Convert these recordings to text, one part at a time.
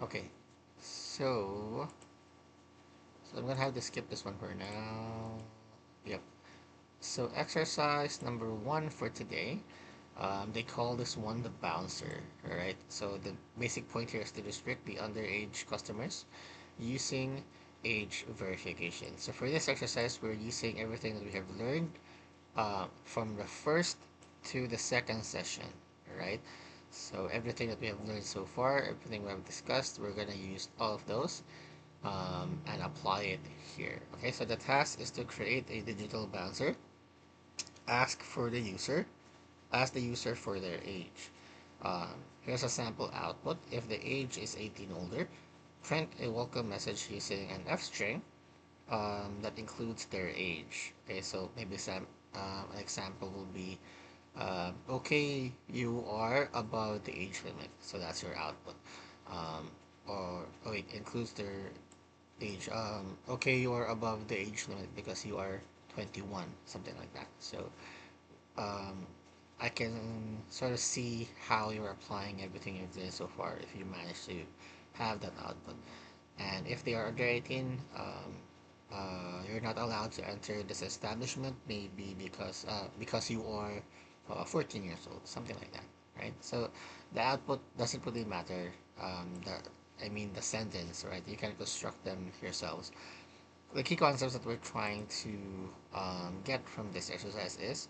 Okay, so so I'm gonna have to skip this one for now. Yep. So exercise number one for today, they call this one the bouncer. All right. So the basic point here is to restrict the underage customers using age verification. So for this exercise, we're using everything that we have learned from the first to the second session. All right. So everything that we have learned so far, everything we have discussed, we're gonna use all of those and apply it here. Okay, so the task is to create a digital bouncer, ask for the user, ask the user for their age. Here's a sample output. If the age is 18 older, print a welcome message using an F string that includes their age. Okay, so maybe an example will be okay, you are above the age limit, so that's your output. Um, or oh wait, includes their age. Okay, you are above the age limit because you are 21, something like that. So um, I can sort of see how you're applying everything you've done so far if you manage to have that output. And if they are under 18, you're not allowed to enter this establishment, maybe because you are 14 years old, something like that, right? So the output doesn't really matter. The sentence, right? You can construct them yourselves. The key concepts that we're trying to get from this exercise is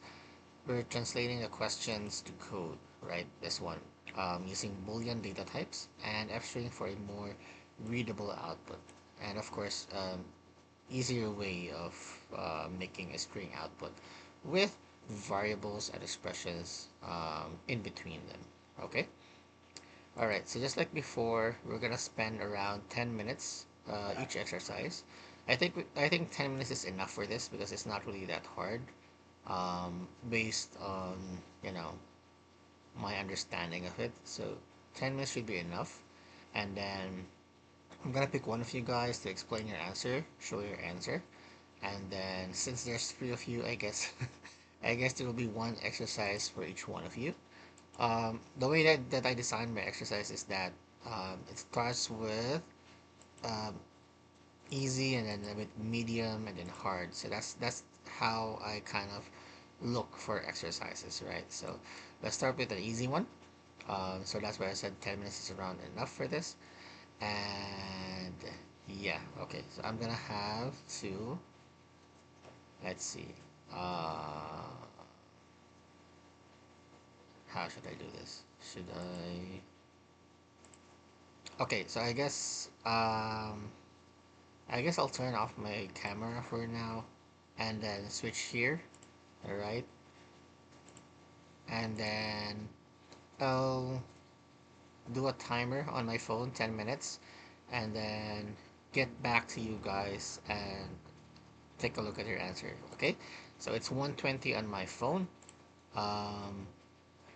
we're translating the questions to code, right? This one, using Boolean data types and F-string for a more readable output. And of course, easier way of making a string output with variables and expressions in between them. Okay. All right. So just like before, we're gonna spend around 10 minutes each exercise. I think 10 minutes is enough for this because it's not really that hard based on my understanding of it. So 10 minutes should be enough. And then I'm gonna pick one of you guys to explain your answer, show your answer, and then since there's three of you, I guess I guess there will be one exercise for each one of you. The way that I designed my exercise is that it starts with um, easy and then with medium and then hard. So that's how I kind of look for exercises, right? So let's start with an easy one. So that's why I said 10 minutes is around enough for this. And yeah, okay. So I'm gonna have to, let's see. Uh, how should I do this? Should I? Okay, so I guess I'll turn off my camera for now, and then switch here. All right, and then I'll do a timer on my phone, 10 minutes, and then get back to you guys and take a look at your answer. Okay, so it's 1:20 on my phone. Um,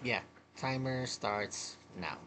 yeah, timer starts now.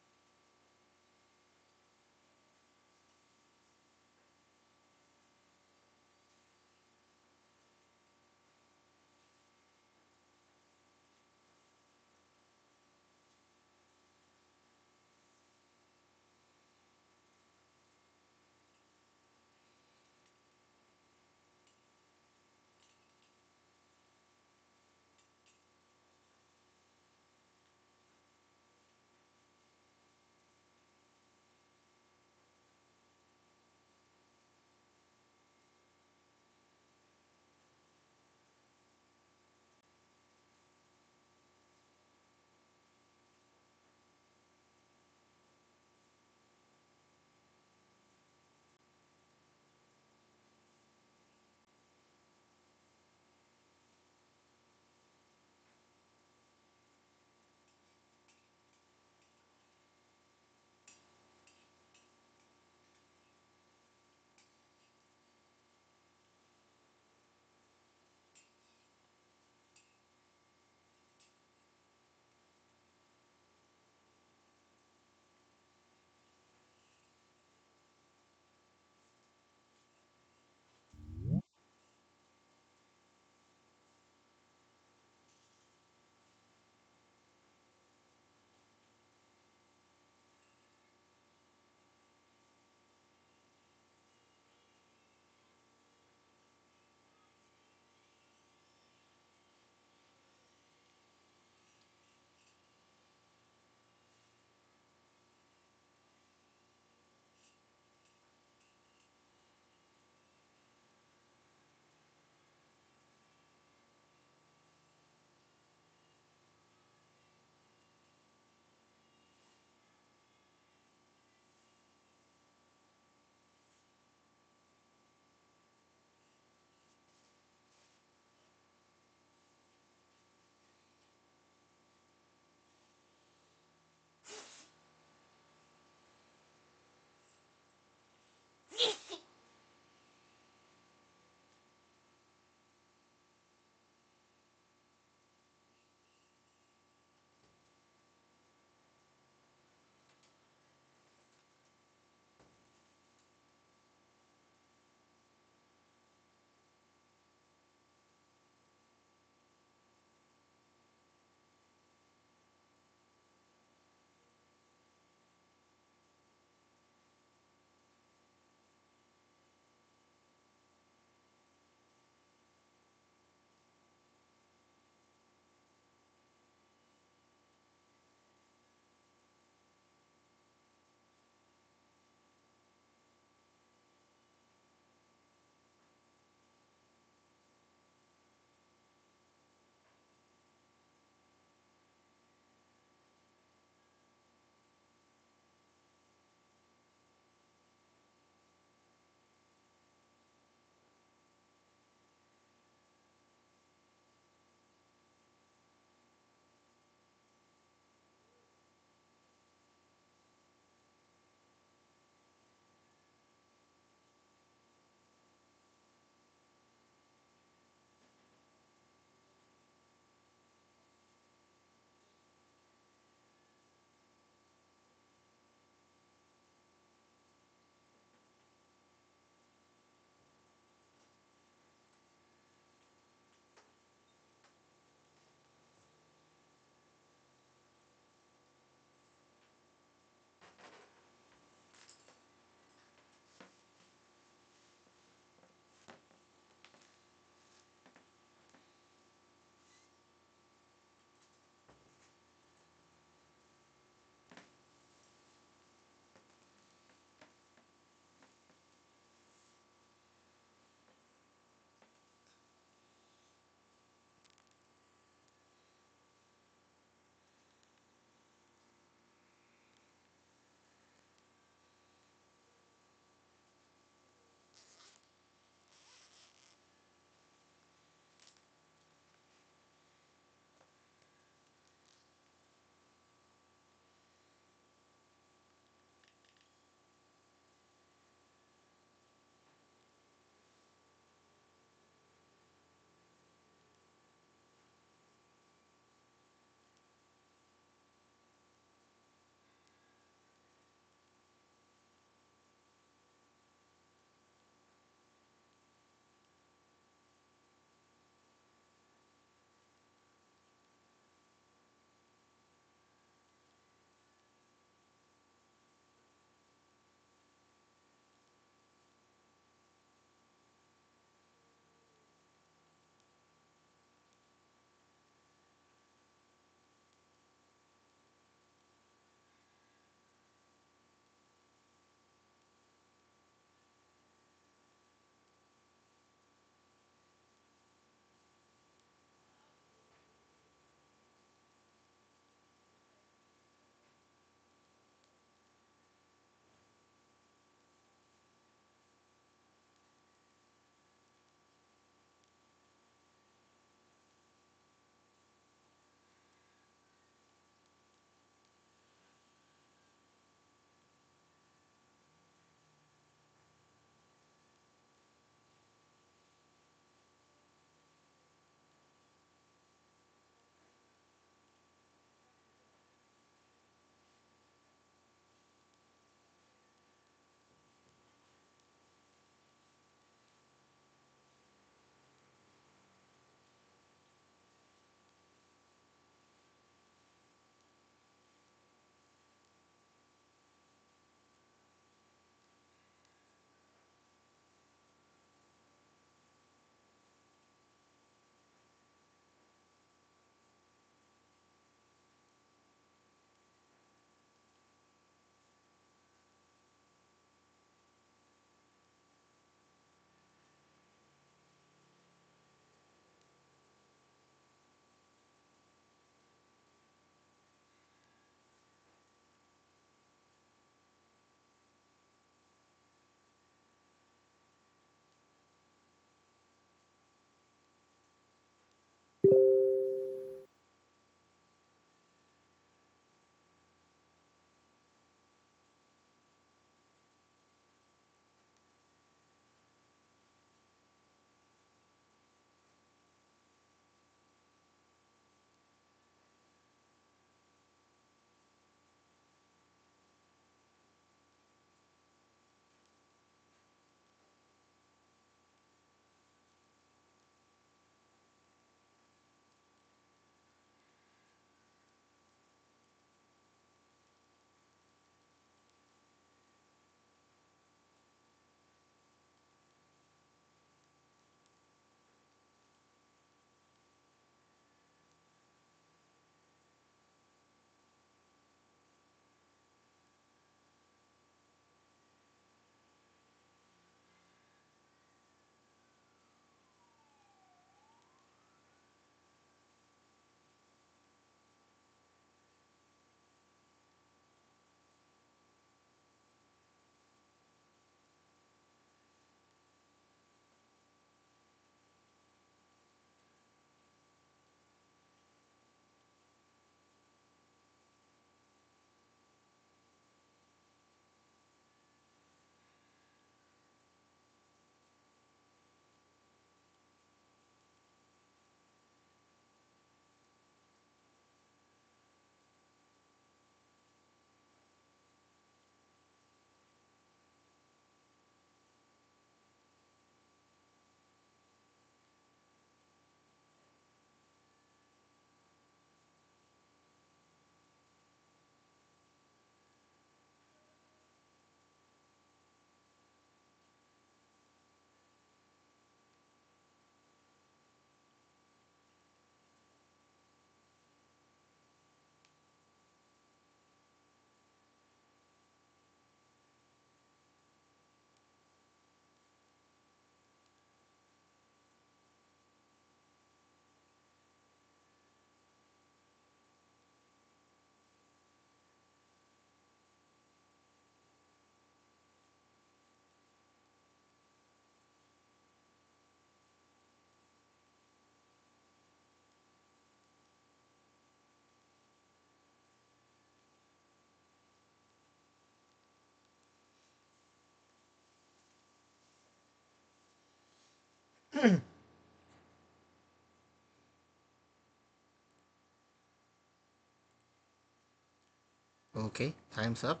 Okay, time's up.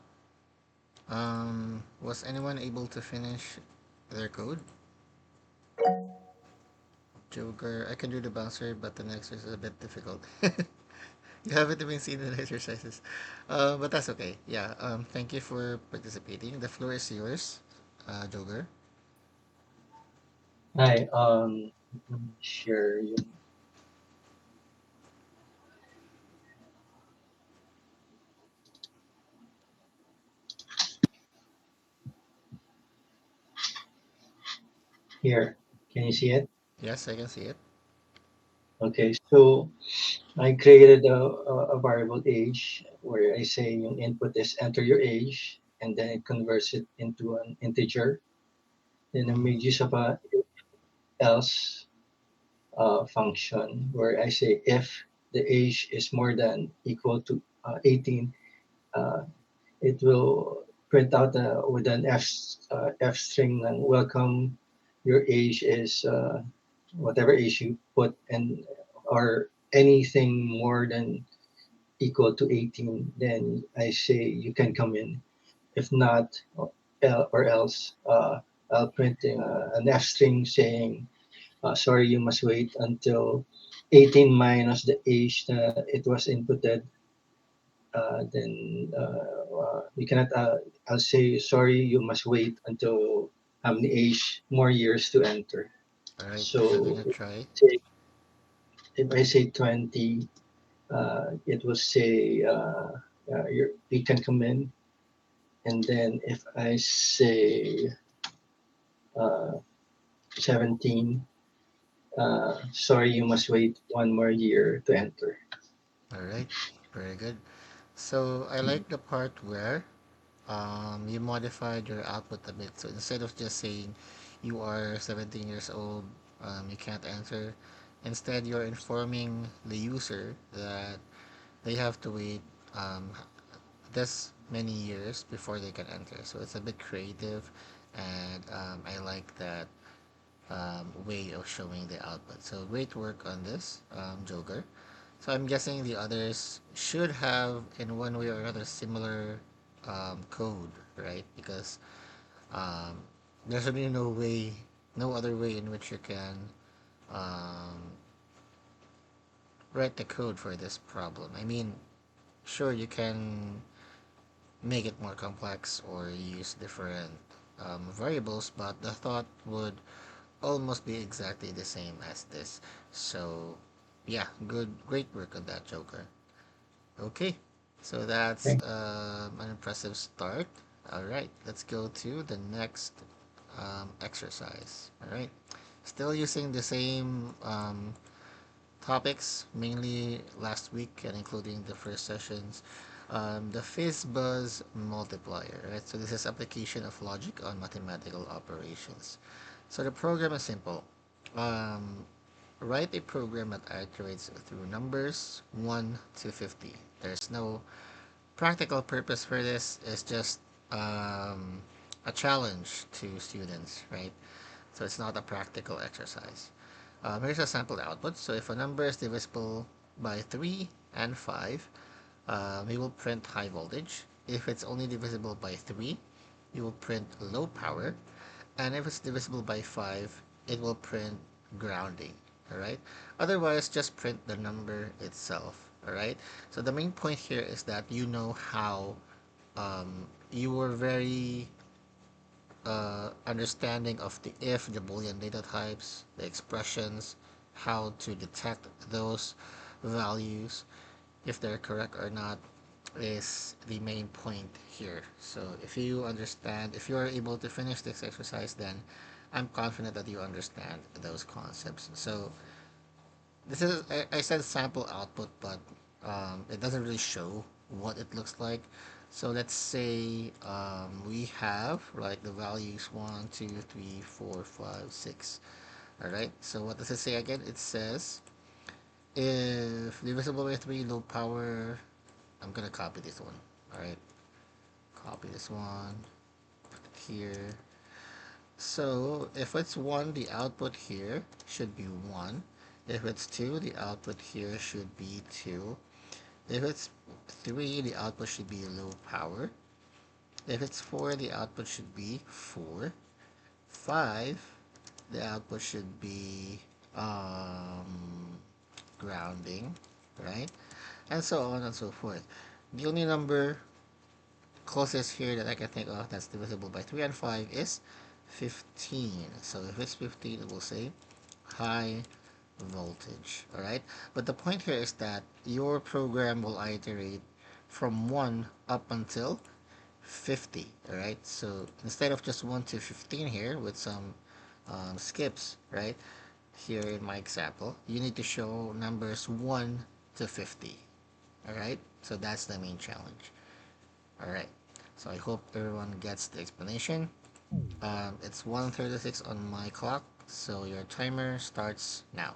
Was anyone able to finish their code? Joker, I can do the bouncer, but the next is a bit difficult. You haven't even seen the exercises. But that's okay. Yeah, thank you for participating. The floor is yours, Joker. Hi, let me share you here. Can you see it? Yes, I can see it. Okay, so I created a variable age where I say yung input is enter your age, and then it converts it into an integer. Then I Mm-hmm. made use of a else function where I say if the age is more than equal to 18, uh, it will print out with an F string ng welcome. Your age is whatever age you put, and or anything more than equal to 18, then I say you can come in. If not, or else I'll print an F string saying, sorry, you must wait until 18 minus the age that it was inputted. Then you cannot, I'll say, sorry, you must wait until how many age, more years to enter. All right, I'm So gonna try. say, if I say 20, it will say you can come in. And then if I say uh, 17, sorry, you must wait one more year to enter. All right, very good. So I like the part where you modified your output a bit. So instead of just saying you are 17 years old, you can't answer, instead you're informing the user that they have to wait um, this many years before they can enter. So it's a bit creative, and I like that way of showing the output. So great work on this, Joker. So I'm guessing the others should have, in one way or another, similar code, right? Because um, there's really no way, no other way in which you can um, write the code for this problem. I mean, sure, you can make it more complex or use different variables, but the thought would almost be exactly the same as this. So, yeah, great work on that, Joker. Okay, so that's Okay. an impressive start. All right, let's go to the next exercise. All right, still using the same topics, mainly last week and including the first sessions. The Fizzbuzz multiplier, right? So this is application of logic on mathematical operations. So the program is simple. Um, Write a program that iterates through numbers 1 to 50. There's no practical purpose for this. It's just a challenge to students, right? So it's not a practical exercise. Here's a sample output. So if a number is divisible by 3 and 5, we will print high voltage. If it's only divisible by 3, you will print low power. And if it's divisible by 5, it will print grounding. Alright? Otherwise, just print the number itself. Alright? So the main point here is that you know how you were very understanding of the if, the Boolean data types, the expressions, how to detect those values, if they're correct or not, is the main point here. So if you understand, if you are able to finish this exercise, then I'm confident that you understand those concepts. So this is, I said sample output, but it doesn't really show what it looks like. So let's say we have like the values 1, 2, 3, 4, 5, 6. All right. So what does it say again? It says if divisible by 3, low power. I'm gonna copy this one. All right. Copy this one. Put it here. So if it's 1, the output here should be 1. If it's 2, the output here should be 2. If it's 3, the output should be low power. If it's 4, the output should be 4. 5, the output should be grounding, right? And so on and so forth. The only number closest here that I can think of that's divisible by 3 and 5 is 15. So if it's 15, it will say high voltage, alright? But the point here is that your program will iterate from 1 up until 50, alright? So instead of just 1 to 15 here with some skips, right? Here in my example, you need to show numbers 1 to 50, alright? So that's the main challenge. Alright, so I hope everyone gets the explanation. It's 1:36 on my clock, so your timer starts now.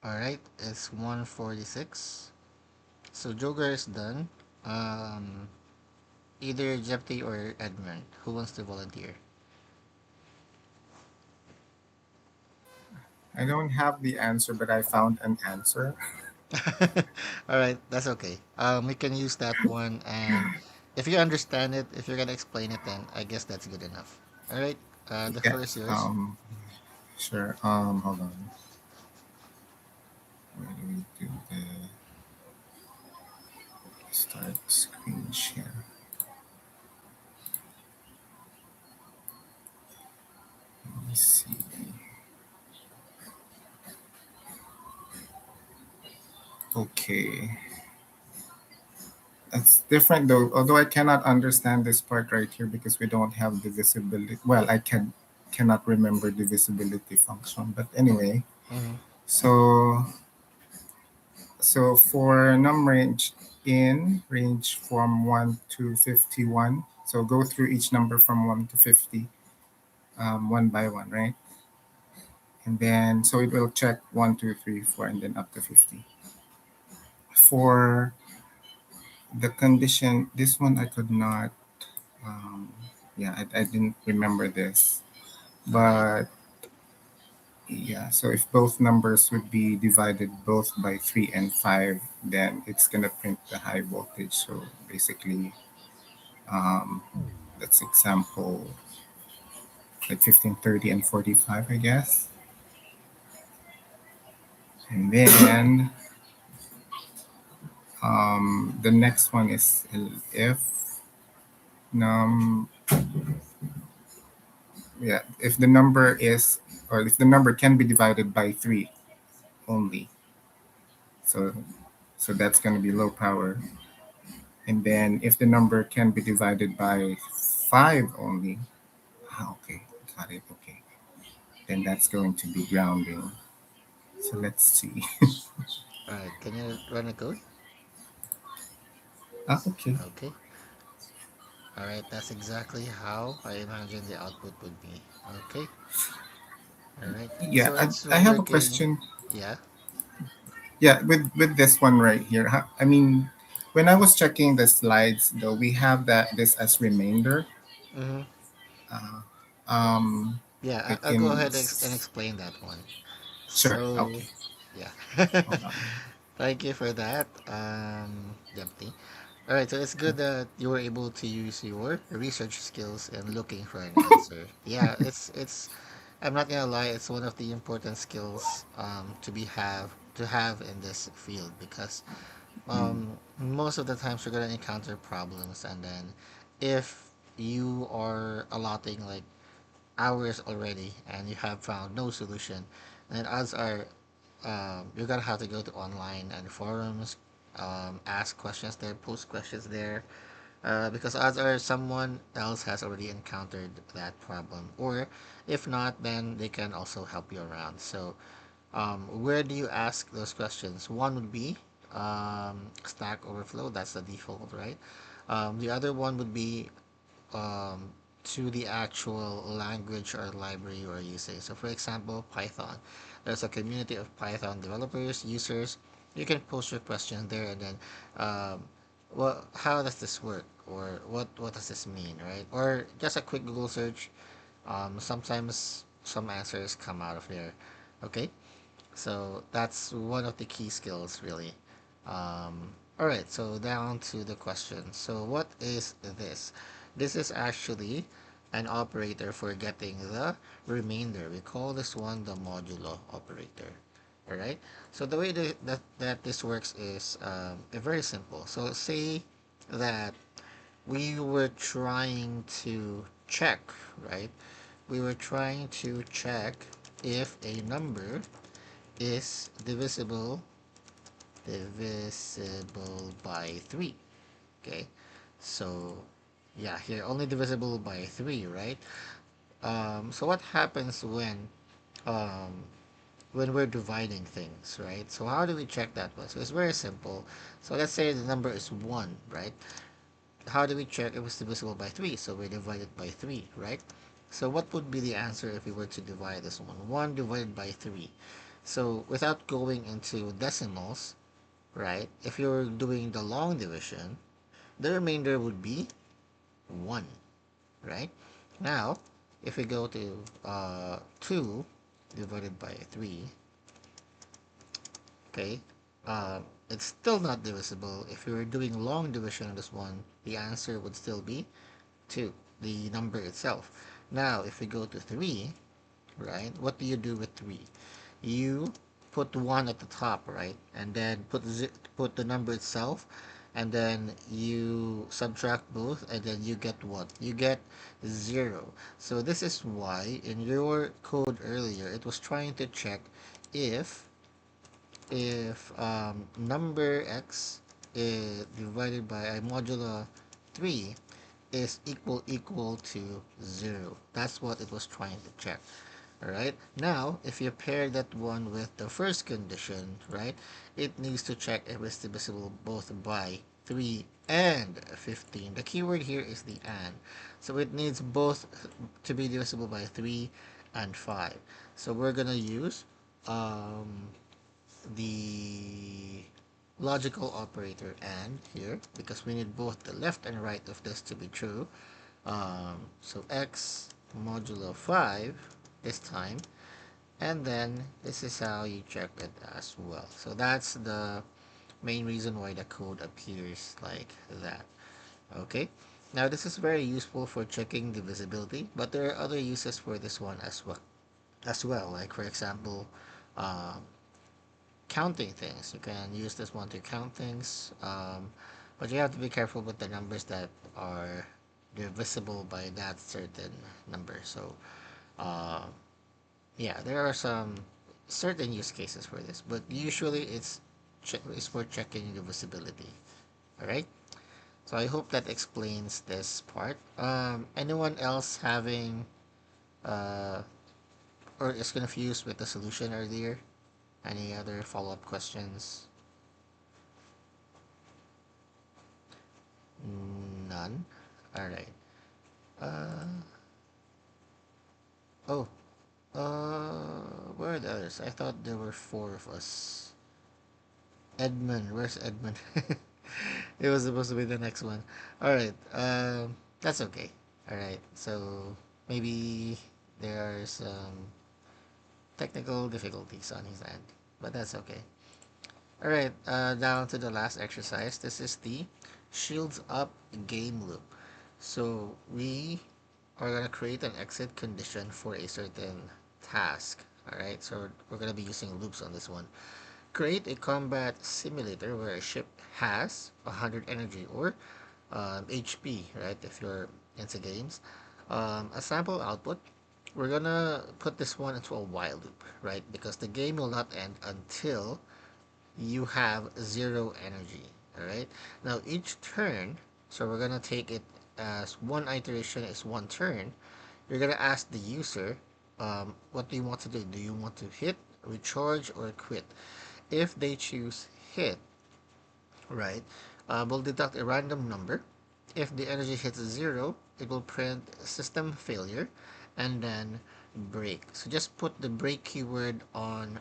Alright, it's 1:46. So Joker is done. Um, Either Jepti or Edmund. Who wants to volunteer? I don't have the answer, but I found an answer. Alright, that's okay. We can use that one, and if you understand it, if you're gonna explain it, then I guess that's good enough. Alright, the floor is Yes. yours. Sure. Hold on. Where do we do the start screen share? Let me see. Okay. That's different though. Although I cannot understand this part right here because we don't have the visibility. Well, I cannot remember the visibility function. But anyway, Mm-hmm. so for num range in range from 1 to 51. So go through each number from 1 to 50, one by one, right? And then so it will check 1, 2, 3, 4, and then up to 50. For the condition, this one I could not. Um, yeah, I didn't remember this, Alright, but yeah. So if both numbers would be divided both by 3 and 5, then it's gonna print the high voltage. So basically, um, that's example like 15, 30, and 45, I guess. And then the next one is if num yeah, if the number is, or if the number can be divided by 3 only. So that's going to be low power. And then if the number can be divided by 5 only, okay, got it, okay. Then that's going to be grounding. So let's see. alright. Can you run a code? Okay. Okay. Alright, that's exactly how I imagine the output would be. Okay. Alright. Yeah, So it's I have a working. question. Yeah. Yeah, with this one right here. I mean, when I was checking the slides, though, we have that this as remainder. Mm-hmm. Uh, um, Yeah, like I'll go in ahead and explain that one. sure. So, Okay. yeah. Hold on. Thank you for that, Dempty. All right, so it's good that you were able to use your research skills and looking for an answer. Yeah, it's. I'm not gonna lie, it's one of the important skills to have in this field because Mm, most of the times you're gonna encounter problems, and then if you are allotting like hours already and you have found no solution, then odds are you're gonna have to go to online and forums, ask questions there, post questions there, because odds are someone else has already encountered that problem, or if not, then they can also help you around. So, where do you ask those questions? One would be Stack Overflow. That's the default, right? The other one would be um, to the actual language or library you are using. So, for example, Python. There's a community of Python developers, users. You can post your question there, and then, um, well, how does this work, or what does this mean, right? Or just a quick Google search. Sometimes some answers come out of there. Okay, so that's one of the key skills, really. All right, so down to the question. So, what is this? This is actually an operator for getting the remainder. We call this one the modulo operator. All right. So the way that this works is very simple. So say that we were trying to check, right? We were trying to check if a number is divisible by 3. Okay, so yeah, here only divisible by 3, right? So what happens um, when we're dividing things, right? So how do we check that one? So it's very simple. So let's say the number is 1, right? How do we check if it's divisible by 3? So we divide it by 3, right? So what would be the answer if we were to divide this one? 1 divided by 3. So without going into decimals, right? If you're doing the long division, the remainder would be 1, right? Now, if we go to 2 divided by 3, okay, it's still not divisible. If you were doing long division on this one, the answer would still be 2, the number itself. Now, if we go to 3, right, what do you do with 3? You put 1 at the top, right, and then put the number itself, and then you subtract both, and then you get what? You get 0. So this is why in your code earlier, it was trying to check if number x is divided by a modulo 3 is equal to 0. That's what it was trying to check. Alright, now if you pair that one with the first condition, right, it needs to check if it's divisible both by 3 and 15. The keyword here is the and. So it needs both to be divisible by 3 and 5. So we're gonna use um, the logical operator and here because we need both the left and right of this to be true. So x modulo 5 this time, and then this is how you check it as well. So that's the main reason why the code appears like that. Okay, now this is very useful for checking divisibility, but there are other uses for this one as well, like for example, um, counting things. You can use this one to count things, but you have to be careful with the numbers that are divisible by that certain number. So, uh, yeah, there are some certain use cases for this, but usually it's for checking divisibility. All right. So I hope that explains this part. Anyone else having uh, or is confused with the solution earlier? Any other follow-up questions? None. All right. Uh oh. Where are the others? I thought there were four of us. Edmund, where's Edmund? It was supposed to be the next one. All right. That's okay. All right. So maybe there are some technical difficulties on his end, but that's okay. All right. Down to the last exercise. This is the shields up game loop. So we are gonna create an exit condition for a certain task. All right. So we're gonna be using loops on this one. Create a combat simulator where a ship has 100 energy or HP, right? If you're into games, a sample output. We're gonna put this one into a while loop, right? Because the game will not end until you have 0 energy. All right. Now each turn, so we're gonna take it as one iteration is one turn. You're gonna ask the user, what do you want to do? Do you want to hit, recharge, or quit? If they choose hit, right, we'll deduct a random number. If the energy hits 0, it will print system failure and then break. So just put the break keyword on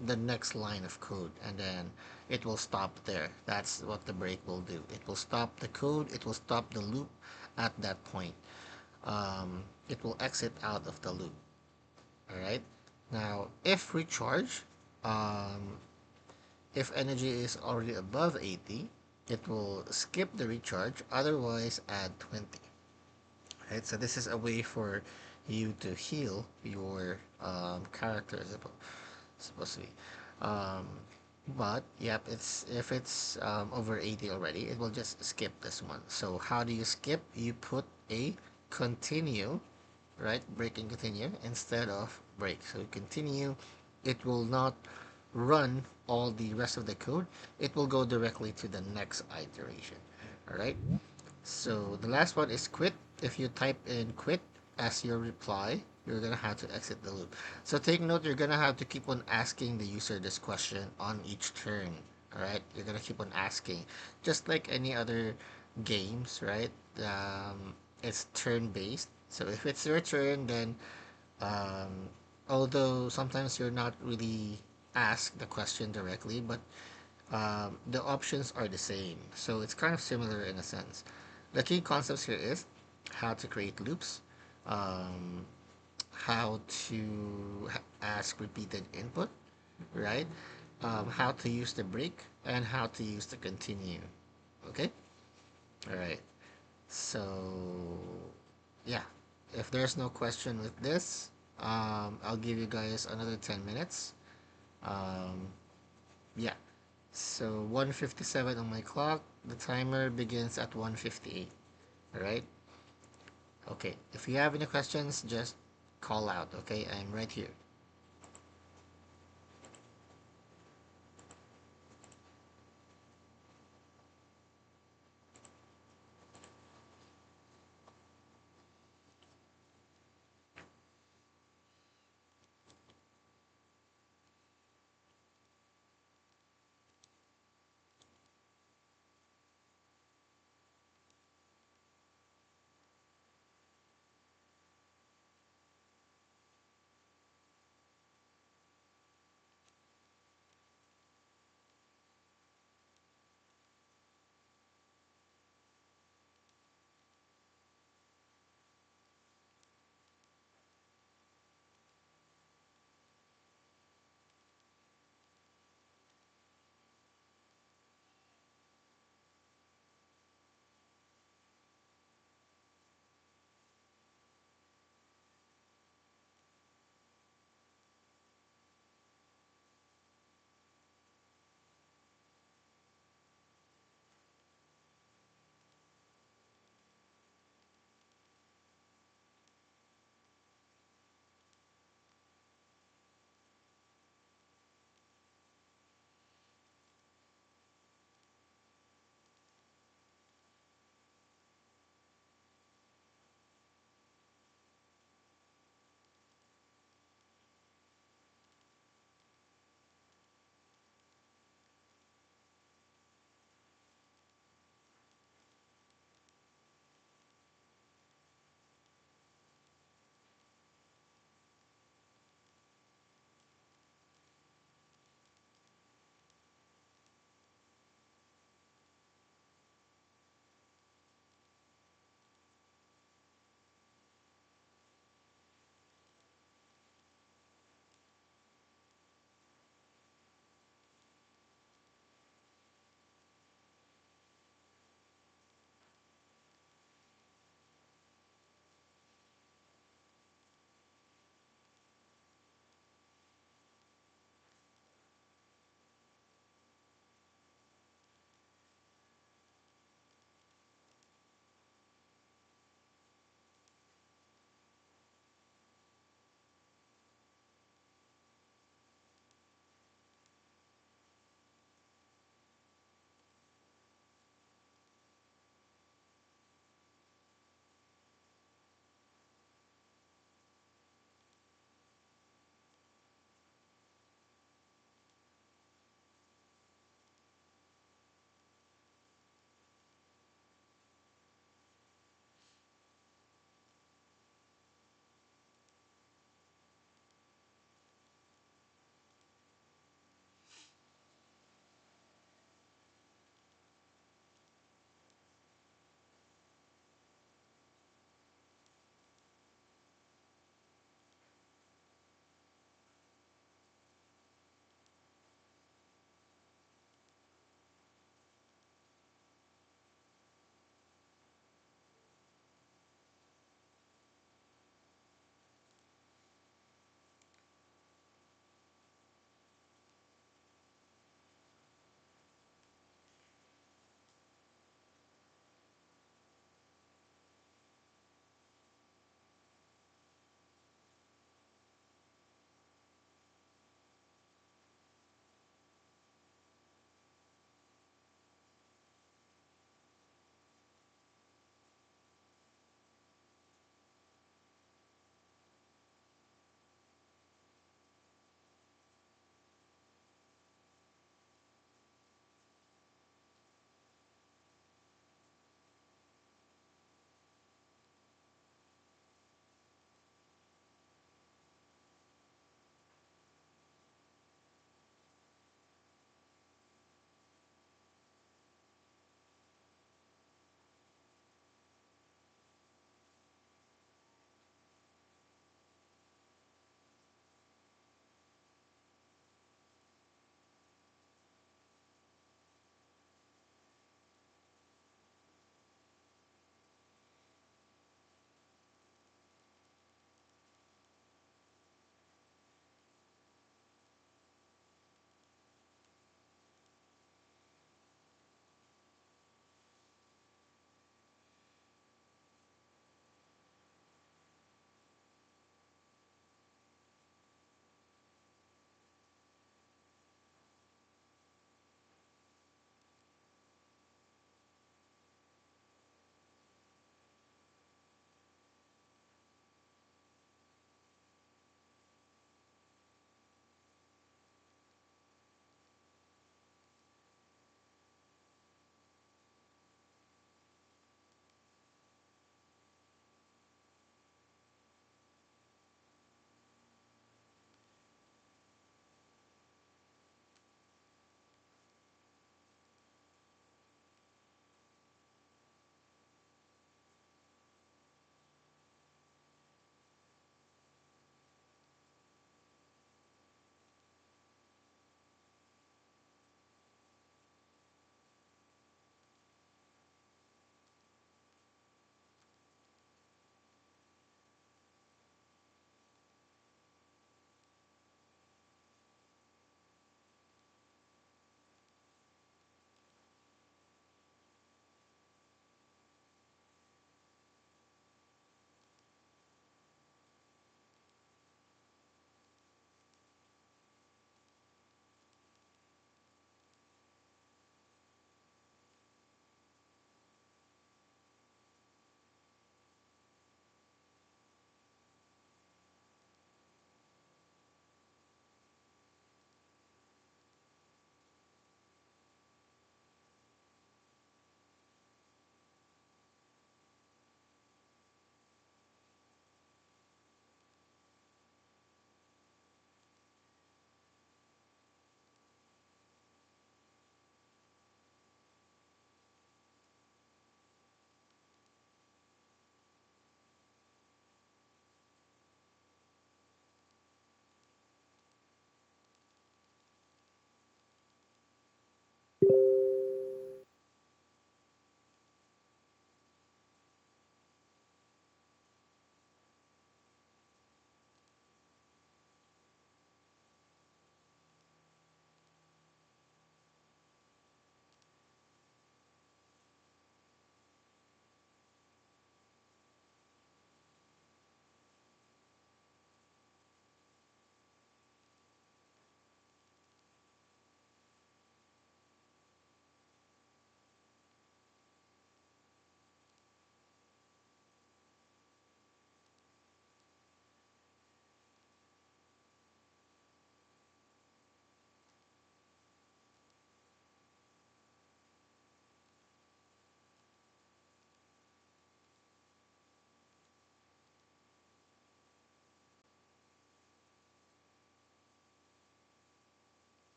the next line of code and then it will stop there. That's what the break will do. It will stop the code, it will stop the loop at that point. It will exit out of the loop. All right. Now, if recharge, um, if energy is already above 80, it will skip the recharge, otherwise add 20. Right, so this is a way for you to heal your character, supposed to be. Um, but yep, it's if it's over 80 already, it will just skip this one. So how do you skip? You put a continue, right? Break and continue instead of break. So continue, it will not run all the rest of the code. It will go directly to the next iteration. All right. So the last one is quit. If you type in quit as your reply, you're gonna have to exit the loop. So take note, you're gonna have to keep on asking the user this question on each turn. All right, you're gonna keep on asking, just like any other games, right? It's turn based. So if it's your turn, then um, although sometimes you're not really asked the question directly, but the options are the same. So it's kind of similar in a sense. The key concepts here is how to create loops, um, how to ask repeated input, right? How to use the break, and how to use the continue. Okay? All right. So, yeah. If there's no question with this, I'll give you guys another 10 minutes. Um, yeah. So 1:57 on my clock. The timer begins at 1:58. All right. Okay. If you have any questions, just call out. Okay. I'm right here.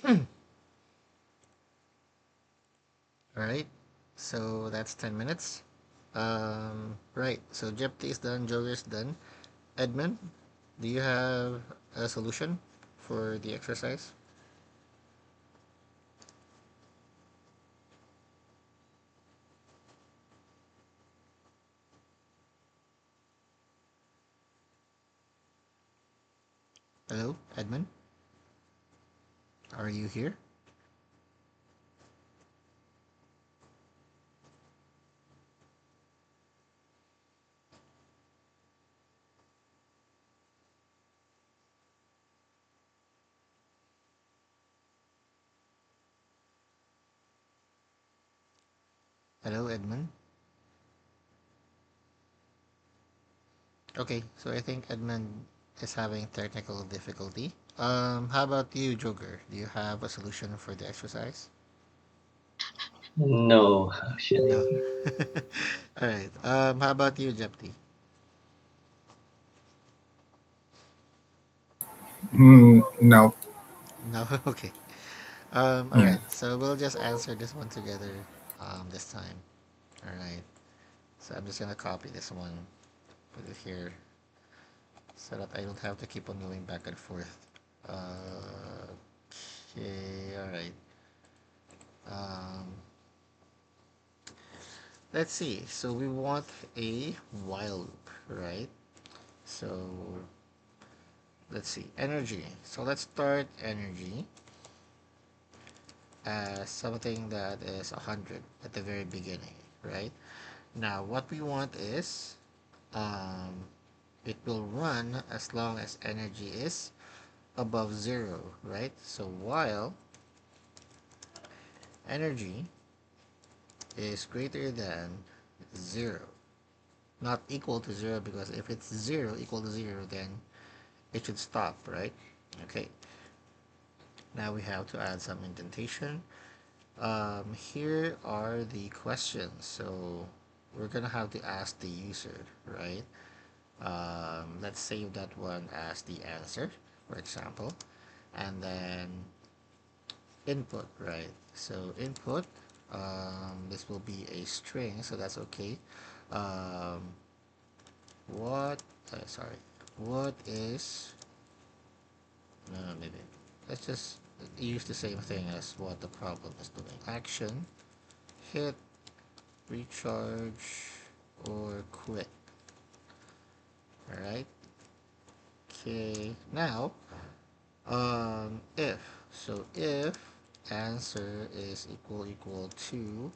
All right. So that's 10 minutes. Right. So Jeopardy is done. Joker is done. Edmund, do you have a solution for the exercise? Hello, Edmund? Are you here? Hello, Edmund? Okay, so I think Edmund is having technical difficulty. How about you, Joker? Do you have a solution for the exercise? No, No. actually. All right. How about you, Jeopardy? No. No. Okay. All Yeah. right. So we'll just answer this one together. This time. All right. So I'm just gonna copy this one, put it here, so that I don't have to keep on going back and forth. Okay. All right. Um, let's see. So we want a while loop, right? So let's see. Energy. So let's start energy as something that is 100 at the very beginning, right? Now, what we want is um, it will run as long as energy is above zero, right? So while energy is greater than zero, not equal to zero, because if it's zero equal to zero, then it should stop, right? Okay, now we have to add some indentation. Here are the questions. So we're gonna have to ask the user, right? Let's save that one as the answer, for example, and then input, right? So input, this will be a string, so that's okay. Um, what, sorry, what is, no, maybe, let's just use the same thing as what the problem is doing. Action, hit, recharge, or quit, alright? Okay, now, if, so if answer is equal to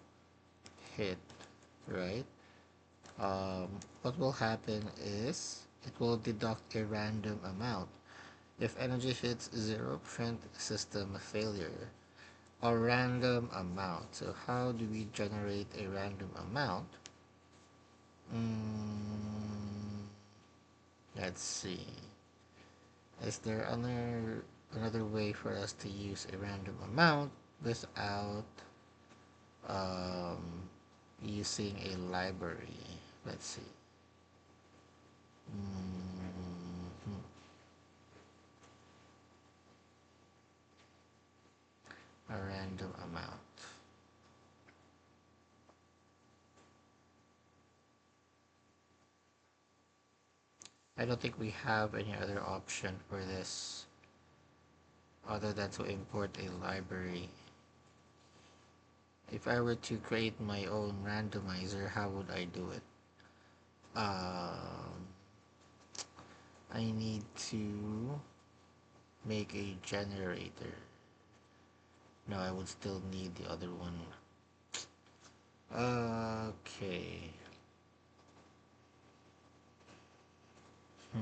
hit, right? What will happen is it will deduct a random amount. If energy hits zero, print system failure. A random amount. So how do we generate a random amount? Mm, let's see. Is there another way for us to use a random amount without um, using a library? Let's see. Mhm. A random amount. I don't think we have any other option for this other than to import a library. If I were to create my own randomizer, how would I do it? Um, I need to make a generator. No, I would still need the other one. Okay. Hmm.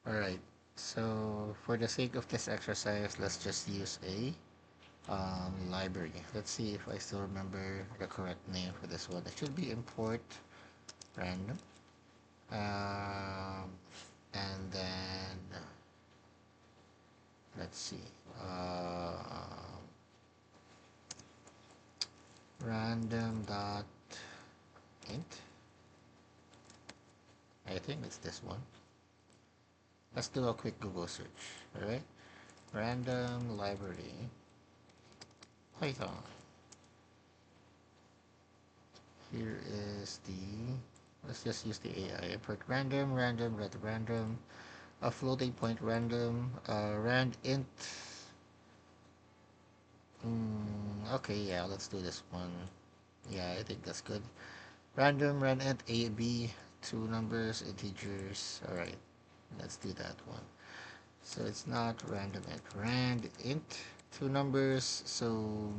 Alright. So, for the sake of this exercise, let's just use a library. Let's see if I still remember the correct name for this one. It should be import random. Um, and then let's see. Random dot int. I think it's this one. Let's do a quick Google search. Alright? Random library Python. Here is the, let's just use the AI. Import random, random, random, a floating point random, rand int. Okay, yeah, let's do this one. Yeah, I think that's good. Random, rand int, a, b, two numbers, integers. Alright, let's do that one. So it's not random int, rand int, two numbers, so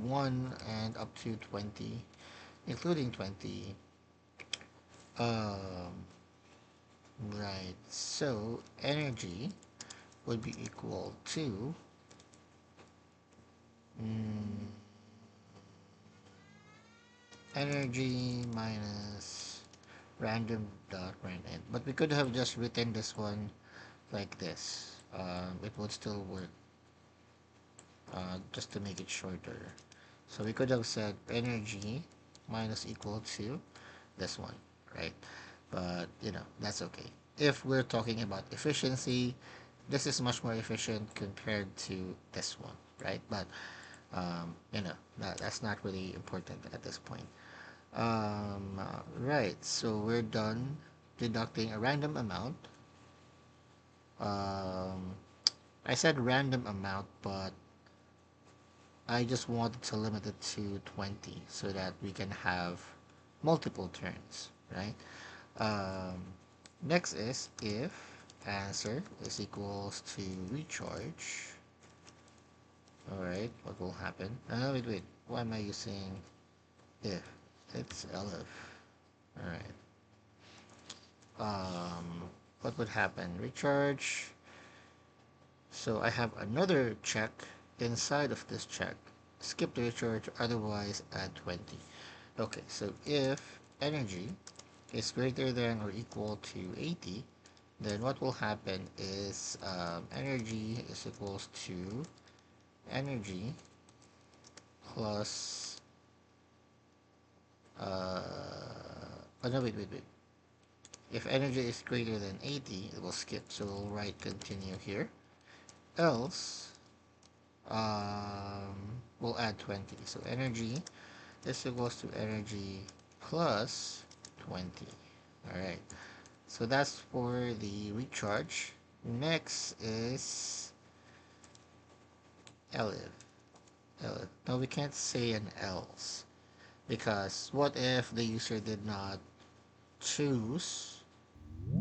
1 and up to 20, including 20. Um, right, so energy would be equal to mm, energy minus random dot random. But we could have just written this one like this. It would still work, just to make it shorter. So we could have said energy minus equal to this one, right? But that's okay. If we're talking about efficiency, this is much more efficient compared to this one, right? But that's not really important at this point. Right, so we're done deducting a random amount. Um, I said random amount, but I just wanted to limit it to 20 so that we can have multiple turns, right? Um, Next is if answer is equals to recharge. Alright, what will happen? Wait. Why am I using if? It's elif. Alright. What would happen? Recharge. So I have another check inside of this check. Skip the recharge, otherwise add 20. Okay, so if energy is greater than or equal to 80, then what will happen is energy is equals to energy plus oh no, wait. If energy is greater than 80, it will skip, so we'll write continue here. Else, we'll add 20. So energy is equals to energy plus 20. Alright, so that's for the recharge. Next is elif. Elif. No, we can't say an else. Because what if the user did not choose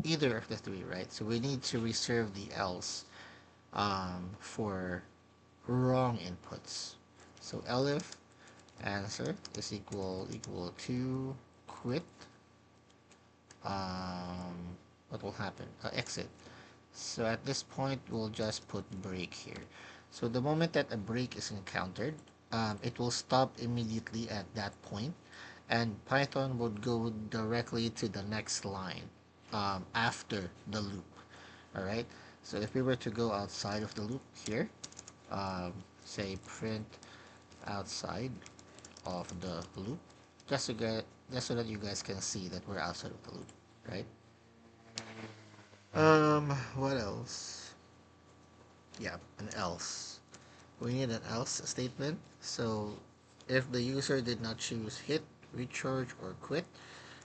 either of the three, right? So we need to reserve the else for wrong inputs. So elif answer is equal to quit. What will happen? Exit. So at this point, we'll just put break here. So the moment that a break is encountered, it will stop immediately at that point, and Python would go directly to the next line after the loop. All right. So if we were to go outside of the loop here, say print outside of the loop, just so that you guys can see that we're outside of the loop, right? What else? Yeah, an else. We need an else statement. So if the user did not choose hit, recharge, or quit,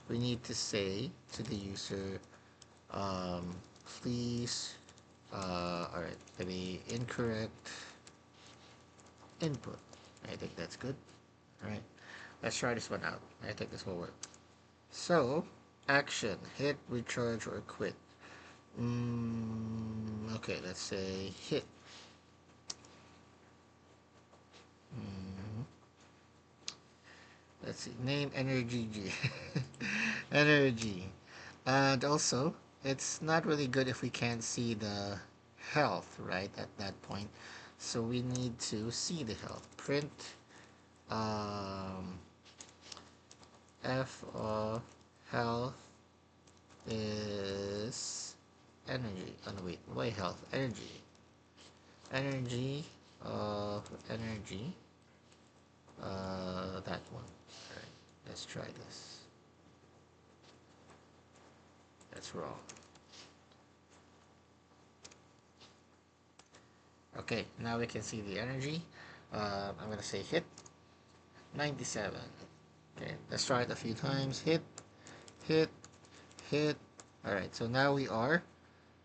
we need to say to the user, um, please, alright, maybe incorrect input. I think that's good. Alright, let's try this one out. I think this will work. So, action, hit, recharge, or quit. Okay, let's say hit. Mm, let's see, name energy G. Energy. And also, it's not really good if we can't see the health, right, at that point. So we need to see the health. Print um, F of health is energy. Oh no, wait, why health? Energy. Energy of energy. That one. Alright, let's try this. That's wrong. Okay, now we can see the energy. I'm gonna say hit 97. Okay, let's try it a few times. Hit, hit, hit. All right, so now we are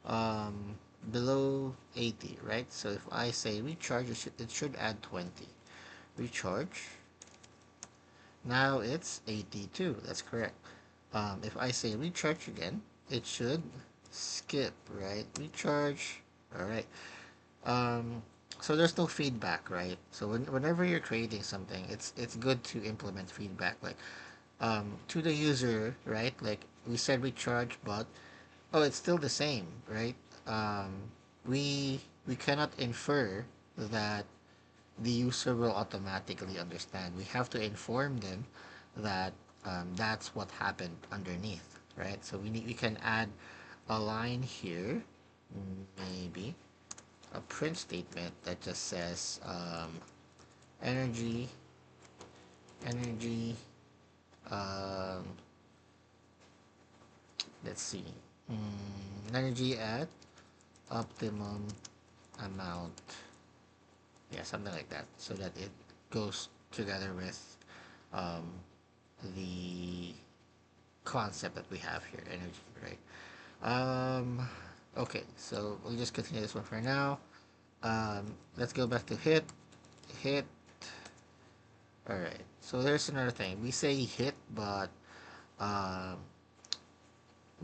um, below 80, right? So if I say recharge, it should add 20. Recharge. Now it's 82. That's correct. If I say recharge again, it should skip, right? Recharge. All right. Um, so there's no feedback, right? So whenever you're creating something, it's good to implement feedback, like to the user, right? Like we said recharge, but oh, it's still the same, right? Um, we cannot infer that the user will automatically understand. We have to inform them that that's what happened underneath, right? So we can add a line here, maybe a print statement that just says energy, energy. Um, let's see, energy at optimum amount. Yeah, something like that, so that it goes together with um, the concept that we have here, energy, right? Okay, so we'll just continue this one for now. Let's go back to hit, hit. All right. So there's another thing. We say hit, but um,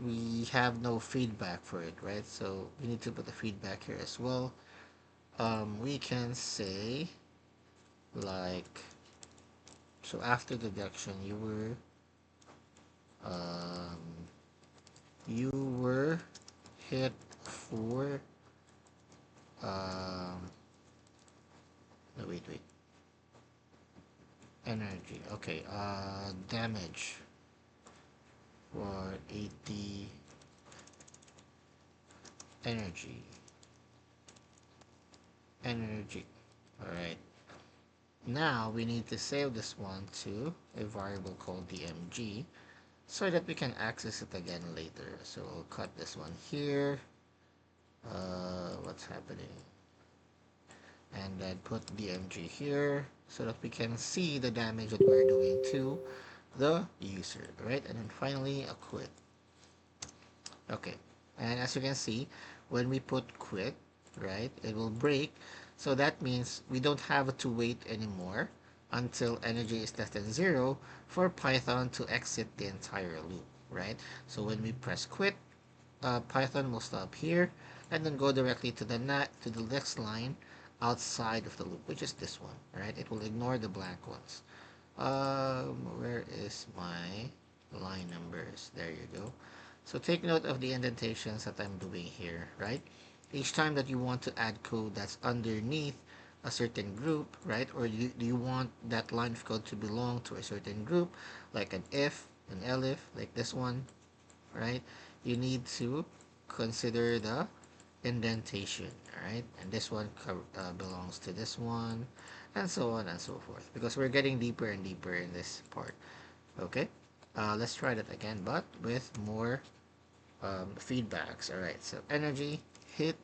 we have no feedback for it, right? So we need to put the feedback here as well. We can say like, so after deduction, um, you were hit for um, no, wait, energy. Okay, damage for 80 energy, energy. All right. Now we need to save this one to a variable called dmg so that we can access it again later. So we'll cut this one here. What's happening? And then put dmg here so that we can see the damage that we're doing to the user, right? And then finally a quit. Okay, and as you can see, when we put quit, right, it will break. So that means we don't have to wait anymore until energy is less than zero for Python to exit the entire loop, right? So when we press quit, Python will stop here and then go directly to the next line outside of the loop, which is this one, right? It will ignore the blank ones. Where is my line numbers? There you go. So take note of the indentations that I'm doing here, right? Each time that you want to add code that's underneath a certain group, right? Or do you want that line of code to belong to a certain group, like an if, an elif, like this one, right? You need to consider the indentation, right? And this one belongs to this one, and so on and so forth, because we're getting deeper and deeper in this part. Okay, let's try that again, but with more feedbacks. All right, so energy hit.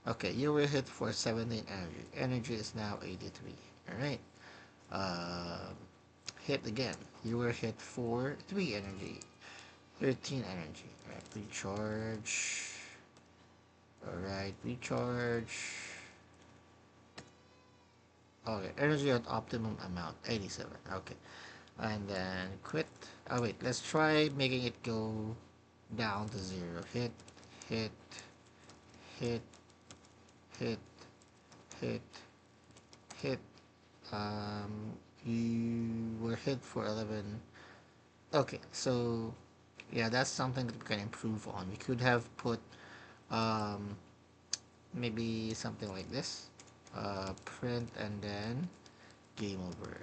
Okay, you were hit for 17 energy. Energy is now 83. All right. Um, Hit again. You were hit for 3 energy. 13 energy. All right, recharge. All right, recharge. Okay, energy at optimum amount 87. Okay, and then quit. Oh wait, let's try making it go down to zero. Hit, hit, hit, hit, hit, hit. You were hit for 11. Okay, so yeah, that's something that we can improve on. We could have put um, maybe something like this. Print and then game over.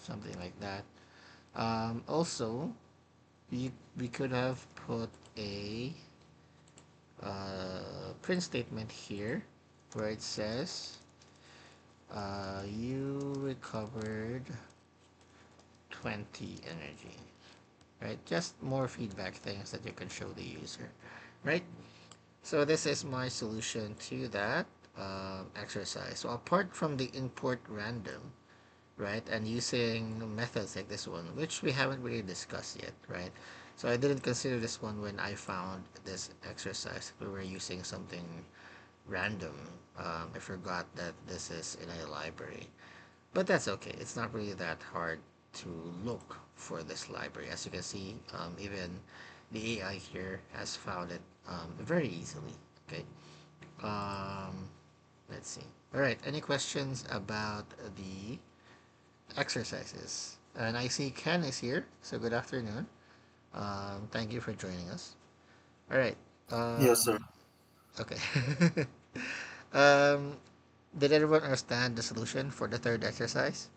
Something like that. Also, we could have put a print statement here where it says you recovered 20 energy, right? Just more feedback things that you can show the user, right? So this is my solution to that. exercise. So apart from the import random, right, and using methods like this one, which we haven't really discussed yet, right? So I didn't consider this one when I found this exercise. We were using something random. I forgot that this is in a library, but that's okay. It's not really that hard to look for this library. As you can see, even the AI here has found it very easily. Okay. Um, let's see. All right. Any questions about the exercises? And I see Ken is here. So good afternoon. Thank you for joining us. All right. Yes, sir. Okay. um, did everyone understand the solution for the third exercise?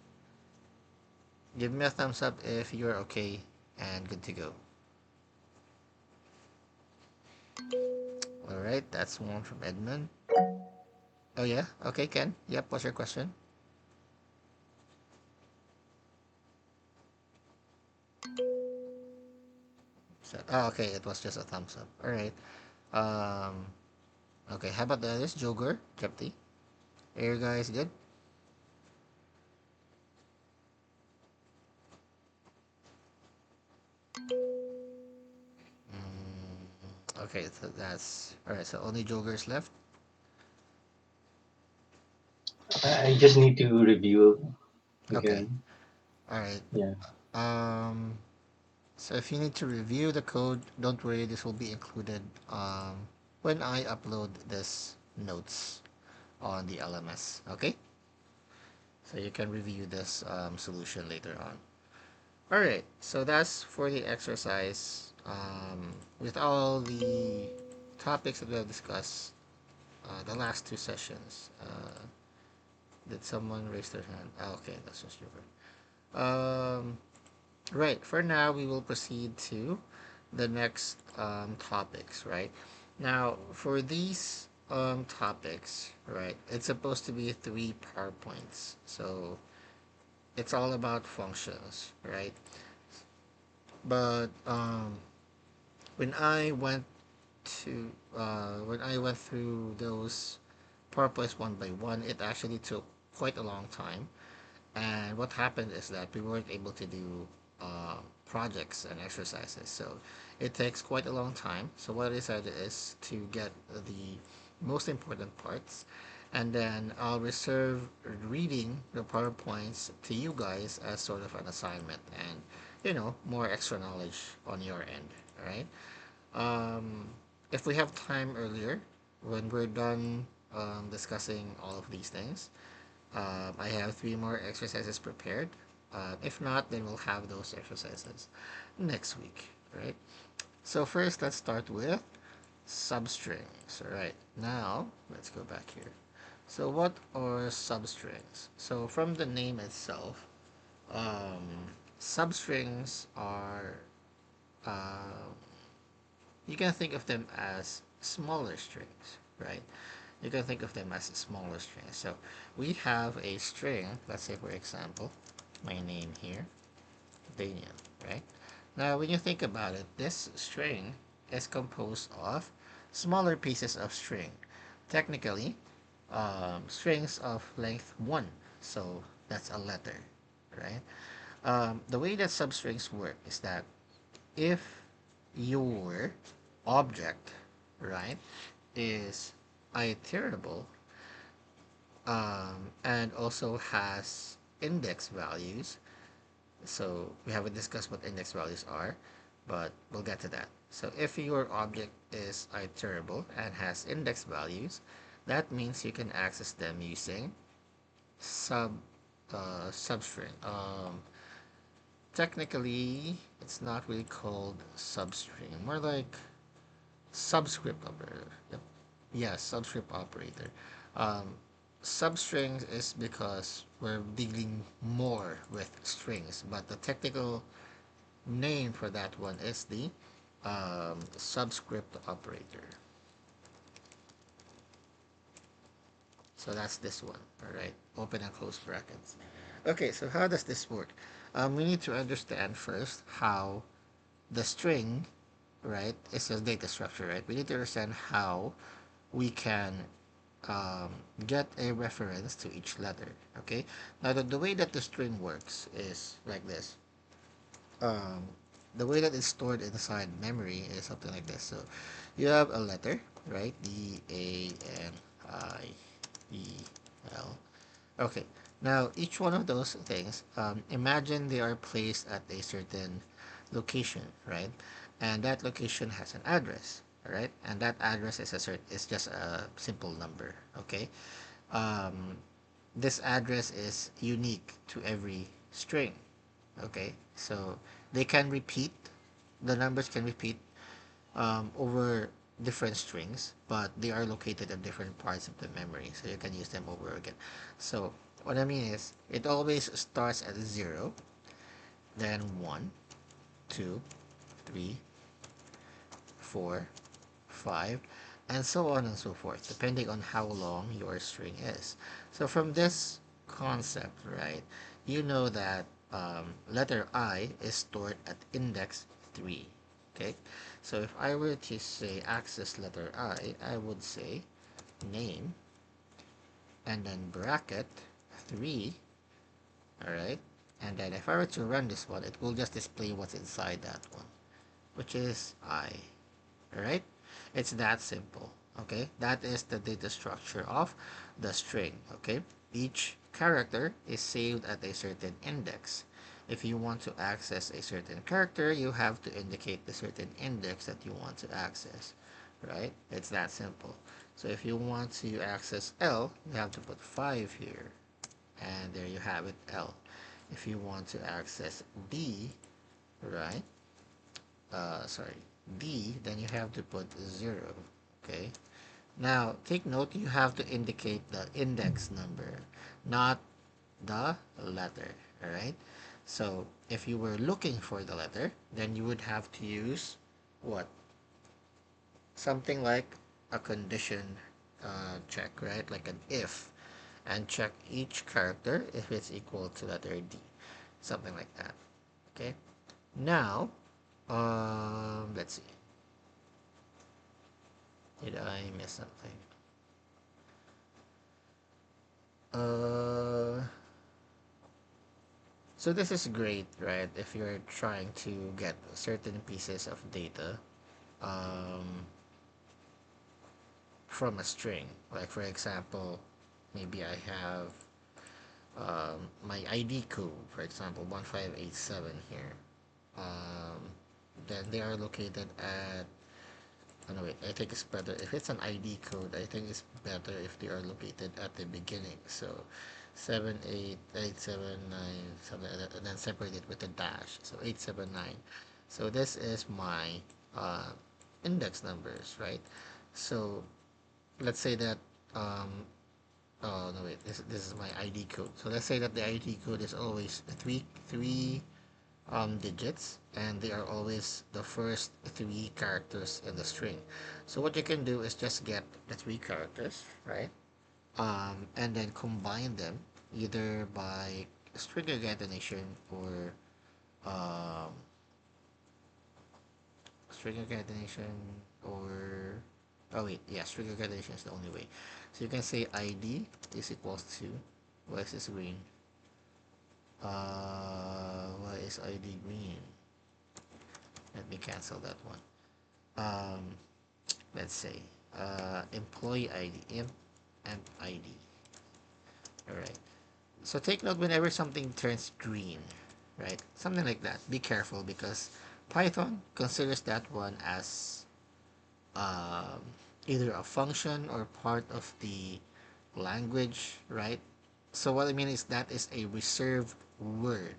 Give me a thumbs up if you're okay and good to go. All right. That's one from Edmund. Oh yeah. Okay, Ken. Yep. What's your question? So, oh, okay. It was just a thumbs up. All right. Um. Okay. How about the others? Jogur, Jepti. Are you guys good? Okay. So that's all right. So only Jogers left. I just need to review Okay. again. All right. Yeah. Um. So if you need to review the code, don't worry. This will be included when I upload this notes on the LMS. Okay. So you can review this solution later on. All right. So that's for the exercise. With all the topics that we have discussed, the last two sessions. Did someone raise their hand? Oh, okay, that's just your right. For now, we will proceed to the next topics. Right. Now, for these topics, right, it's supposed to be three PowerPoints. So it's all about functions, right? But when I went when I went through those PowerPoints one by one, it actually took quite a long time. And what happened is that we weren't able to do projects and exercises. So it takes quite a long time. So what I decided is to get the most important parts, and then I'll reserve reading the PowerPoints to you guys as sort of an assignment and, more extra knowledge on your end. All right. Um, if we have time earlier, when we're done discussing all of these things, I have three more exercises prepared. If not, then we'll have those exercises next week. Right. So first, let's start with substrings. All right. Now let's go back here. So what are substrings? So from the name itself, substrings are uh, you can think of them as smaller strings, right? You can think of them as smaller strings. So we have a string, let's say for example, my name here, Daniel, right? Now, when you think about it, this string is composed of smaller pieces of string. Technically, strings of length 1. So that's a letter, right? The way that substrings work is that if your object, right, is iterable and also has index values, so we haven't discussed what index values are, but we'll get to that. So if your object is iterable and has index values, that means you can access them using sub substring. Technically, it's not really called substring, more like subscript operator. Yep. Yeah, subscript operator. Um, Substrings is because we're dealing more with strings, but the technical name for that one is the subscript operator. So that's this one. All right, open and close brackets. Okay, so how does this work? We need to understand first how the string, right, is a data structure, right? We need to understand how we can um, get a reference to each letter. Okay. Now the way that the string works is like this. Um, the way that it's stored inside memory is something like this. So you have a letter, right? D A N I E L. Okay. Now each one of those things, imagine they are placed at a certain location, right? And that location has an address, right? And that address is just a simple number, okay? Um, this address is unique to every string, okay? So they can repeat, the numbers can repeat over different strings, but they are located at different parts of the memory, so you can use them over again. So what I mean is, it always starts at 0, then 1, 2, 3, 4, 5, and so on and so forth, depending on how long your string is. So from this concept, right, you know that letter I is stored at index 3. Okay, so if I were to say access letter I would say name and then bracket 3, all right, and then if I were to run this one, it will just display what's inside that one, which is I. Right? It's that simple. Okay, that is the data structure of the string. Okay, each character is saved at a certain index. If you want to access a certain character, you have to indicate the certain index that you want to access. Right? It's that simple. So if you want to access L, you have to put 5 here, and there you have it, L. If you want to access D, right, sorry, D, then you have to put 0. Okay. Now, take note, you have to indicate the index number, not the letter. All right. So, if you were looking for the letter, then you would have to use what? Something like a condition check, right? Like an if, and check each character if it's equal to letter D. Something like that. Okay. Now, let's see. Did I miss something? Uh, so this is great, right? If you're trying to get certain pieces of data um, from a string. Like for example, maybe I have my ID code, for example, 1587 here. Um, then they are located at. Oh, no, wait, I think it's better if it's an ID code. I think it's better if they are located at the beginning. So 78879 something like that, and then separate it with a dash. So 879. So this is my uh, index numbers, right? So let's say that oh no wait, this is my ID code. So let's say that the ID code is always three digits, and they are always the first three characters in the string. So what you can do is just get the three characters, right? And then combine them either by string concatenation or um, string concatenation or oh wait, yeah, string concatenation is the only way. So you can say ID is equals to what is this green? Why is ID green? Let me cancel that one. Um, let's say employee ID, imp ID. All right. So take note whenever something turns green, right? Something like that. Be careful because Python considers that one as um, either a function or part of the language, right? So what I mean is that is a reserved word.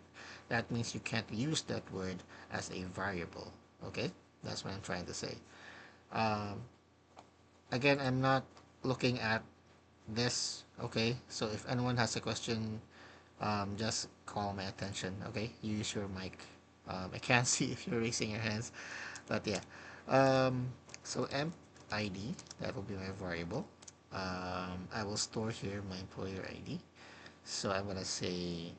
That means you can't use that word as a variable. Okay, that's what I'm trying to say. Um, Again, I'm not looking at this. Okay, so if anyone has a question, just call my attention. Okay, you use your mic. I can't see if you're raising your hands, but yeah. So emp ID, that will be my variable. I will store here my employer ID. So I'm gonna say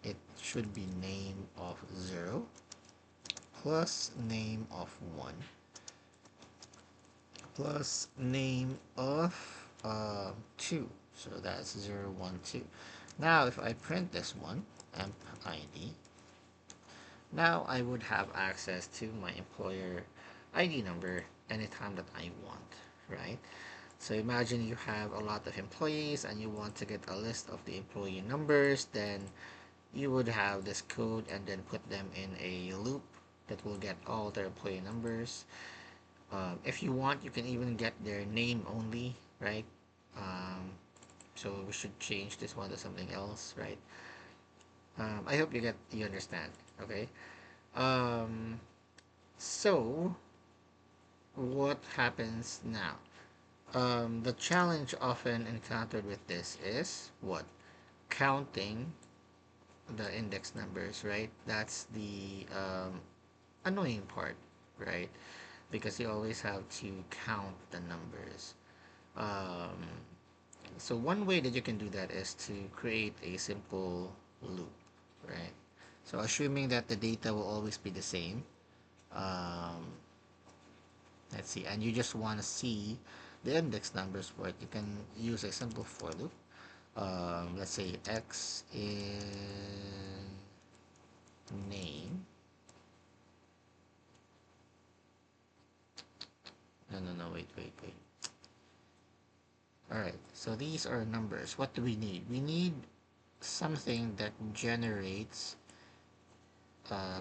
it should be name of 0 plus name of 1 plus name of 2. So that's 012. Now if I print this one, emp ID, now I would have access to my employer ID number anytime that I want, right? So imagine you have a lot of employees and you want to get a list of the employee numbers, then you would have this code and then put them in a loop that will get all their employee numbers. If you want, you can even get their name only, right? Um, so we should change this one to something else, right? I hope you understand. Okay. Um, so what happens now? The challenge often encountered with this is what? Counting the index numbers, right? That's the annoying part, right? Because you always have to count the numbers. Um, so one way that you can do that is to create a simple loop, right? So assuming that the data will always be the same, um, let's see, and you just want to see the index numbers for it, you can use a simple for loop. Let's say x in name. No, wait. All right, so these are numbers. What do we need? We need something that generates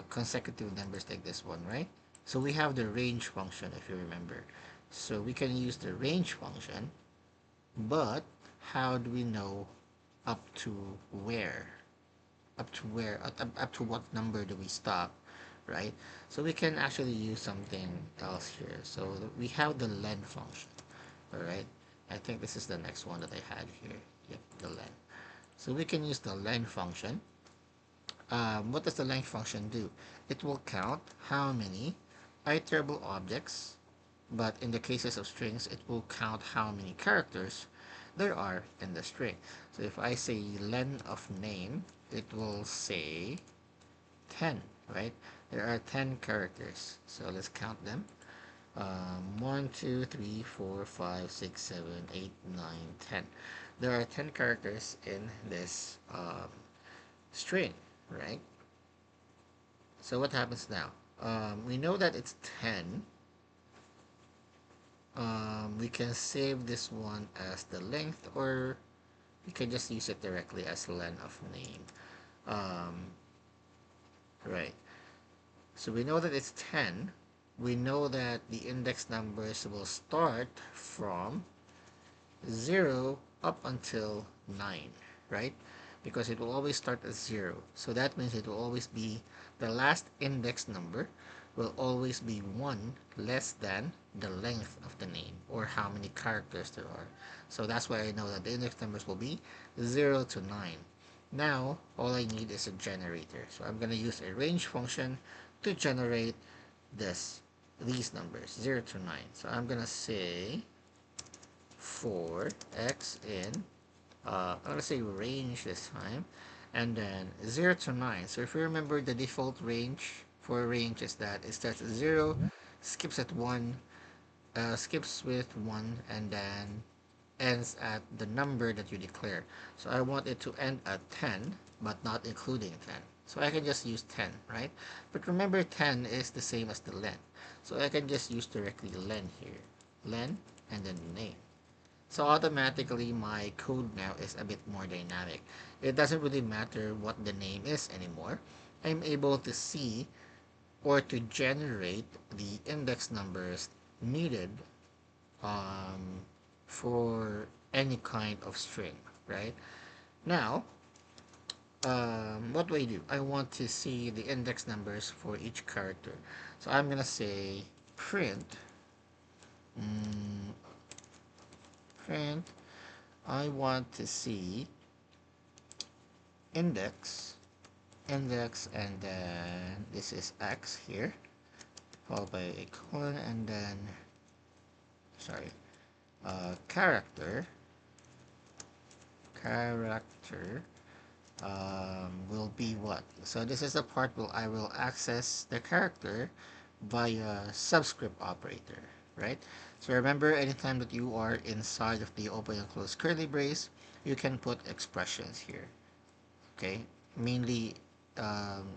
consecutive numbers like this one, right? So we have the range function, if you remember. So we can use the range function, but how do we know up to where? Up to what number do we stop, right? So we can actually use something else here. So we have the len function, all right? I think this is the next one that I had here. Yep, the len. So we can use the len function. What does the length function do? It will count how many iterable objects, but in the cases of strings, it will count how many characters there are in the string. So if I say len of name, it will say 10, right? There are 10 characters. So let's count them. 1, 2, 3, 4, 5, 6, 7, 8, 9, 10. There are 10 characters in this string, right? So what happens now? We know that it's 10. We can save this one as the length, or we can just use it directly as len of name. Um, right. So we know that it's 10. We know that the index numbers will start from 0 up until 9, right? Because it will always start at 0. So that means it will always be the last index number will always be 1 less than the length of the name, or how many characters there are. So that's why I know that the index numbers will be 0 to 9. Now, all I need is a generator. So I'm going to use a range function to generate this these numbers 0 to 9. So I'm going to say for x in I'm gonna say range this time, and then 0 to 9. So if you remember, the default range for range is that it starts at 0, skips at 1, skips with 1, and then ends at the number that you declare. So I want it to end at 10, but not including 10. So I can just use 10, right? But remember, 10 is the same as the len. So I can just use directly len here. Len and then name. So automatically my code now is a bit more dynamic. It doesn't really matter what the name is anymore. I'm able to see or to generate the index numbers needed um, for any kind of string, right? Now, what do I do? I want to see the index numbers for each character. So I'm gonna say print, mm, print, I want to see index, and then this is x here, followed by a colon, and then, sorry, character, character will be what? So this is the part where I will access the character via subscript operator, right? So remember, anytime that you are inside of the open and close curly brace, you can put expressions here, okay? Mainly, um,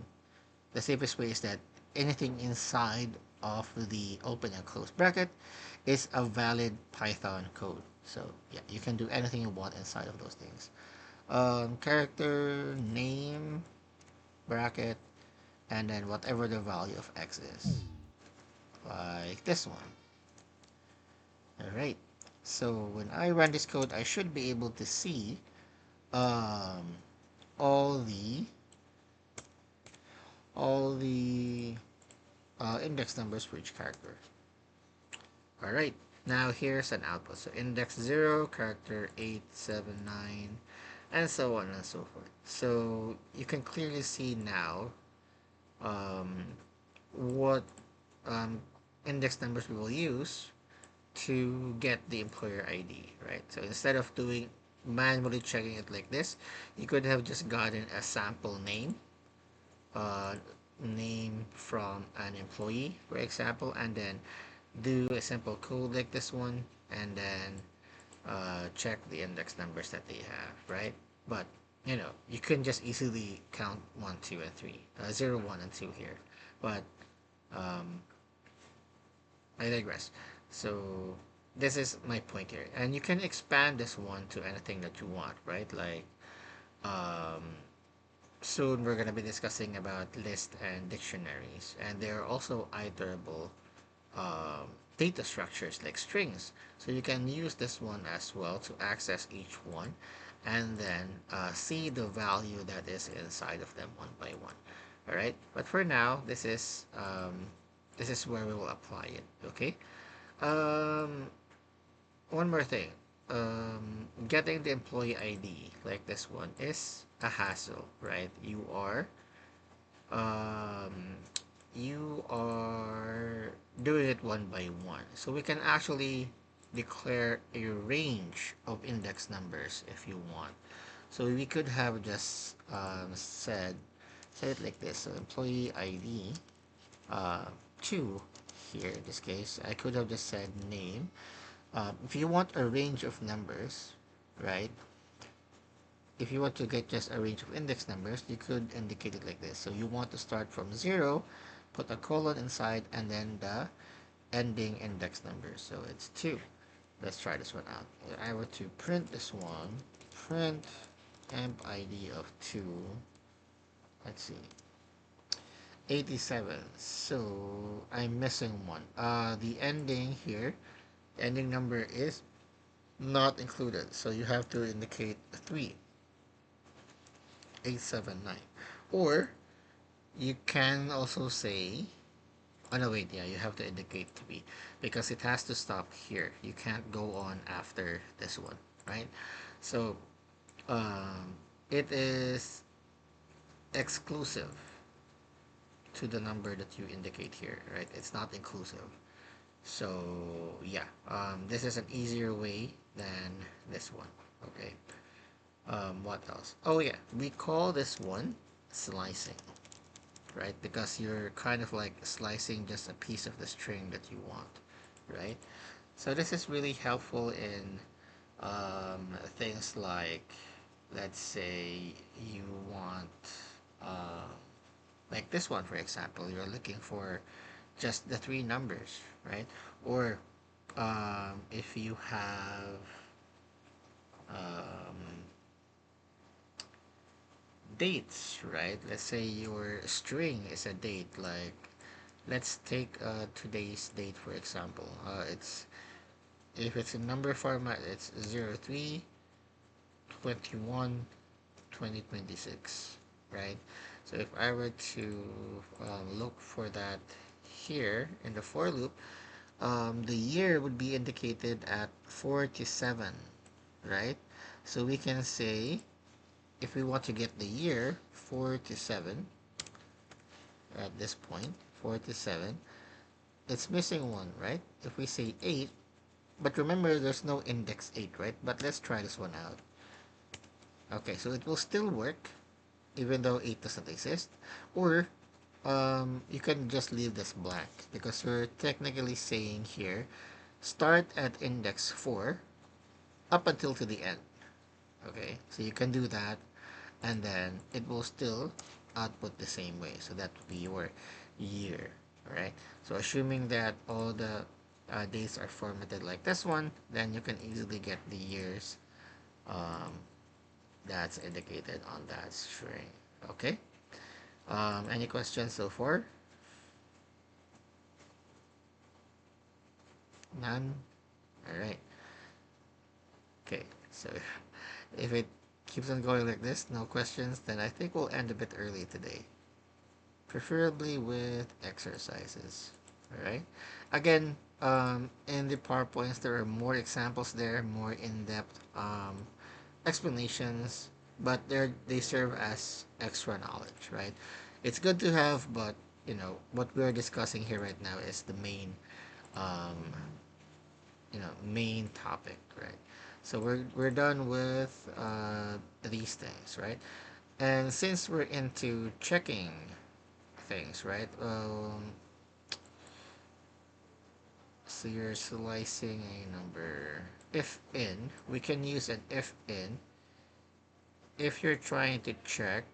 the safest way is that anything inside of the open and close bracket is a valid Python code. So yeah, you can do anything you want inside of those things. Character, name, bracket, and then whatever the value of x is, like this one. Alright, so when I run this code, I should be able to see um, all the all the index numbers for each character. Alright, now here's an output. So index 0, character 8, 7, 9, and so on and so forth. So you can clearly see now um, what um, index numbers we will use to get the employer ID, right? So instead of doing manually checking it like this, you could have just gotten a sample uh, name from an employee, for example, and then do a simple code like this one, and then check the index numbers that they have, right? But you can just easily count 1, 2, and 3, 0, 1, and 2 here. But um, I digress. So this is my point here, and you can expand this one to anything that you want, right? Like um, soon we're gonna be discussing about lists and dictionaries, and they are also iterable um, data structures like strings. So you can use this one as well to access each one, and then see the value that is inside of them one by one. All right. But for now, this is where we will apply it. Okay. Um, One more thing. Getting the employee ID like this one is a hassle, right? Um, you are doing it one by one. So we can actually declare a range of index numbers if you want. So we could have just said it like this. So employee ID uh, 2 here in this case. I could have just said name. If you want a range of numbers, right? If you want to get just a range of index numbers, you could indicate it like this. So you want to start from 0, put a colon inside, and then the ending index number. So it's 2. Let's try this one out. If I were to print this one, print emp ID of 2, let's see, 87. So I'm missing one. The ending here, ending number is not included. So you have to indicate 3, 879. Or you can also say, oh no, wait, yeah, you have to indicate 3 because it has to stop here. You can't go on after this one, right? So um, it is exclusive to the number that you indicate here, right? It's not inclusive. So yeah, this is an easier way than this one. Okay. What else? Oh yeah, we call this one slicing, right? Because you're kind of like slicing just a piece of the string that you want, right? So this is really helpful in things like, let's say you want, uh, like this one, for example, you're looking for just the three numbers, right? Or if you have um, dates, right? Let's say your string is a date, like let's take today's date for example. It's if it's a number format, it's 03/21/2026, right? So if I were to look for that here in the for loop, the year would be indicated at 47, right? So we can say if we want to get the year 47 at this point, 47, it's missing one, right? If we say 8, but remember there's no index 8, right? But let's try this one out. Okay, so it will still work even though 8 doesn't exist. Or you can just leave this blank because we're technically saying here start at index 4 up until to the end. Okay, so you can do that, and then it will still output the same way. So that would be your year. All right. So assuming that all the dates are formatted like this one, then you can easily get the years um, that's indicated on that string. Okay. Any questions so far? None. All right. Okay. So if it keeps on going like this, no questions, then I think we'll end a bit early today, preferably with exercises. All right. Again, in the PowerPoints, there are more examples there, more in-depth explanations, but they serve as extra knowledge, right? It's good to have, but what we're discussing here right now is the um, main topic, right? So we're done with these things, right? And since we're into checking things, right? So you're slicing a number. If in, we can use an if in if you're trying to check.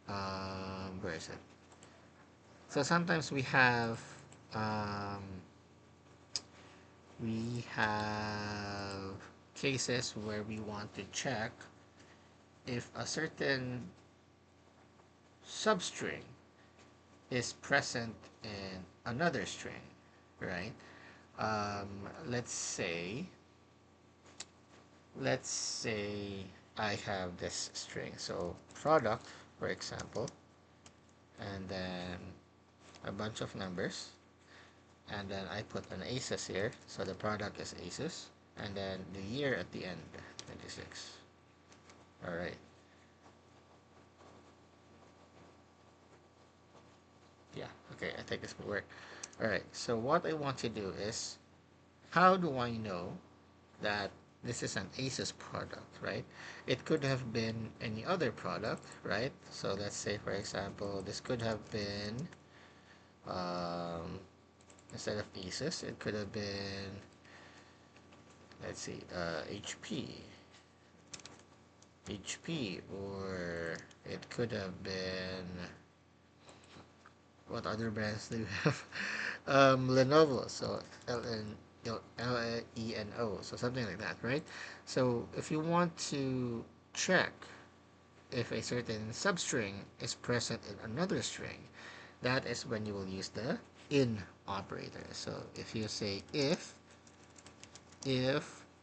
Where is it? So sometimes um, we have cases where we want to check if a certain substring is present in another string, right? Um, let's say let's say I have this string. So product, for example, and then a bunch of numbers, and then I put an aces here. So the product is aces, and then the year at the end, 26. All right. Yeah. Okay. I think this will work. All right. So what I want to do is, how do I know that this is an aces product, right? It could have been any other product, right? So let's say, for example, this could have been, um, instead of aces, it could have been, let's see, HP, or it could have been, what other brands do you have? Lenovo, so Leno, so something like that, right? So if you want to check if a certain substring is present in another string, that is when you will use the in operator. So if you say if,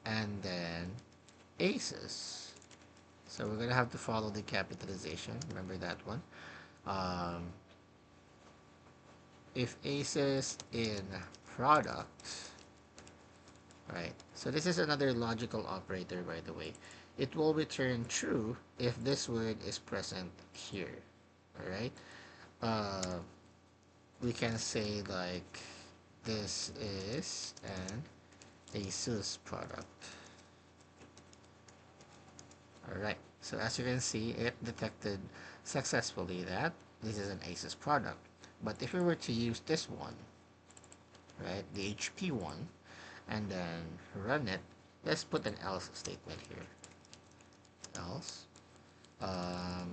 and then aces. So we're gonna have to follow the capitalization. Remember that one. Um, if aces in product, right? So this is another logical operator, by the way. It will return true if this word is present here. All right. Uh, we can say like this is an Asus product. Alright, so as you can see, it detected successfully that this is an Asus product. But if we were to use this one, right, the HP one, and then run it, let's put an else statement here. Else.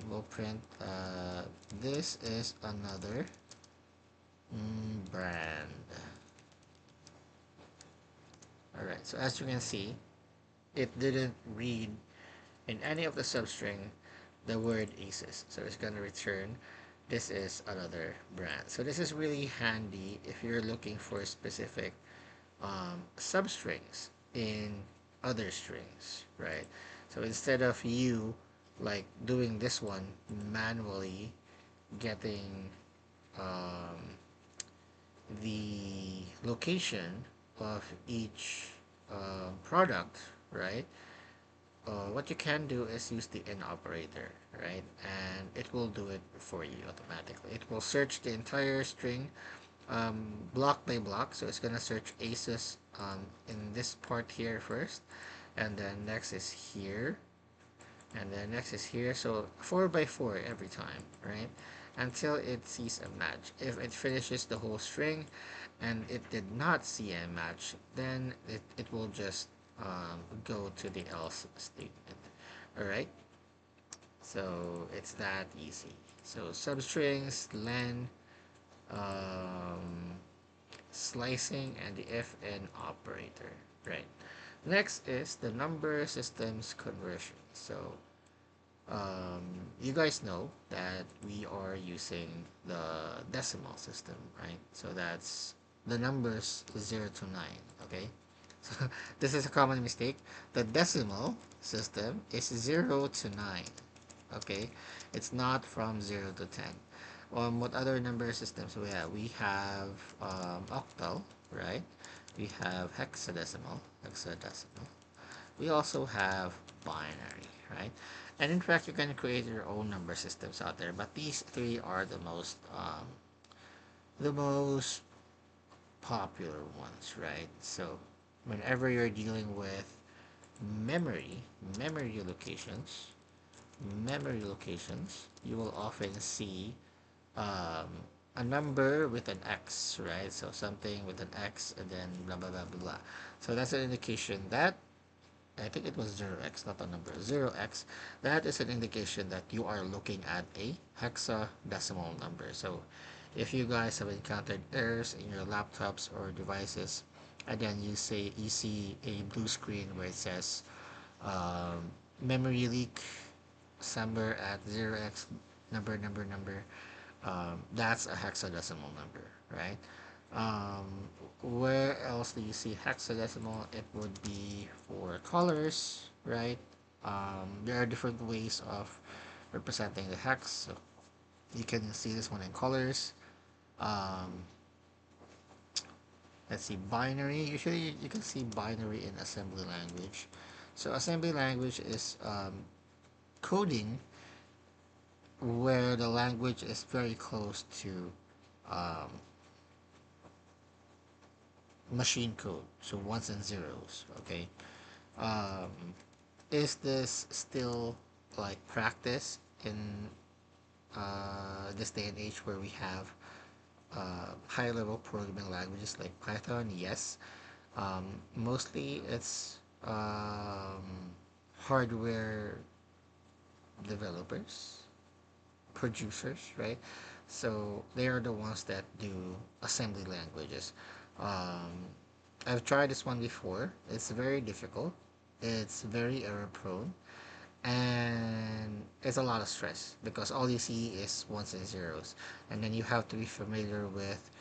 We'll print this is another brand. Alright, so as you can see, it didn't read in any of the substring the word aces. So it's going to return this is another brand. So this is really handy if you're looking for specific substrings in other strings, right? So instead of you like doing this one manually, getting um, the location of each product, right? What you can do is use the in operator, right? And it will do it for you automatically. It will search the entire string block by block. So it's gonna search aces in this part here first, and then next is here, and then next is here. So 4 by 4 every time, right? Until it sees a match. If it finishes the whole string, and it did not see a match, then it will just go to the else statement. All right, so it's that easy. So substrings, len, um, slicing, and the if-in operator. Right. Next is the number systems conversion. So um, you guys know that we are using the decimal system, right? So that's the numbers 0 to 9, okay? So this is a common mistake. The decimal system is 0 to 9, okay? It's not from 0 to 10. What other number systems we have? We have octal, right? We have hexadecimal. We also have binary, right? And in fact, you can create your own number systems out there, but these three are the most popular ones, right? So whenever you're dealing with memory, memory locations, memory locations, you will often see um, a number with an X, right? So something with an X and then blah blah blah blah. So that's an indication that I think it was 0x, not a number. 0x, that is an indication that you are looking at a hexadecimal number. So if you guys have encountered errors in your laptops or devices, and then you see a blue screen where it says memory leak somewhere at 0x number, that's a hexadecimal number, right? Um, where else do you see hexadecimal? It would be for colors, right? There are different ways of representing the hex. So you can see this one in colors. Um, let's see, binary. Usually you can see binary in assembly language. So assembly language is coding where the language is very close to um, machine code, so ones and zeros. Okay, um, is this still like practice in this day and age where we have high level programming languages like Python? Yes. Mostly it's hardware developers, producers, right? So they are the ones that do assembly languages. Um, I've tried this one before. It's very difficult. It's very error prone, and it's a lot of stress because all you see is ones and zeros, and then you have to be familiar with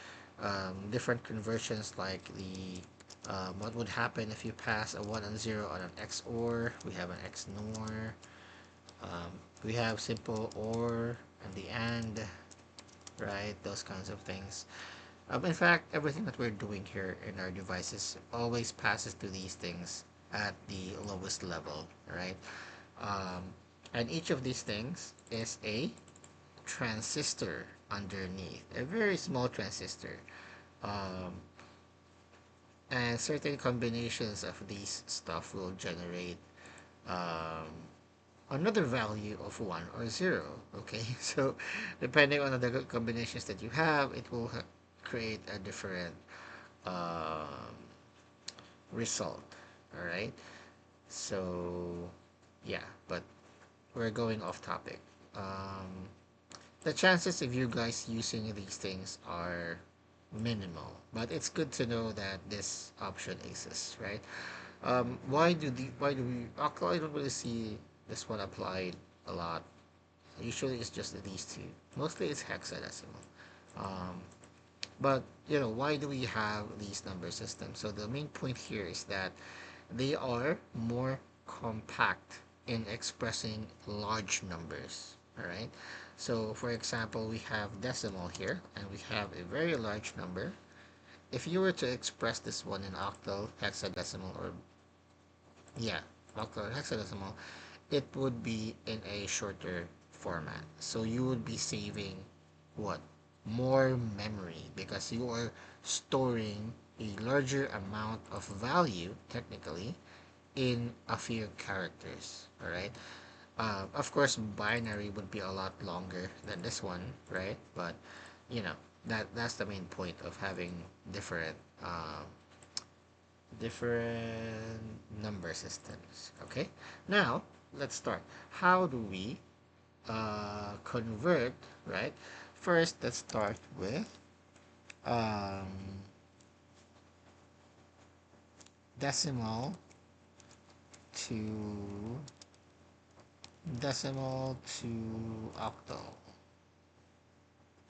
different conversions like the what would happen if you pass a 1 and 0 on an XOR. We have an XNOR. Um, we have simple OR and the AND, right? Those kinds of things. In fact, everything that we're doing here in our devices always passes to these things at the lowest level, right? Um, and each of these things is a transistor underneath, a very small transistor. Um, and certain combinations of these stuff will generate um, another value of 1 or 0. Okay, so depending on the combinations that you have, it will create a different um, result. All right, so yeah, but we're going off topic. The chances of you guys using these things are minimal, but it's good to know that this option exists, right? Why do we? I don't really see this one applied a lot. Usually it's just these two. Mostly it's hexadecimal. Um, but why do we have these number systems? So the main point here is that they are more compact in expressing large numbers. All right. So for example, we have decimal here, and we have a very large number. If you were to express this one in octal, hexadecimal, or yeah, octal or hexadecimal, it would be in a shorter format. So you would be saving what? More memory because you are storing a larger amount of value, technically, in a few characters. All right. Of course, binary would be a lot longer than this one, right? But you know, That's the main point of having different different number systems. Okay, now let's start. How do we convert, right? First, let's start with um, decimal to octal.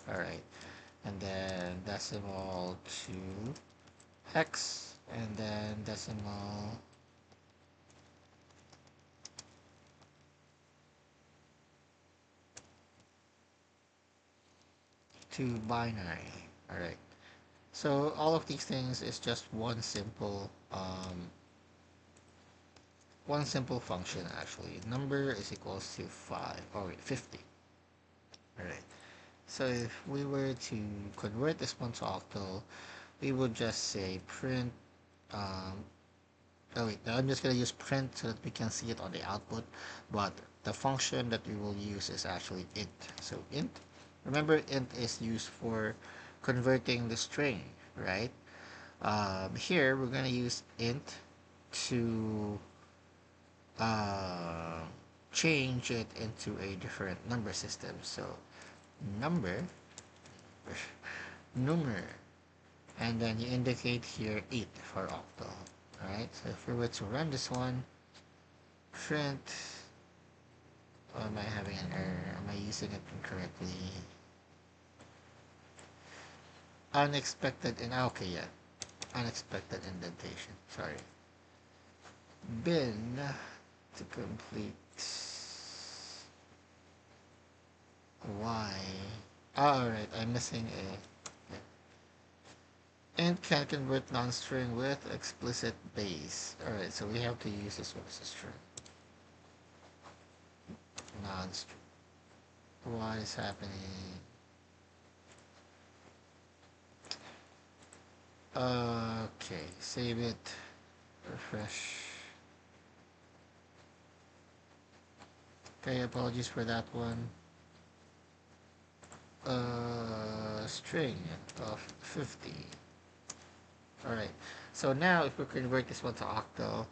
All right, and then decimal to hex, and then decimal to binary. All right. So all of these things is just one simple function actually. Number is equals to 5 or wait, 50. All right. So if we were to convert this one to octal, we would just say print. Um, oh wait, no, I'm just gonna use print so that we can see it on the output. But the function that we will use is actually int. So int. Remember, int is used for converting the string, right? Here we're gonna use int to uh, change it into a different number system. So number, number, and then you indicate here 8 for octal. Alright, so if we were to run this one, print, oh, am I having an error? Am I using it incorrectly? Unexpected, okay, yeah, unexpected indentation, sorry. Bin to complete Y. Alright, I'm missing a. And can convert non-string with explicit base. Alright, so we have to use this one as a string. Non-string. What is happening? Okay, save it. Refresh. Okay, apologies for that one. String of 50. Alright, so now if we convert this one to octal,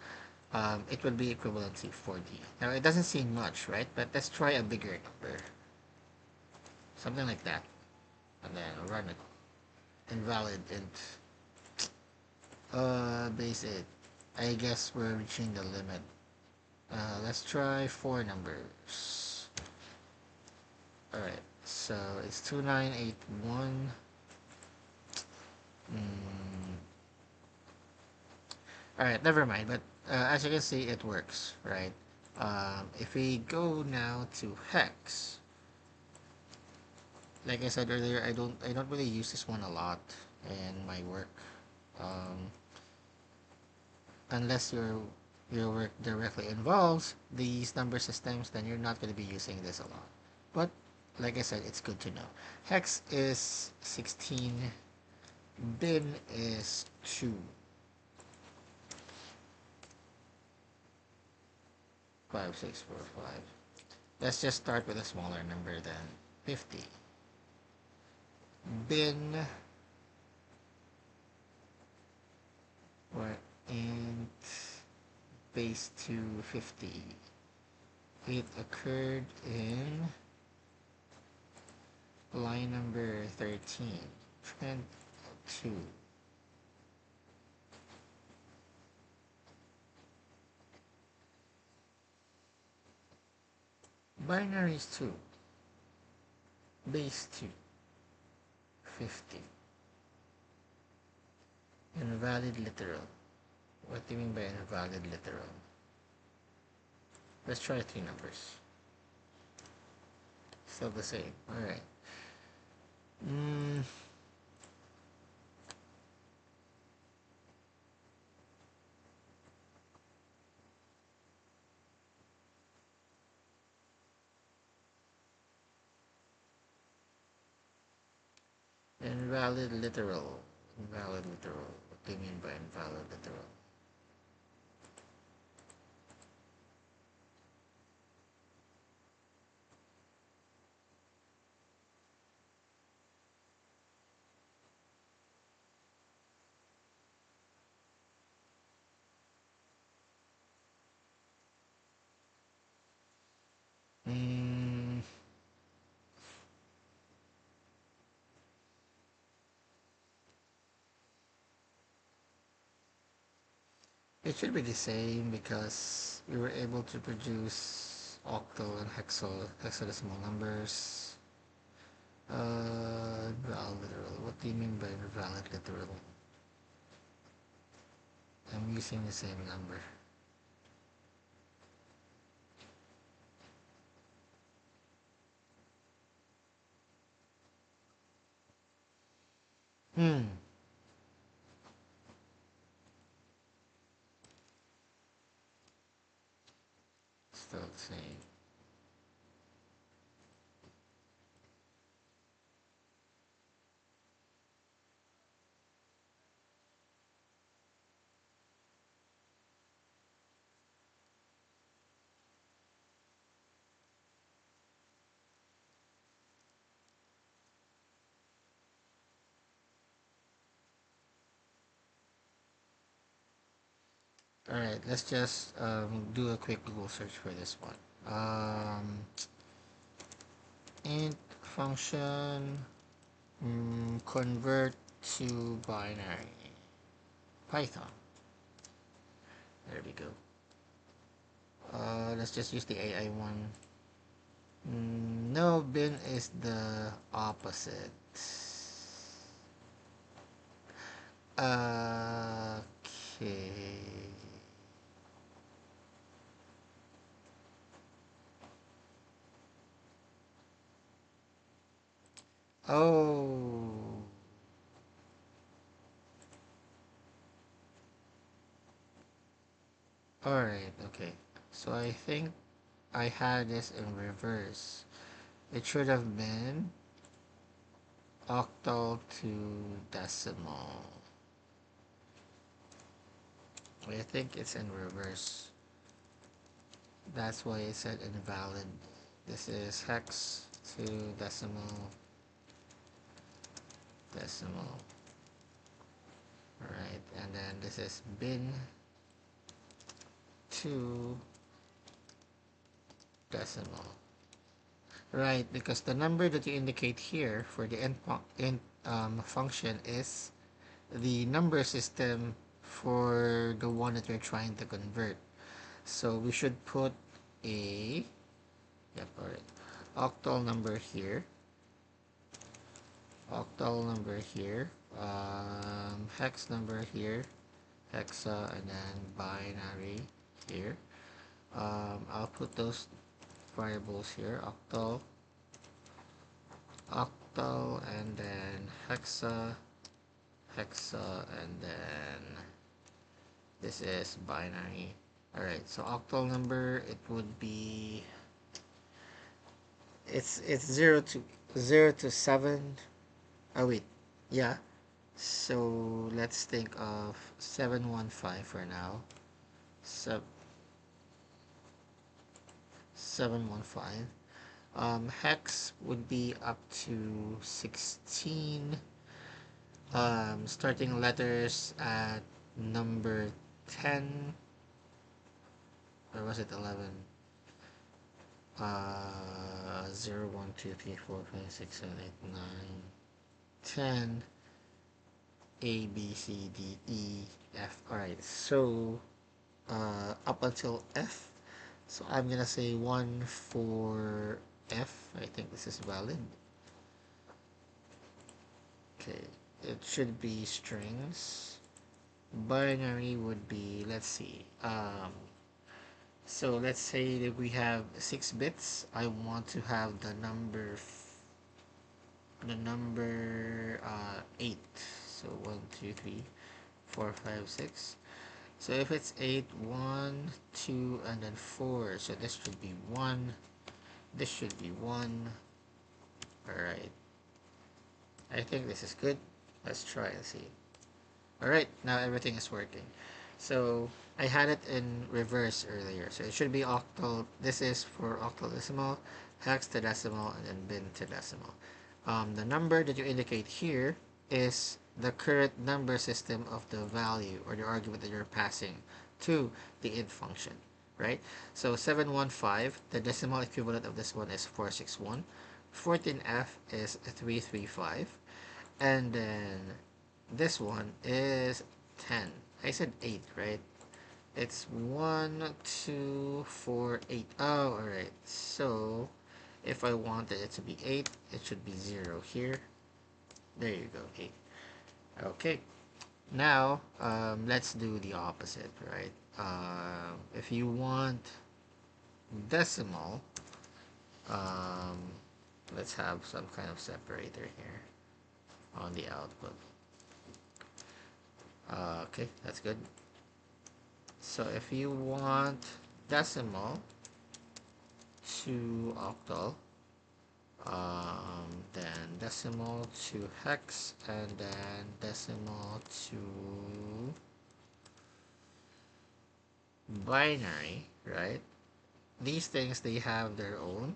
it would be equivalent to 40. Now it doesn't seem much, right? But let's try a bigger number. Something like that. And then run it. Invalid int. Base 8. I guess we're reaching the limit. Let's try 4 numbers. Alright, so it's 2981. Mm. Alright, never mind. But as you can see, it works, right? If we go now to hex, like I said earlier, I don't really use this one a lot in my work. Um, Unless your work directly involves these number systems, then you're not going to be using this a lot. But like I said, it's good to know. Hex is 16. Bin is 2. 5, 6, 4, 5. Let's just start with a smaller number than 50. Bin or int base to 50. It occurred in line number 13. Print 2. Binaries 2. Base 2. 50. Invalid literal. What do you mean by invalid literal? Let's try 3 numbers. Still the same. Alright. Mm, invalid literal. Invalid literal. What do you mean by invalid literal? It should be the same because we were able to produce octal and hexadecimal numbers. Valid literal. What do you mean by valid literal? I'm using the same number. Hmm. Still the same. Alright, let's just do a quick Google search for this one. Int function convert to binary. Python. There we go. Let's just use the AI one. No, bin is the opposite. Okay. Oh. Alright, okay. So I think I had this in reverse. It should have been octal to decimal. I think it's in reverse. That's why it said invalid. This is hex to decimal, decimal. Right, and then this is bin to decimal. Right, because the number that you indicate here for the function is the number system for the one that we're trying to convert. So we should put a, yep, alright, octal number here, hex number here, hexa, and then binary here. I'll put those variables here, octal, and then hexa, and then this is binary. Alright, so octal number, it would be, it's 0 to 7. Oh wait, yeah. So let's think of 715 for now. So 715. Hex would be up to 16. Starting letters at number 10, or was it 11? 0, 1, 2, 3, 4, 5, 6, 7, 8, 9, 10. A, B, C, D, E, F. Alright, so up until F. So I'm gonna say 1 for F. I think this is valid. Okay, it should be strings. Binary would be, let's see. So let's say that we have 6 bits. I want to have the number 8. So 1, 2, 3, 4, 5, 6. So if it's 8, 1, 2, and then 4. So this should be 1. This should be 1. Alright. I think this is good. Let's try and see. Alright, now everything is working. So I had it in reverse earlier. So it should be octal. This is for octodecimal, hexadecimal, and then bin to decimal. The number that you indicate here is the current number system of the value or the argument that you're passing to the int function, right? So 715, the decimal equivalent of this one is 461. 14f is 335. And then this one is 10. I said 8, right? It's 1, 2, 4, 8. Oh, alright. So, if I wanted it to be 8, it should be 0 here. There you go, 8. Okay. Now, let's do the opposite, right? If you want decimal, um, let's have some kind of separator here on the output. Okay, that's good. So if you want decimal to octal, then decimal to hex, and then decimal to binary, right? These things, they have their own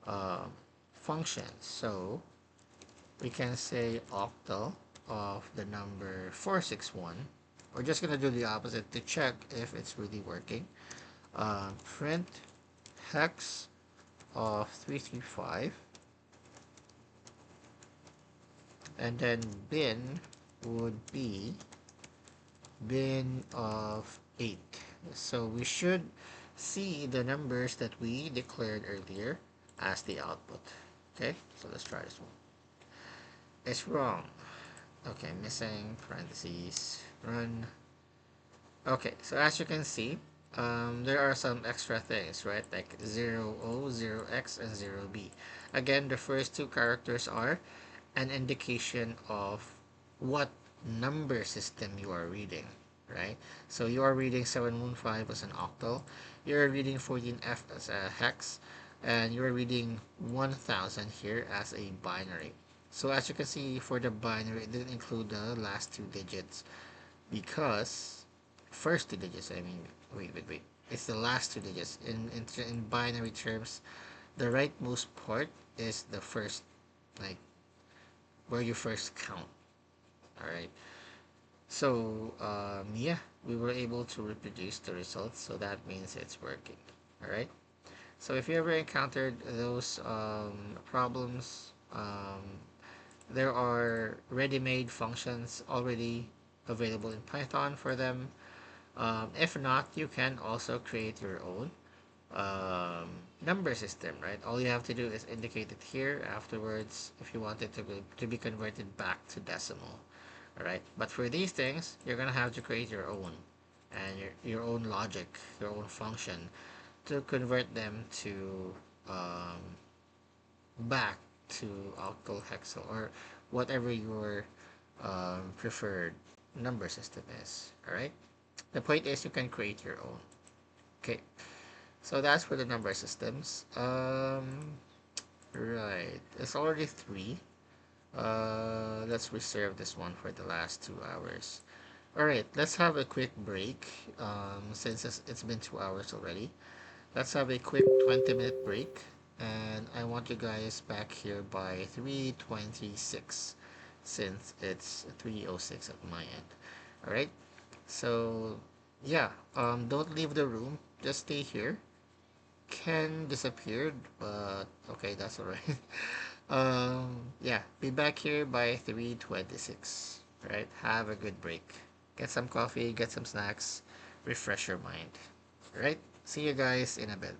uh, functions. So we can say octal of the number 461. We're just going to do the opposite to check if it's really working. Print hex of 335, and then bin would be bin of 8. So we should see the numbers that we declared earlier as the output. Okay, so let's try this one. It's wrong. Okay, missing parentheses, run. Okay, so as you can see, there are some extra things, right? Like 0O, 0X, and 0B. Again, the first two characters are an indication of what number system you are reading, right? So you are reading 715 as an octal, you're reading 14F as a hex, and you're reading 1000 here as a binary. So as you can see, for the binary, it didn't include the last two digits because first two digits. I mean, wait. It's the last two digits. In binary terms, the rightmost part is the first, like where you first count. All right. So yeah, we were able to reproduce the results, so that means it's working. All right. So if you ever encountered those problems, there are ready-made functions already available in Python for them. If not, you can also create your own number system, right? All you have to do is indicate it here afterwards if you want it to be converted back to decimal. All right. But for these things, you're going to have to create your own and your own logic, your own function to convert them to um, back to octal hexal or whatever your preferred number system is. All right. The point is you can create your own. Okay. So that's for the number systems. Right. It's already 3. Let's reserve this one for the last 2 hours. All right, let's have a quick break. Since it's been 2 hours already, let's have a quick 20-minute break. And I want you guys back here by 3:26, since it's 3:06 at my end. All right. So yeah, don't leave the room. Just stay here. Ken disappeared, but okay, that's alright. Yeah, be back here by 3:26. Right? Have a good break. Get some coffee, get some snacks, refresh your mind. Right? See you guys in a bit.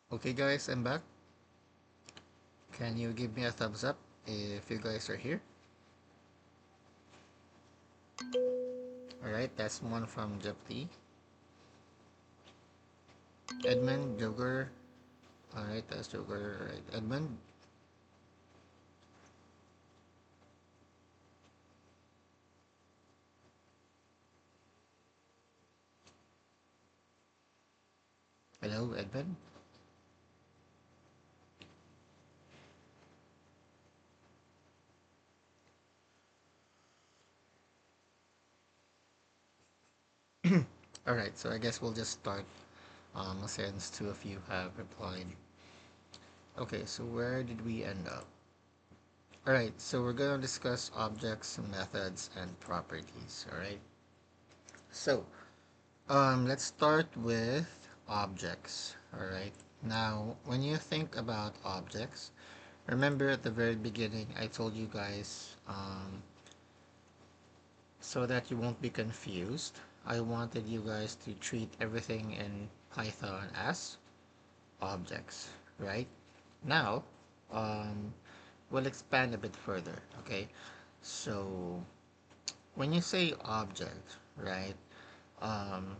Okay, guys, I'm back. Can you give me a thumbs up if you guys are here? Alright, that's one from Japti. Edmund, Joker. Alright, that's Joker. Alright, Edmund. Hello, Edmund. Alright, so I guess we'll just start since two of you have replied. Okay, so where did we end up? Alright, so we're gonna discuss objects, methods, and properties. Alright, so let's start with objects. Alright, now when you think about objects, remember at the very beginning I told you guys so that you won't be confused. I wanted you guys to treat everything in Python as objects, right? Now, um, we'll expand a bit further, okay? So, when you say object, right, um,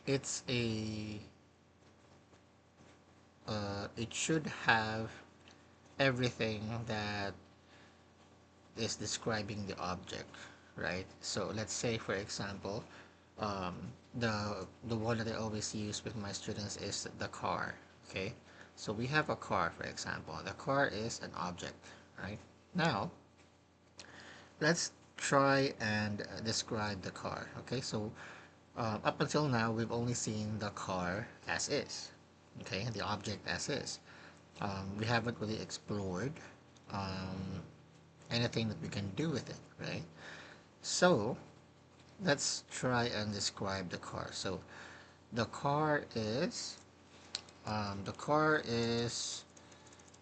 it's it should have everything that is describing the object, right? So, let's say, for example, um, the one that I always use with my students is the car. Okay, so we have a car, for example. The car is an object, right? Now let's try and describe the car. Okay, so up until now we've only seen the car as is. Okay, the object as is. We haven't really explored um, anything that we can do with it, right? So let's try and describe the car. So the car is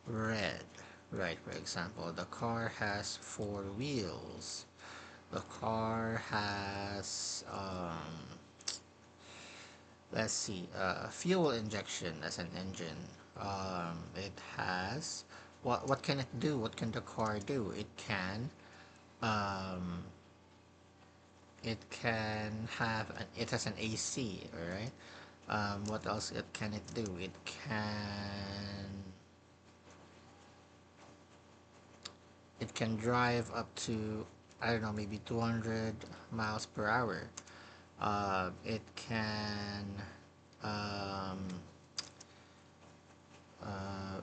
red, right? For example, the car has four wheels. The car has let's see, fuel injection as an engine. It has what can it do? What can the car do? Um, it can have it has an AC, all right. What else can it do? It can drive up to, I don't know, maybe 200 miles per hour. It can um, uh,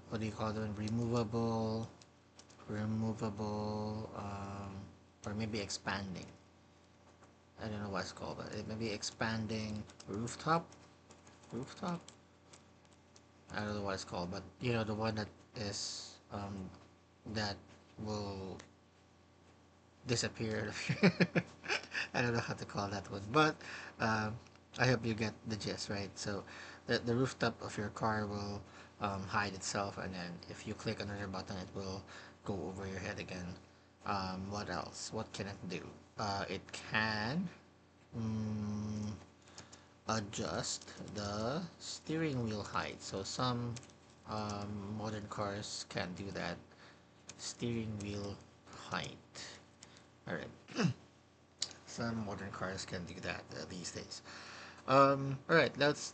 what do you call them? Removable, or maybe expanding. I don't know what it's called, but it may be expanding rooftop. I don't know what it's called, but you know the one that is that will disappear. I don't know how to call that one, but um, I hope you get the gist, right? So the rooftop of your car will hide itself, and then if you click another button, it will go over your head again. What else? What can it do? It can mm, adjust the steering wheel height. So some modern cars can do that. Steering wheel height. All right. Some modern cars can do that these days. All right, let's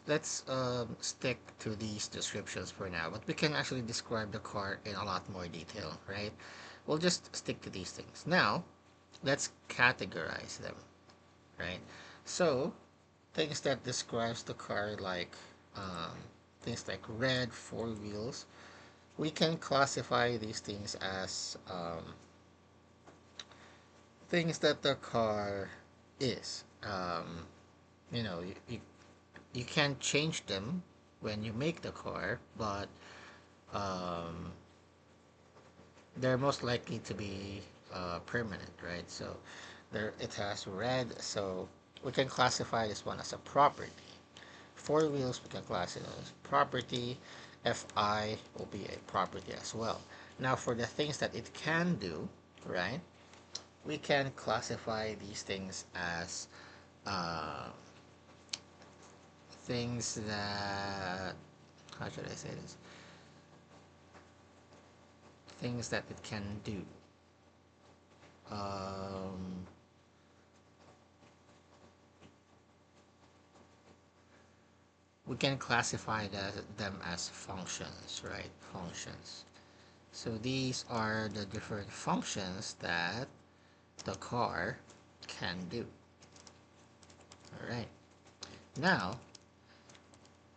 stick to these descriptions for now, but we can actually describe the car in a lot more detail, right? We'll just stick to these things. Now, let's categorize them, right? So, things that describes the car like um, things like red, four wheels, we can classify these things as things that the car is. You know, you can change them when you make the car, but um, they're most likely to be permanent, right? So there it has red, so we can classify this one as a property. Four wheels we can classify as property. Fi will be a property as well. Now for the things that it can do, right? We can classify these things as uh, things that how should I say this? Things that it can do. Um, we can classify them as functions, right? Functions. So these are the different functions that the car can do. All right. Now,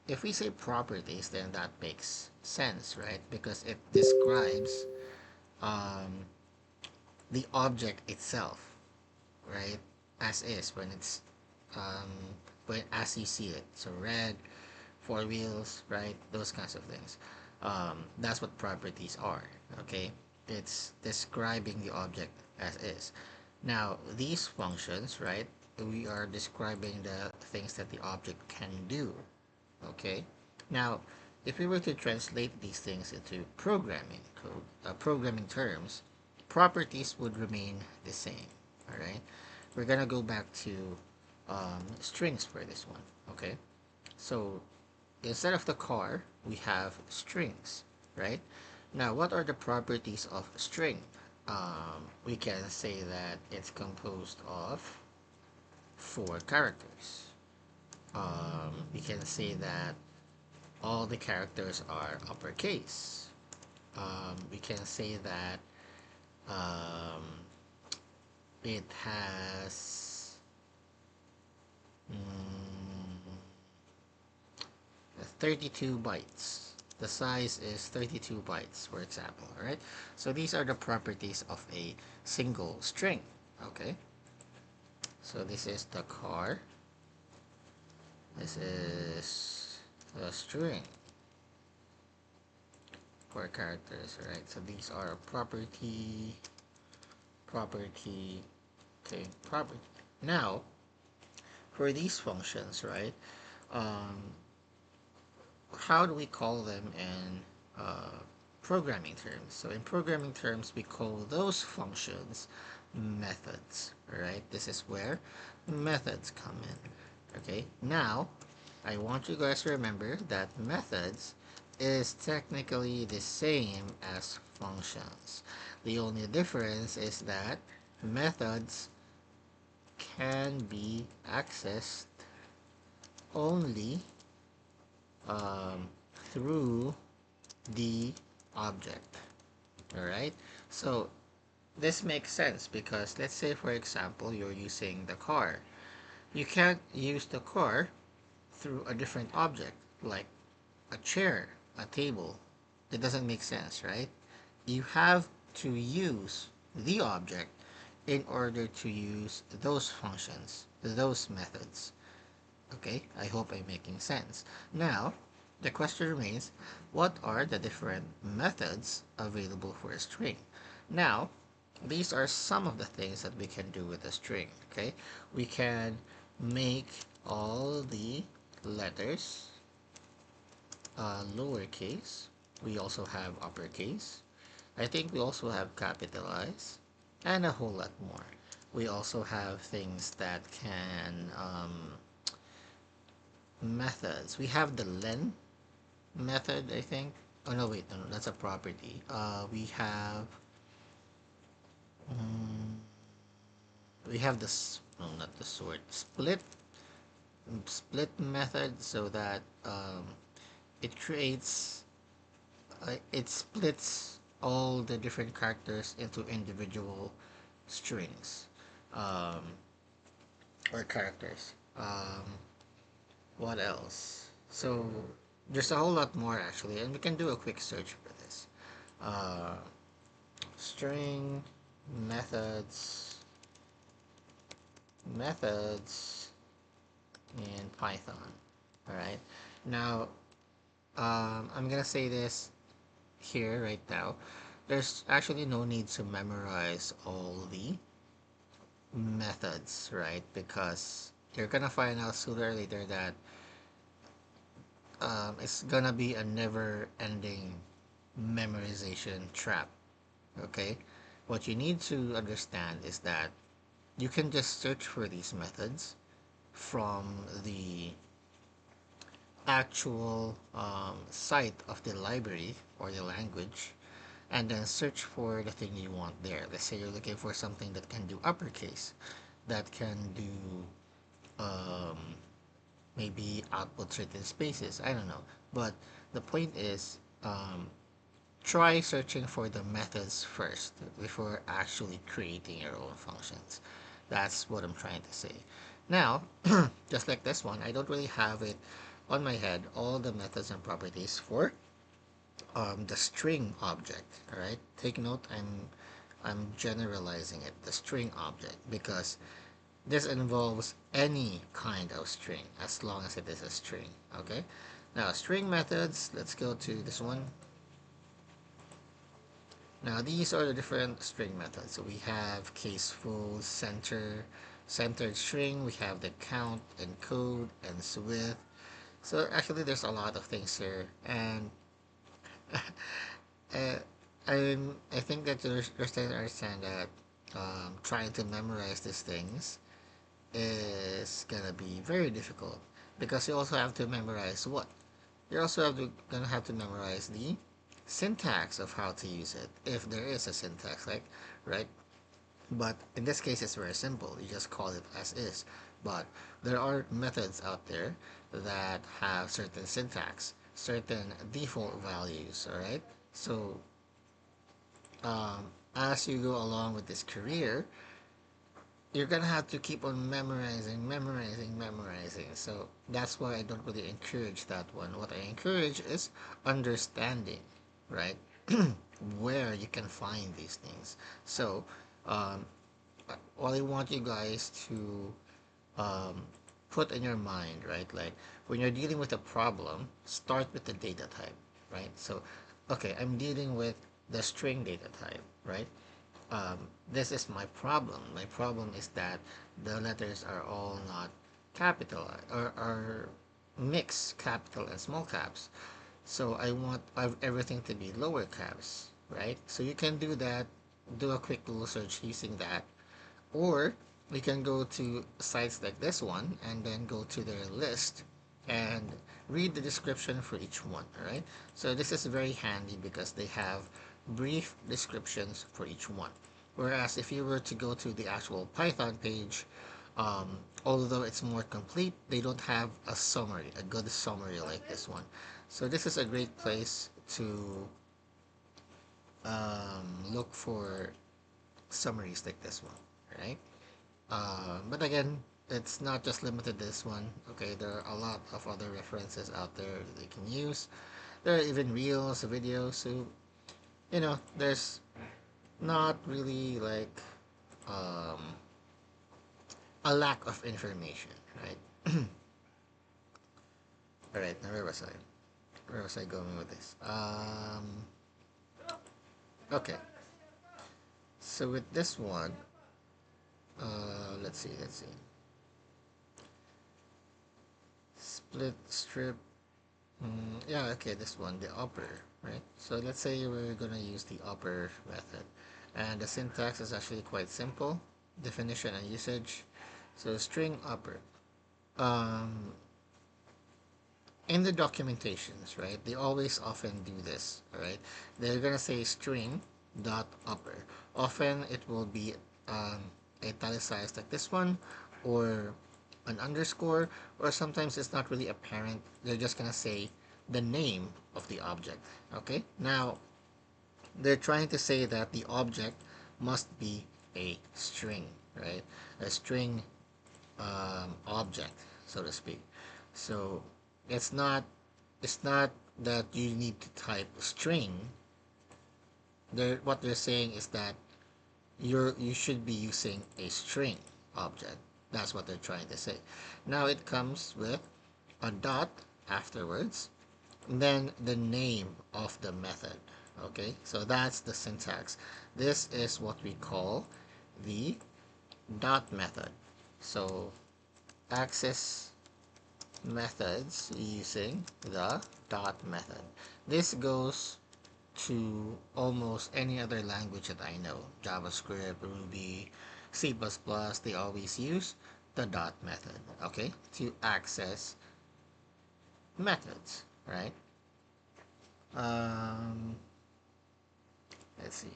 if we say properties, then that makes sense, right? Because it describes um, the object itself, right? As is when it's um, when as you see it. So red, four wheels, right? Those kinds of things. That's what properties are. Okay, it's describing the object as is. Now these functions, right? We are describing the things that the object can do. Okay. Now, if we were to translate these things into programming code, programming terms, properties would remain the same. All right. We're gonna go back to strings for this one. Okay. So instead of the car, we have strings, right? Now, what are the properties of string? We can say that it's composed of four characters. We can say that all the characters are uppercase. We can say that um, it has mm, 32 bytes. The size is 32 bytes, for example. All right. So these are the properties of a single string. Okay. So this is the car. This is the string. Four characters. All right. So these are property, okay, property. Now, for these functions, right, um, how do we call them in programming terms? So in programming terms, we call those functions methods, right? This is where methods come in. Okay, now I want you guys to remember that methods is technically the same as functions. The only difference is that methods can be accessed only um, through the object. All right. So this makes sense because let's say, for example, you're using the car. You can't use the car through a different object like a chair, a table. It doesn't make sense, right? You have to use the object in order to use those functions, those methods. Okay, I hope I'm making sense. Now, the question remains, what are the different methods available for a string? Now, these are some of the things that we can do with a string. Okay, we can make all the letters lowercase. We also have uppercase. I think we also have capitalize and a whole lot more. We also have things that can methods. We have the len method, I think. Oh no, wait, no, that's a property. Mm, we have this. No, not the sort. Split method, so that it creates, it splits all the different characters into individual strings, um, or characters. What else? So there's a whole lot more actually, and we can do a quick search for this. Uh, string methods methods in Python. All right. Now I'm gonna say this here right now. There's actually no need to memorize all the methods, right? Because you're gonna find out sooner or later that it's gonna be a never ending memorization trap. Okay? What you need to understand is that you can just search for these methods from the actual site of the library or the language, and then search for the thing you want there. Let's say you're looking for something that can do uppercase, that can do um, maybe output certain spaces. I don't know. But the point is, try searching for the methods first before actually creating your own functions. That's what I'm trying to say. Now, just like this one, I don't really have it on my head, all the methods and properties for the string object. All right, take note. I'm generalizing it, the string object, because this involves any kind of string as long as it is a string. Okay. Now, string methods. Let's go to this one. Now these are the different string methods. So we have caseful, centered string. We have the count, encode, and width. So actually, there's a lot of things here, and uh, I think that you're starting to understand that trying to memorize these things is gonna be very difficult because you also have to memorize what you also gonna have to memorize the syntax of how to use it if there is a syntax, like, right. But in this case, it's very simple. You just call it as is. But there are methods out there that have certain syntax, certain default values. All right. So as you go along with this career, you're gonna have to keep on memorizing. So that's why I don't really encourage that one. What I encourage is understanding, right? Where you can find these things. So, um, what I want you guys to um, put in your mind, right? Like when you're dealing with a problem, start with the data type, right? So, okay, I'm dealing with the string data type, right? This is my problem. My problem is that the letters are all not capital or are mixed capital and small caps. So I want everything to be lower caps, right? So you can do that, do a quick Google search using that, or we can go to sites like this one and then go to their list and read the description for each one, all right? So this is very handy because they have brief descriptions for each one. Whereas if you were to go to the actual Python page, although it's more complete, they don't have a summary, a good summary like this one. So this is a great place to look for summaries like this one, right? But again, it's not just limited to this one. Okay, there are a lot of other references out there that they can use. There are even reels, videos. So there's not really like um, a lack of information, right? All right, now where was I? Where was I going with this? Okay, so with this one, let's see. Split strip. Yeah, okay, this one, the upper, right? So let's say we're gonna use the upper method, and the syntax is actually quite simple. Definition and usage. So string upper. Um, in the documentations, right? They always often do this, right? They're gonna say string dot upper. Often it will be um, italicized like this one, or an underscore, or sometimes it's not really apparent. They're just gonna say the name of the object. Okay. Now they're trying to say that the object must be a string, right? A string object, so to speak. So it's not it's not that you need to type string. What they're saying is that you should be using a string object. That's what they're trying to say. Now it comes with a dot afterwards, and then the name of the method. Okay, so that's the syntax. This is what we call the dot method. So access methods using the dot method. This goes to almost any other language that I know. JavaScript, Ruby, C++, they always use the dot method, okay, to access methods, right? Um, let's see.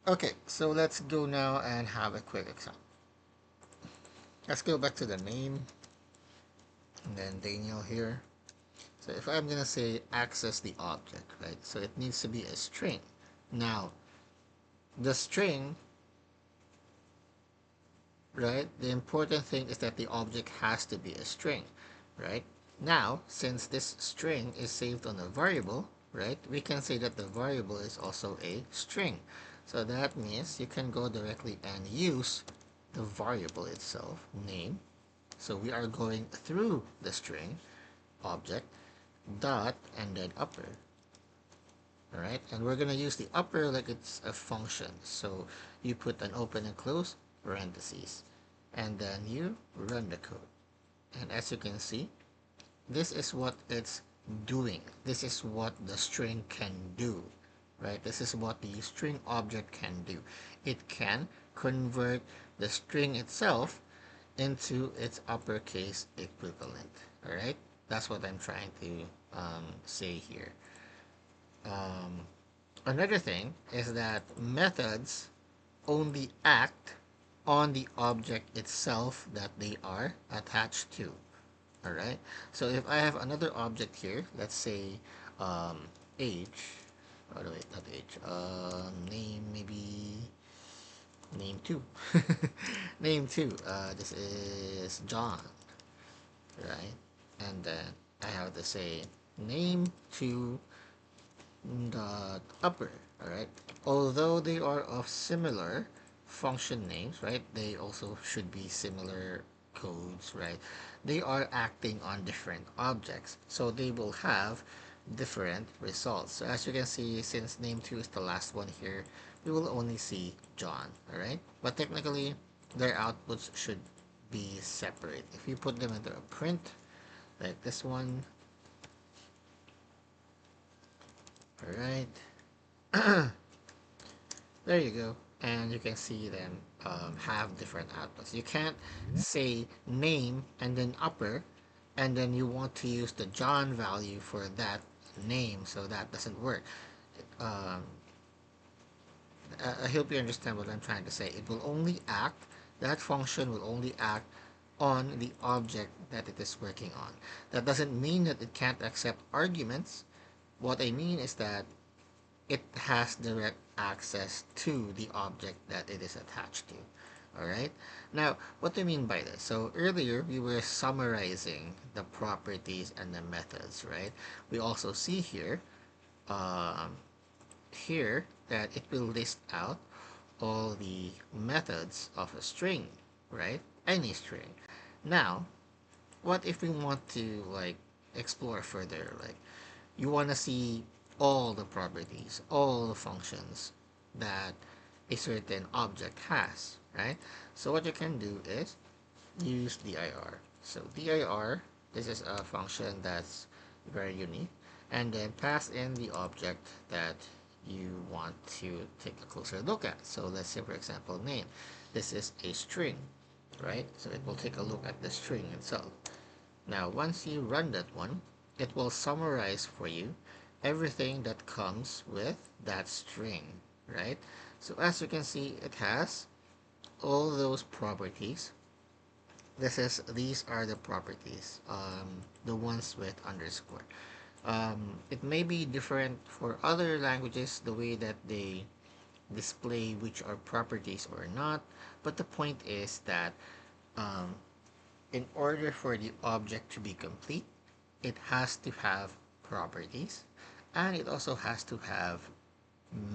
Okay, so let's go now and have a quick example. Let's go back to the name and then Daniel here. So if I'm gonna say access the object, right? So it needs to be a string. Now, the string, right? The important thing is that the object has to be a string, right? Now, since this string is saved on a variable, right? We can say that the variable is also a string. So that means you can go directly and use the variable itself, name. So we are going through the string object dot and then upper. All right, and we're gonna use the upper like it's a function. So you put an open and close parentheses, and then you run the code. And as you can see, this is what it's doing. This is what the string can do, right? This is what the string object can do. It can convert the string itself into its uppercase equivalent. All right, that's what I'm trying to say here. Um, Another thing is that methods only act on the object itself that they are attached to. All right. So if I have another object here, let's say age. Oh no, wait, not age. Name maybe name two. Name two. This is John, right? And then I have to say name two dot upper. All right. Although they are of similar function names, right? They also should be similar codes, right? They are acting on different objects, so they will have different results. So as you can see, since name 2 is the last one here, we will only see John, all right? But technically, their outputs should be separate. If you put them into a print, like this one, all right, there you go. And you can see them have different outputs. You can't say name and then upper, and then you want to use the John value for that name, so that doesn't work. Um, I hope you understand what I'm trying to say. It will only act, that function will only act on the object that it is working on. That doesn't mean that it can't accept arguments. What I mean is that it has direct access to the object that it is attached to. All right. Now, what do I mean by this? So earlier we were summarizing the properties and the methods, right? We also see um, here that it will list out all the methods of a string, right? Any string. Now, what if we want to like explore further? Like you want to see all the properties, all the functions that a certain object has, right? So what you can do is use dir. So dir, this is a function that's very unique, and then pass in the object that you want to take a closer look at. So let's say, for example, name. This is a string, right? So it will take a look at the string itself. Now, once you run that one, it will summarize for you everything that comes with that string, right? So as you can see, it has all those properties. These are the properties, the ones with underscore. It may be different for other languages, the way that they display which are properties or not, but the point is that um, in order for the object to be complete, it has to have properties and it also has to have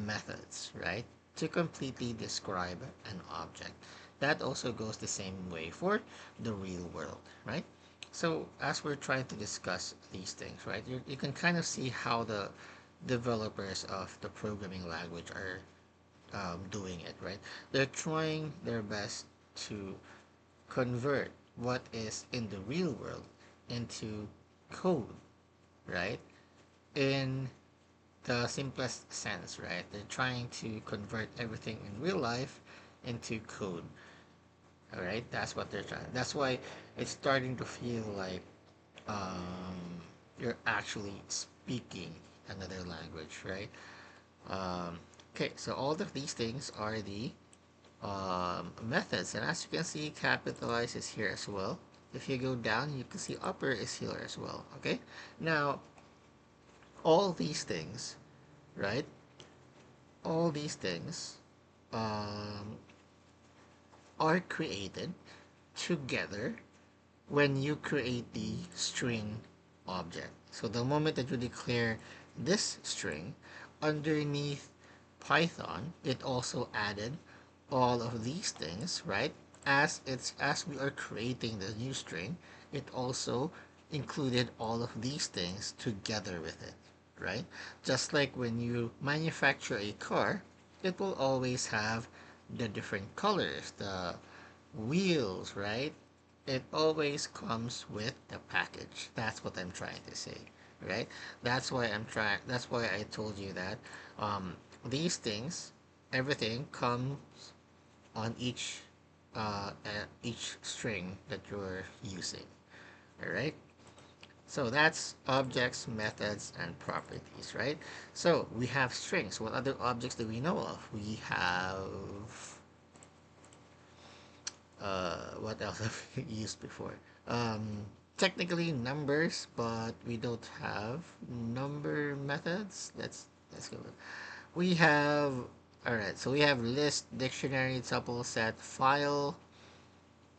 methods, right? To completely describe an object. That also goes the same way for the real world, right? So as we're trying to discuss these things, right, you can kind of see how the developers of the programming language are doing it, right? They're trying their best to convert what is in the real world into code, right? In the simplest sense, right? They're trying to convert everything in real life into code. All right, that's what they're trying. That's why it's starting to feel like um, you're actually speaking another language, right? Um, okay, so all of these things are the methods, and as you can see, capitalize is here as well. If you go down, you can see upper is here as well. Okay, now all these things, right? All these things um, are created together when you create the string object. So the moment that you declare this string, underneath Python, it also added all of these things, right? As we are creating the new string, it also included all of these things together with it, right? Just like when you manufacture a car, it will always have the different colors, the wheels, right? It always comes with the package. That's what I'm trying to say, right? That's why I told you that these things, everything comes on each string that you're using. All right. So that's objects, methods, and properties, right? So we have strings. What other objects do we know of? We have what else have we used before? Technically numbers, but we don't have number methods. Let's go. We have all right. So we have list, dictionary, tuple, set, file,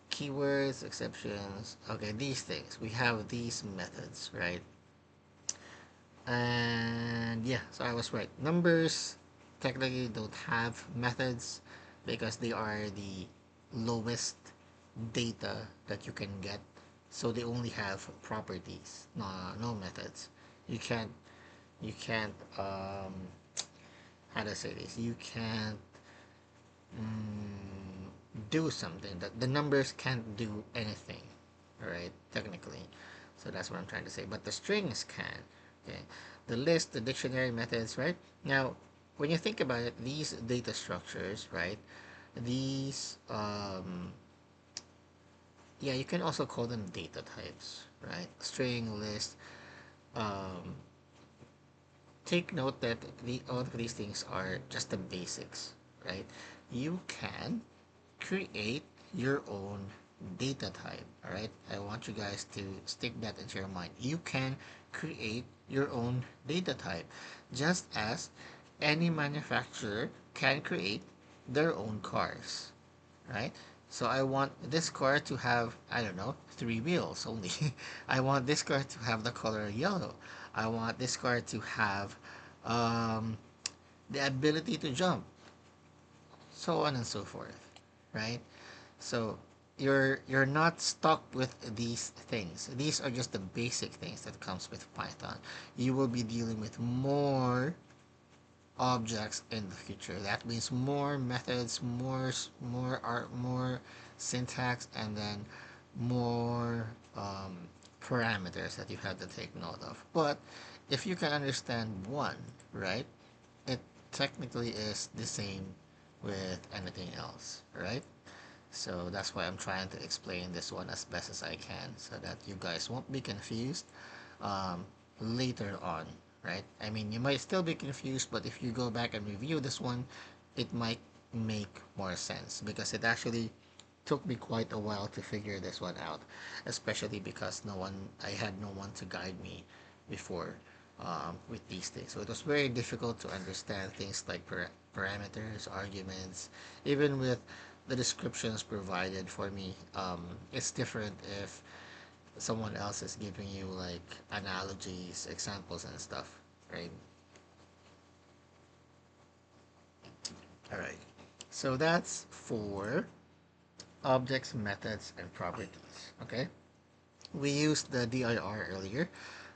keywords, exceptions. Okay, these things. We have these methods, right? And yeah, so I was right. Numbers technically don't have methods because they are the lowest data that you can get. So they only have properties, no methods. You can't you can't how to say this? You can't do something. That the numbers can't do anything, right? Technically, so that's what I'm trying to say. But the strings can. Okay, the list, the dictionary methods, right? Now, when you think about it, these data structures, right? These, yeah, you can also call them data types, right? String, list. Um, Take note that all of these things are just the basics, right? You can create your own data type. All right, I want you guys to stick that into your mind. You can create your own data type just as any manufacturer can create their own cars, right? So I want this car to have, I don't know, three wheels only. I want this car to have the color yellow. I want this car to have um, the ability to jump, so on and so forth, right? So you're not stuck with these things. These are just the basic things that comes with Python. You will be dealing with more objects in the future. That means more methods, more syntax, and then more parameters that you have to take note of. But if you can understand one, right, it technically is the same with anything else, right? So that's why I'm trying to explain this one as best as I can so that you guys won't be confused um, later on, right? I mean, you might still be confused, but if you go back and review this one, it might make more sense because it actually took me quite a while to figure this one out, especially because I had no one to guide me before with these things. So it was very difficult to understand things like parameters, arguments, even with the descriptions provided for me. It's different if someone else is giving you like analogies, examples, and stuff, right? All right. So that's for objects, methods, and properties. Okay. We used the dir earlier.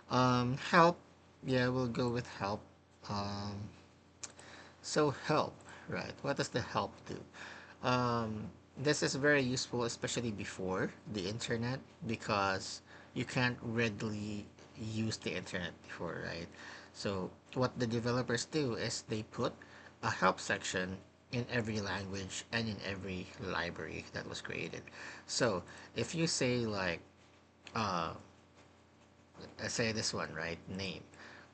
Help. Yeah, we'll go with help. Um, so help, right? What does the help do? This is very useful, especially before the internet, because you can't readily use the internet before, right? So what the developers do is they put a help section in every language and in every library that was created. So if you say like uh, let's say this one, right? Name.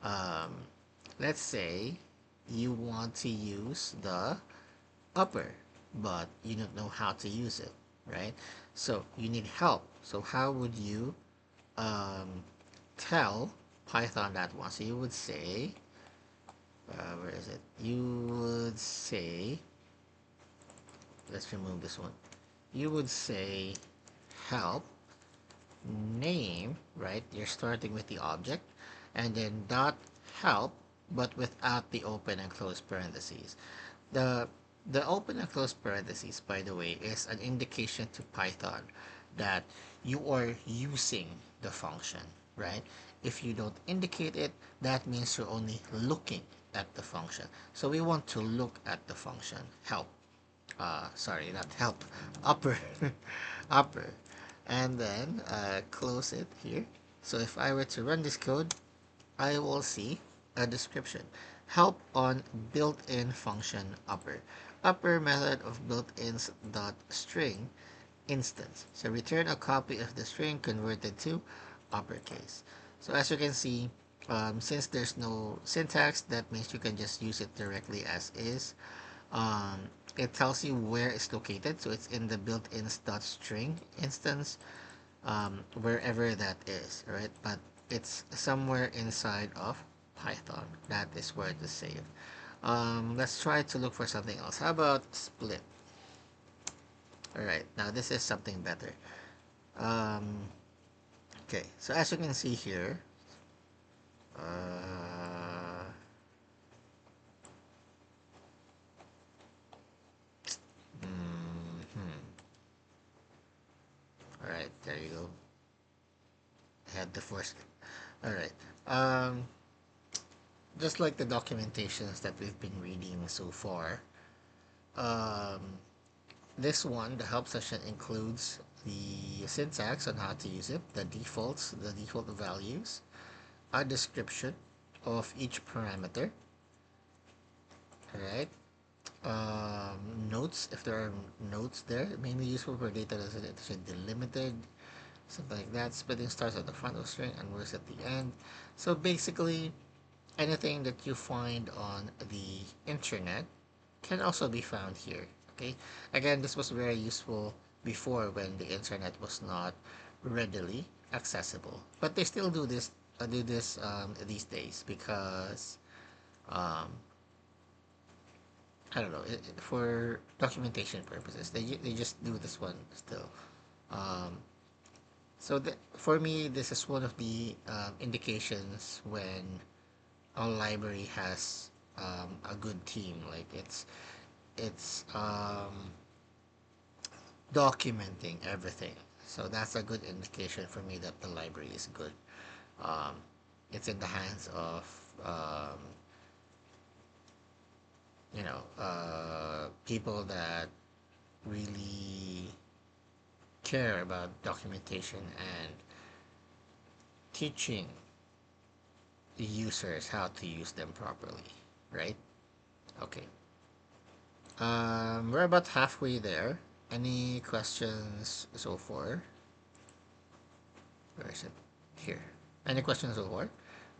Um, let's say you want to use the upper, but you don't know how to use it, right? So you need help. So how would you um, tell Python that one? So you would say, where is it? You would say, let's remove this one. You would say help name, right? You're starting with the object, and then dot help, but without the open and close parentheses. The the open and close parentheses, by the way, is an indication to Python that you are using the function, right? If you don't indicate it, that means you're only looking at the function. So we want to look at the function help. Sorry, not help, upper, upper, and then close it here. So if I were to run this code, I will see a description. Help on built-in function upper. Upper method of built-ins dot string instance. So return a copy of the string converted to uppercase. So as you can see, since there's no syntax, that means you can just use it directly as is. Um, it tells you where it's located, so it's in the built-ins dot string instance, wherever that is, right? But it's somewhere inside of Python. That is where it is saved. Let's try to look for something else. How about split? All right, now this is something better. Um, okay, so as you can see here, uh, mhm. All right, there you go. I had the first. All right. Um, just like the documentations that we've been reading so far, um, this one, the help section, includes the syntax on how to use it, the defaults, the default values, a description of each parameter, right? Notes, if there are notes there, mainly useful for data that should be delimited, something like that. Splitting stars at the front of the string and words at the end. So basically, anything that you find on the internet can also be found here. Okay, again, this was very useful before when the internet was not readily accessible, but they still do this these days because um, I don't know, for documentation purposes. They just do this one still. Um, for me, this is one of the indications when a library has a good team. Like it's documenting everything. So that's a good indication for me that the library is good. Um, it's in the hands of um, people that really care about documentation and teaching the users how to use them properly, right? Okay. We're about halfway there. Any questions so far? Where is it? Here. Any questions so far?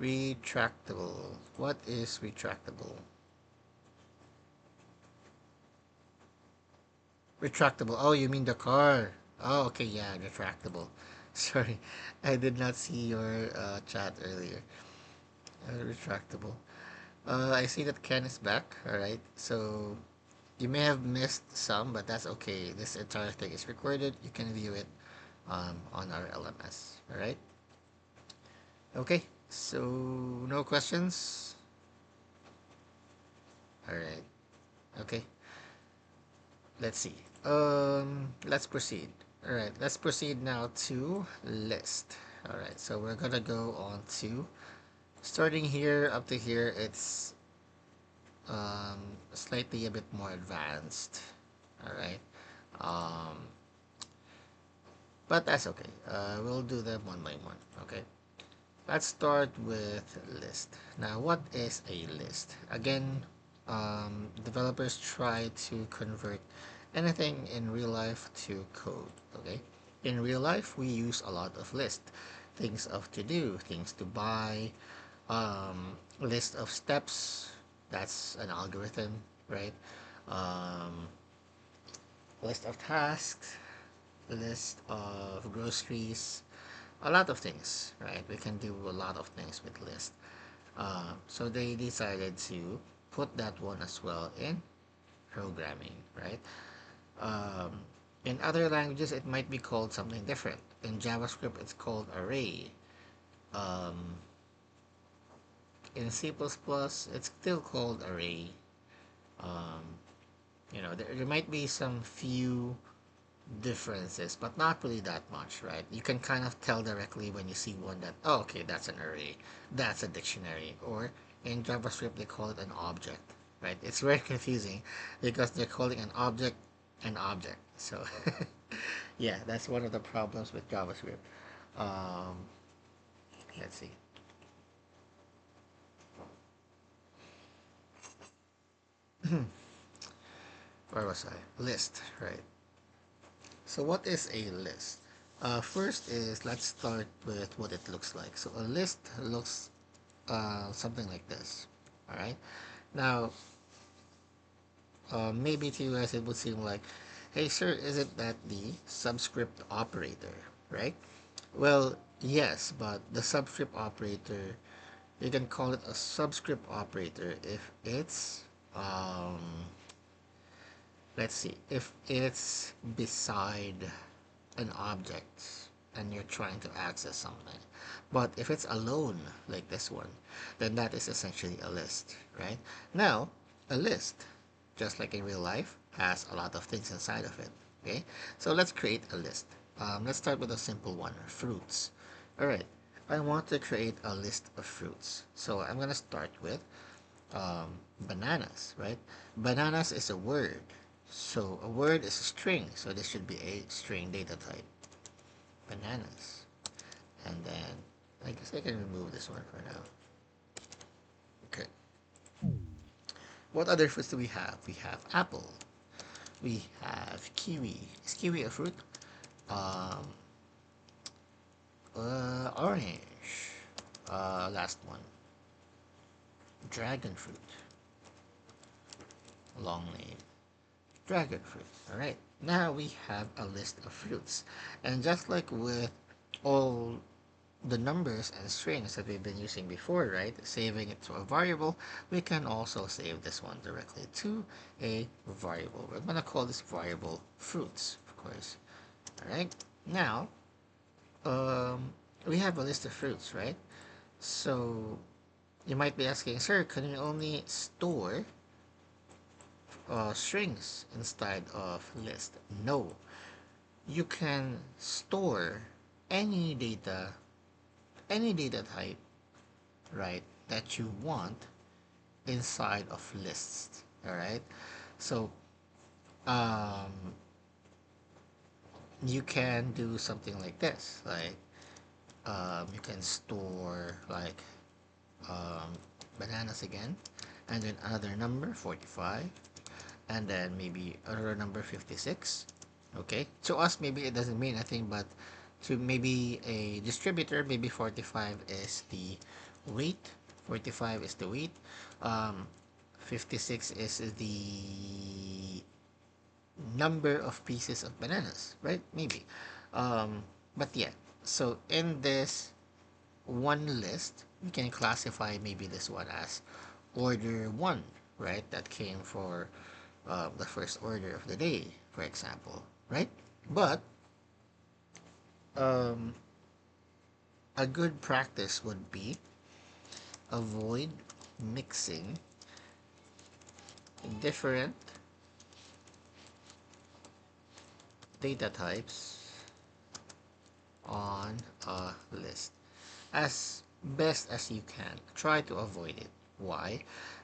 Retractable. What is retractable? Retractable. Oh, you mean the car. Oh, okay, yeah, retractable. Sorry, I did not see your chat earlier. Retractable. I see that Ken is back. All right, so you may have missed some, but that's okay. This entire thing is recorded. You can view it on our LMS. All right. Okay. So no questions. All right. Okay. Let's see. Let's proceed. All right. Let's proceed now to list. All right. So we're gonna go on to starting here up to here. It's slightly a bit more advanced. All right. Um, but that's okay. We'll do them one by one. Okay. Let's start with list. Now, what is a list? Again, developers try to convert anything in real life to code. Okay. In real life, we use a lot of lists. things of to do, things to buy, list of steps. That's an algorithm, right? Um, list of tasks, list of groceries, a lot of things, right? We can do a lot of things with list. So they decided to put that one as well in programming, right? Um, in other languages, it might be called something different. In JavaScript, it's called array. Um, in C++, it's still called array. Um, there might be some few differences, but not really that much, right? You can kind of tell directly when you see one that, oh, okay, that's an array, that's a dictionary, or in JavaScript they call it an object, right? It's very confusing because they're calling an object an object. So yeah, that's one of the problems with JavaScript. Um, let's see, where was I? List, right? So what is a list? First is let's start with what it looks like. So a list looks something like this. All right. Now, maybe to you guys it would seem like, hey, sir, isn't that the subscript operator, right? Well, yes, but the subscript operator, you can call it a subscript operator if it's, um, let's see, if it's beside an object and you're trying to access something. But if it's alone, like this one, then that is essentially a list, right? Now, a list, just like in real life, has a lot of things inside of it, okay? So let's create a list. Let's start with a simple one, fruits. All right, I want to create a list of fruits. So I'm going to start with bananas, right? Bananas is a word. So a word is a string. So this should be a string data type. Bananas. And then I guess I can remove this one for now. Okay. What other fruits do we have? We have apple. We have kiwi. Is kiwi a fruit? Um, orange. Last one. Dragon fruit. Long name. Dragon fruit. Alright. Now we have a list of fruits. And just like with all the numbers and strings that we've been using before, right? Saving it to a variable, we can also save this one directly to a variable. We're going to call this variable fruits, of course. All right. Now, um, we have a list of fruits, right? So you might be asking, sir, can you only store strings instead of list? No, you can store any data, any data type, right, that you want inside of lists. All right. So um, you can do something like this. Like you can store like um, bananas again, and then another number 45, and then maybe another number 56. Okay. To us, maybe it doesn't mean anything, but to maybe a distributor, maybe 45 is the weight. 45 is the weight. Um, 56 is the number of pieces of bananas, right? Maybe. But yeah, so in this one list, we can classify maybe this one as order one, right? That came for the first order of the day, for example, right? But um, a good practice would be avoid mixing different data types on a list as best as you can. Try to avoid it. Why?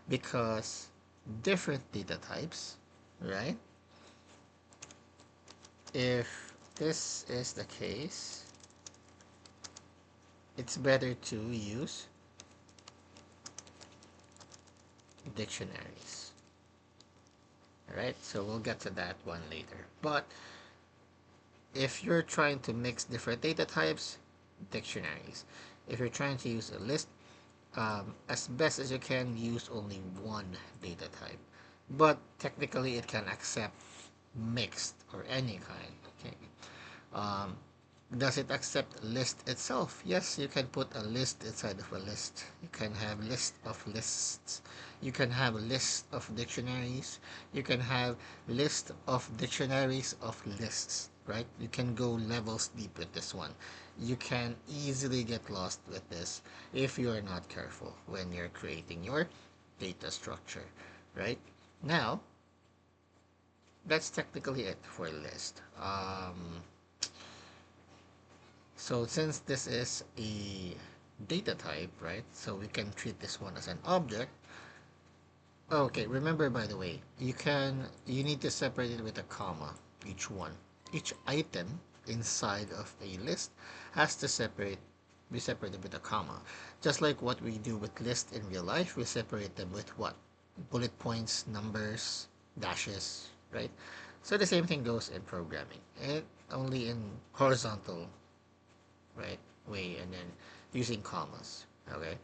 Because different data types, right? If this is the case, it's better to use dictionaries. Alright, so we'll get to that one later. But if you're trying to mix different data types, dictionaries. If you're trying to use a list, as best as you can, use only one data type. But technically, it can accept mixed or any kind. Okay. Um, does it accept list itself? Yes, you can put a list inside of a list. You can have list of lists. You can have a list of dictionaries. You can have list of dictionaries of lists, right? You can go levels deep with this one. You can easily get lost with this if you are not careful when you're creating your data structure, right? Now, that's technically it for list. So since this is a data type, right? So we can treat this one as an object. Okay, remember by the way, you need to separate it with a comma, each one. Each item inside of a list has to be separated with a comma. Just like what we do with lists in real life, we separate them with what? Bullet points, numbers, dashes, right? So the same thing goes in programming. It only in horizontal, right, way, and then using commas. Okay.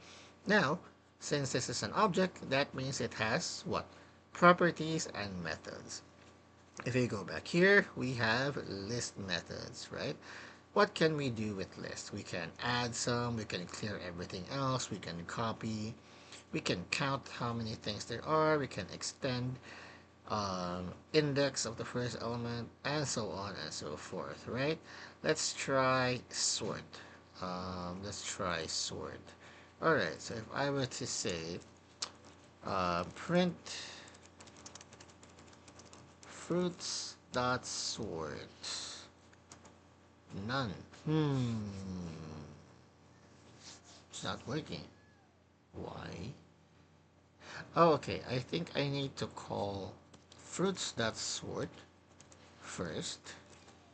Now, since this is an object, that means it has what? Properties and methods. If we go back here, we have list methods, right? What can we do with list? We can add some, we can clear everything else, we can copy, we can count how many things there are, we can extend index of the first element, and so on and so forth, right? Let's try sort. Let's try sort. Alright, so if I were to say print fruits dot sort none. It's not working. Why? Oh, okay. I think I need to call fruits dot sort first,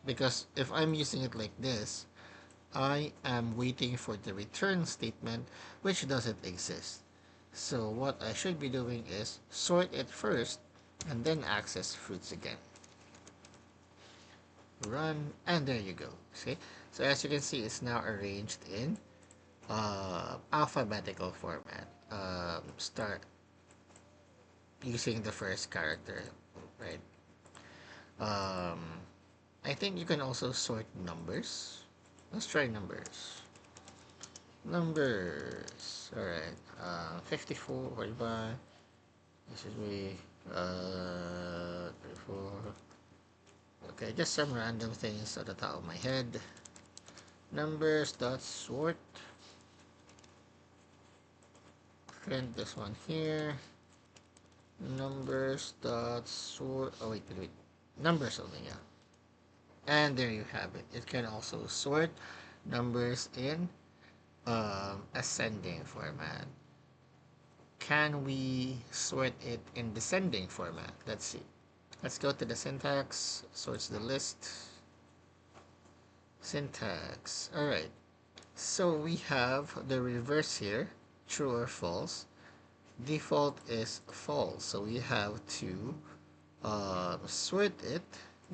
because if I'm using it like this, I am waiting for the return statement, which doesn't exist. So what I should be doing is sort it first and then access fruits again. Run, and there you go. See? So as you can see, it's now arranged in alphabetical format. Start using the first character, right? Um, I think you can also sort numbers. Let's try numbers. Numbers. Alright. 54, 45. This is me. 34. Okay, just some random things at the top of my head. Numbers dot sort. Print this one here. Numbers dot sort. Oh wait. Numbers only, yeah. And there you have it. It can also sort numbers in ascending format. Can we sort it in descending format? Let's see. Let's go to the syntax, sorts the list. Syntax. Alright. So we have the reverse here, true or false. Default is false. So we have to sort it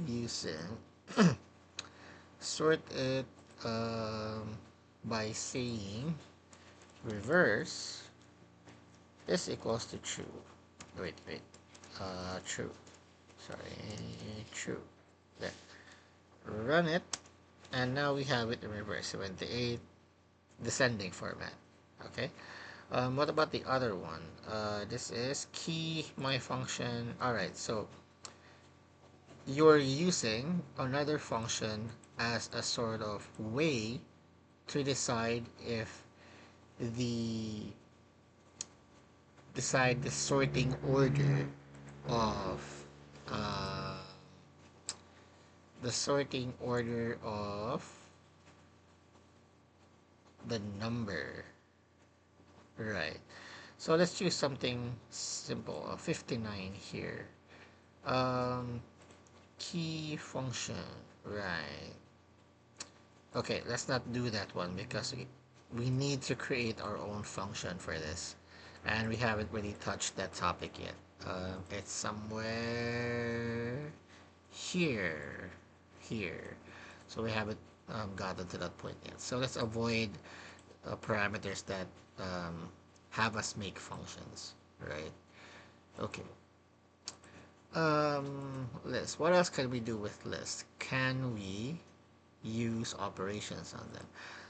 using sort it by saying reverse is equals to true. Wait. True. Sorry, true. There. Run it, and now we have it in reverse 78 descending format. Okay. What about the other one? This is key my function. All right. So you're using another function as a sort of way to the decide the sorting order of uh, the sorting order of the number, right? So let's choose something simple, 59 here. um Key function, right? Okay, let's not do that one because we need to create our own function for this, and we haven't really touched that topic yet. It's somewhere here, here. So we have it. gotten to that point yet. So let's avoid parameters that um, have us make functions, right? Okay. List. What else can we do with list? Can we use operations on them?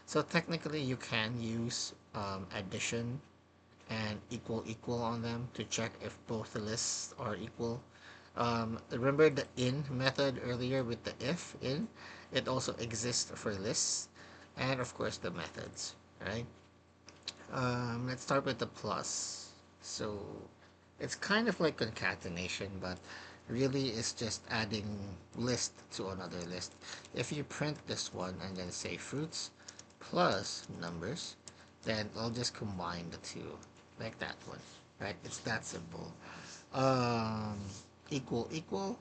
So technically, you can use addition and equal equal on them to check if both the lists are equal. Remember the in method earlier with the if in? It also exists for lists, and of course the methods, right? Let's start with the plus. So it's kind of like concatenation, but really it's just adding list to another list. If you print this one and then say fruits plus numbers, then I'll just combine the two like that one, right? It's that simple. Um, equal equal.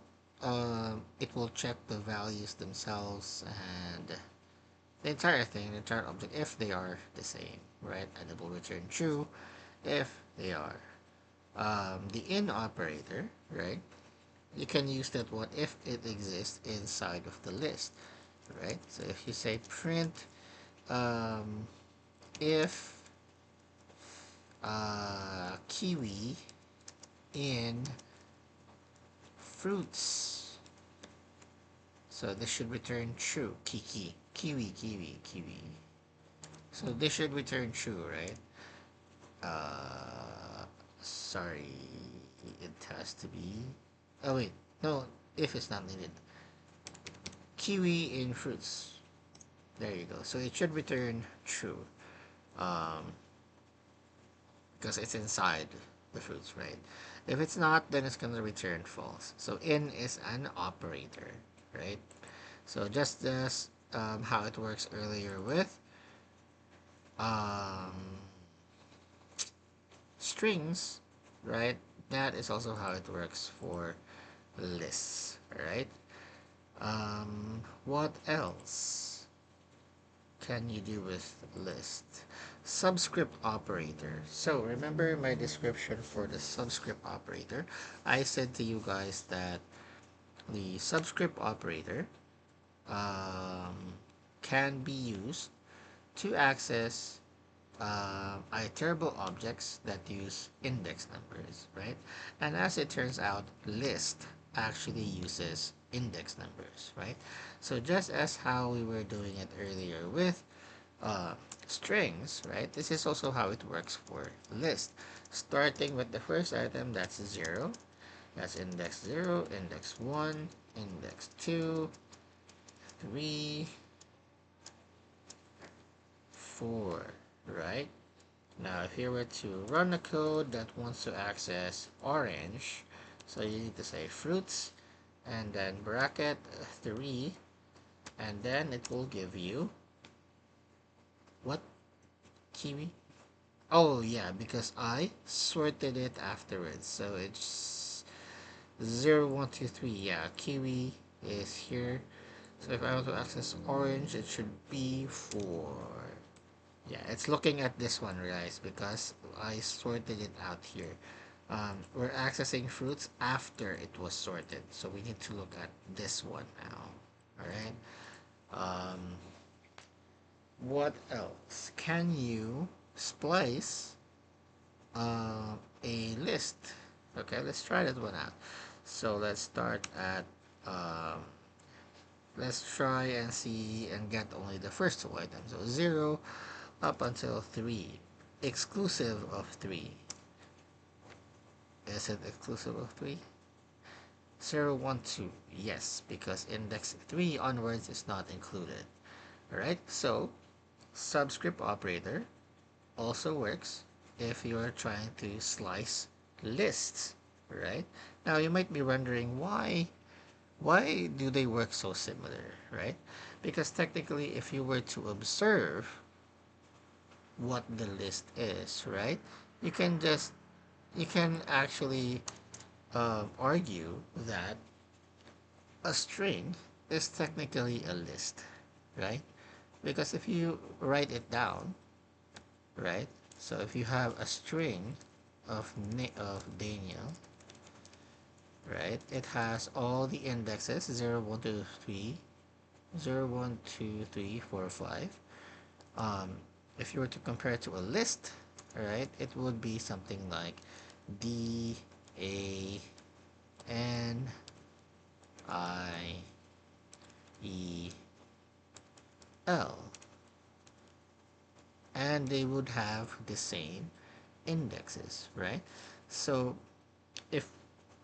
It will check the values themselves and the entire thing, the entire object, if they are the same, right? And it will return true if they are. The in operator, right? You can use that one if it exists inside of the list, right? So if you say print um, if kiwi in fruits, so this should return true. Kiki, kiwi, kiwi, kiwi. So this should return true, right? Uh, Sorry, it has to be. Oh wait, no. If it's not needed, kiwi in fruits. There you go. So it should return true, um, because it's inside the fruits, right? If it's not, then it's gonna return false. So in is an operator, right? So just as how it works earlier with um, strings, right? That is also how it works for lists, right? What else can you do with list? Subscript operator. So remember my description for the subscript operator. I said to you guys that the subscript operator um, can be used to access iterable objects that use index numbers, right? And as it turns out, list actually uses index numbers, right? So just as how we were doing it earlier with uh, strings, right? This is also how it works for list. Starting with the first item, that's 0. That's index 0, index 1, index 2, 3, 4, right? Now, if you were to run a code that wants to access orange, so you need to say fruits and then bracket 3, and then it will give you what? Kiwi? Oh, yeah, because I sorted it afterwards. So it's 0, 1, 2, 3. Yeah, kiwi is here. So if I want to access orange, it should be 4. Yeah, it's looking at this one, guys, because I sorted it out here. We're accessing fruits after it was sorted, so we need to look at this one now. All right. Um, what else? Can you splice a list? Okay, let's try that one out. So let's start at. Um, let's try and see and get only the first two items. So 0 up until 3, exclusive of 3. Is it exclusive of 3? 0, 1, 2. Yes, because index 3 onwards is not included. Alright, so subscript operator also works if you're trying to slice lists. Right? Now you might be wondering why do they work so similar, right? Because technically if you were to observe what the list is, right? You can just you can actually argue that a string is technically a list, right? Because if you write it down, right? So if you have a string of Daniel, right? It has all the indexes 0, 1, 2, 3, 0, 1, 2, 3, 4, 5. Um, if you were to compare it to a list, all right, it would be something like DANIEL, and they would have the same indexes, right? So if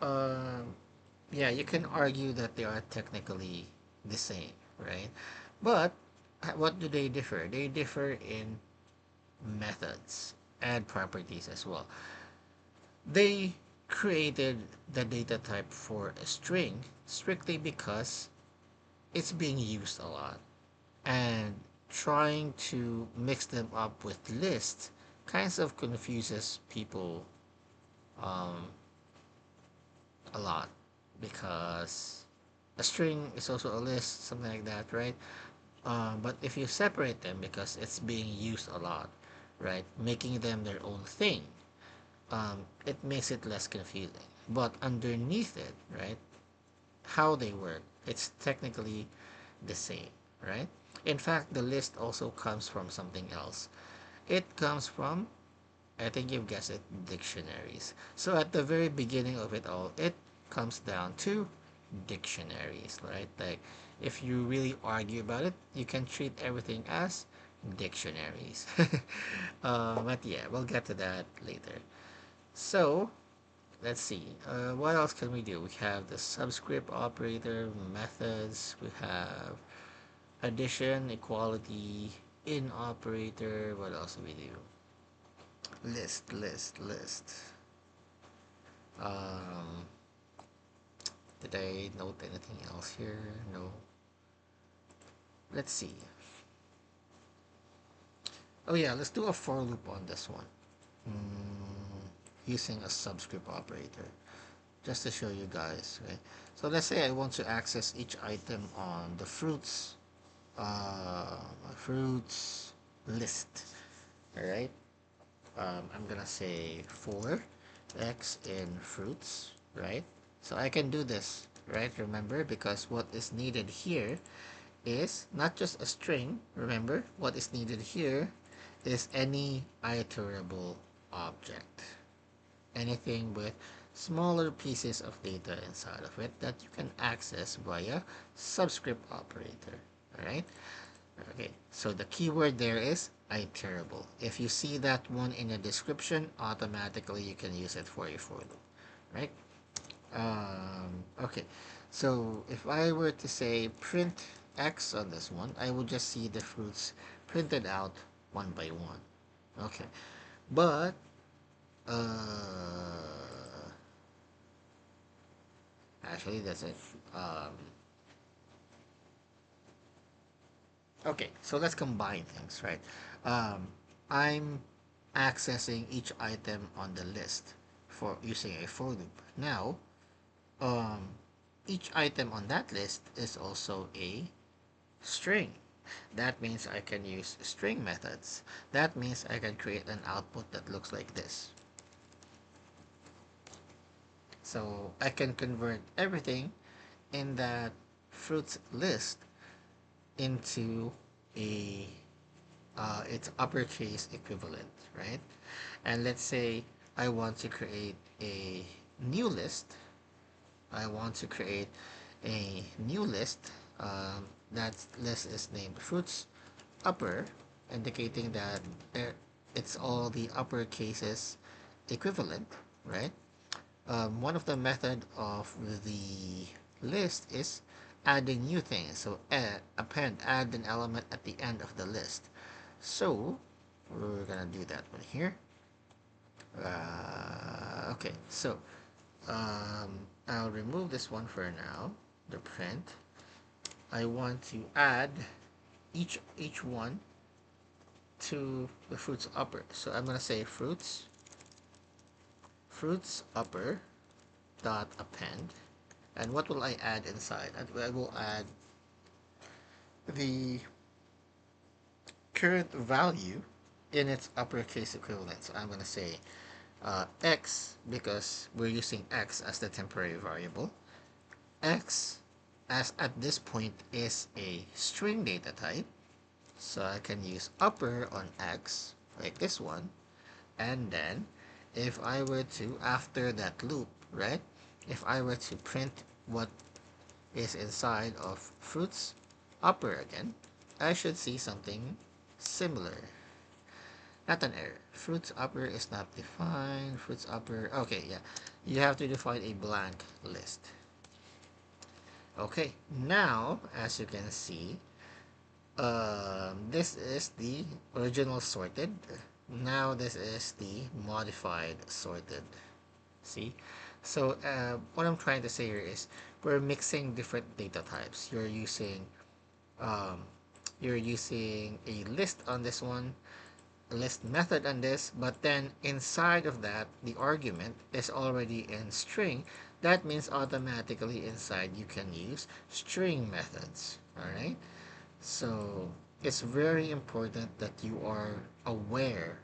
uh, yeah, you can argue that they are technically the same, right? But what do they differ? They differ in methods and properties as well. They created the data type for a string strictly because it's being used a lot. And trying to mix them up with lists kinds of confuses people um, a lot because a string is also a list, something like that, right? But if you separate them because it's being used a lot, right, making them their own thing, it makes it less confusing. But underneath it, right, how they work, it's technically the same, right? In fact, the list also comes from something else. It comes from, I think you've guessed it, dictionaries. So at the very beginning of it all, it comes down to dictionaries, right? Like if you really argue about it, you can treat everything as dictionaries. But yeah, we'll get to that later. So let's see. What else can we do? We have the subscript operator, methods. We have addition, equality, in operator. What else do we do? List. Um, did I note anything else here? No. Let's see. Oh yeah, let's do a for loop on this one. Using a subscript operator. Just to show you guys, right? So let's say I want to access each item on the fruits list. All right. I'm gonna say for x in fruits, right? So I can do this, right? Remember, because what is needed here is not just a string. Remember, what is needed here is any iterable object. Anything with smaller pieces of data inside of it that you can access via subscript operator. Alright? Okay, so the keyword there is iterable. If you see that one in the description, automatically you can use it for your for loop. Right? Okay, so if I were to say print X on this one, I would just see the fruits printed out one by one. Okay, but uh, actually that's it. Um, okay, so let's combine things, right? Um, I'm accessing each item on the list for using a for loop. Now, um, each item on that list is also a string. That means I can use string methods. That means I can create an output that looks like this. So I can convert everything in that fruits list into a its uppercase equivalent, right? And let's say I want to create a new list. I want to create a new list. That list is named fruits upper, indicating that there it's all the upper cases equivalent, right? One of the method of the list is adding new things. So add an element at the end of the list. So we're gonna do that one here. Okay, so I'll remove this one for now. The print. I want to add each one to the fruits upper. So I'm gonna say fruits upper dot append. And what will I add inside? I will add the current value in its uppercase equivalent. So I'm gonna say x because we're using x as the temporary variable. X as at this point is a string data type, so I can use upper on X, like this one, and then if I were to, after that loop, right, if I were to print what is inside of fruits upper again, I should see something similar. Not an error. Fruits upper is not defined. Fruits upper. Okay, yeah. You have to define a blank list. Okay, now as you can see, this is the original sorted. Now this is the modified sorted. See? So what I'm trying to say here is we're mixing different data types. Um, you're using a list on this one, list method on this, but then inside of that, the argument is already in string. That means automatically inside you can use string methods. All right. So it's very important that you are aware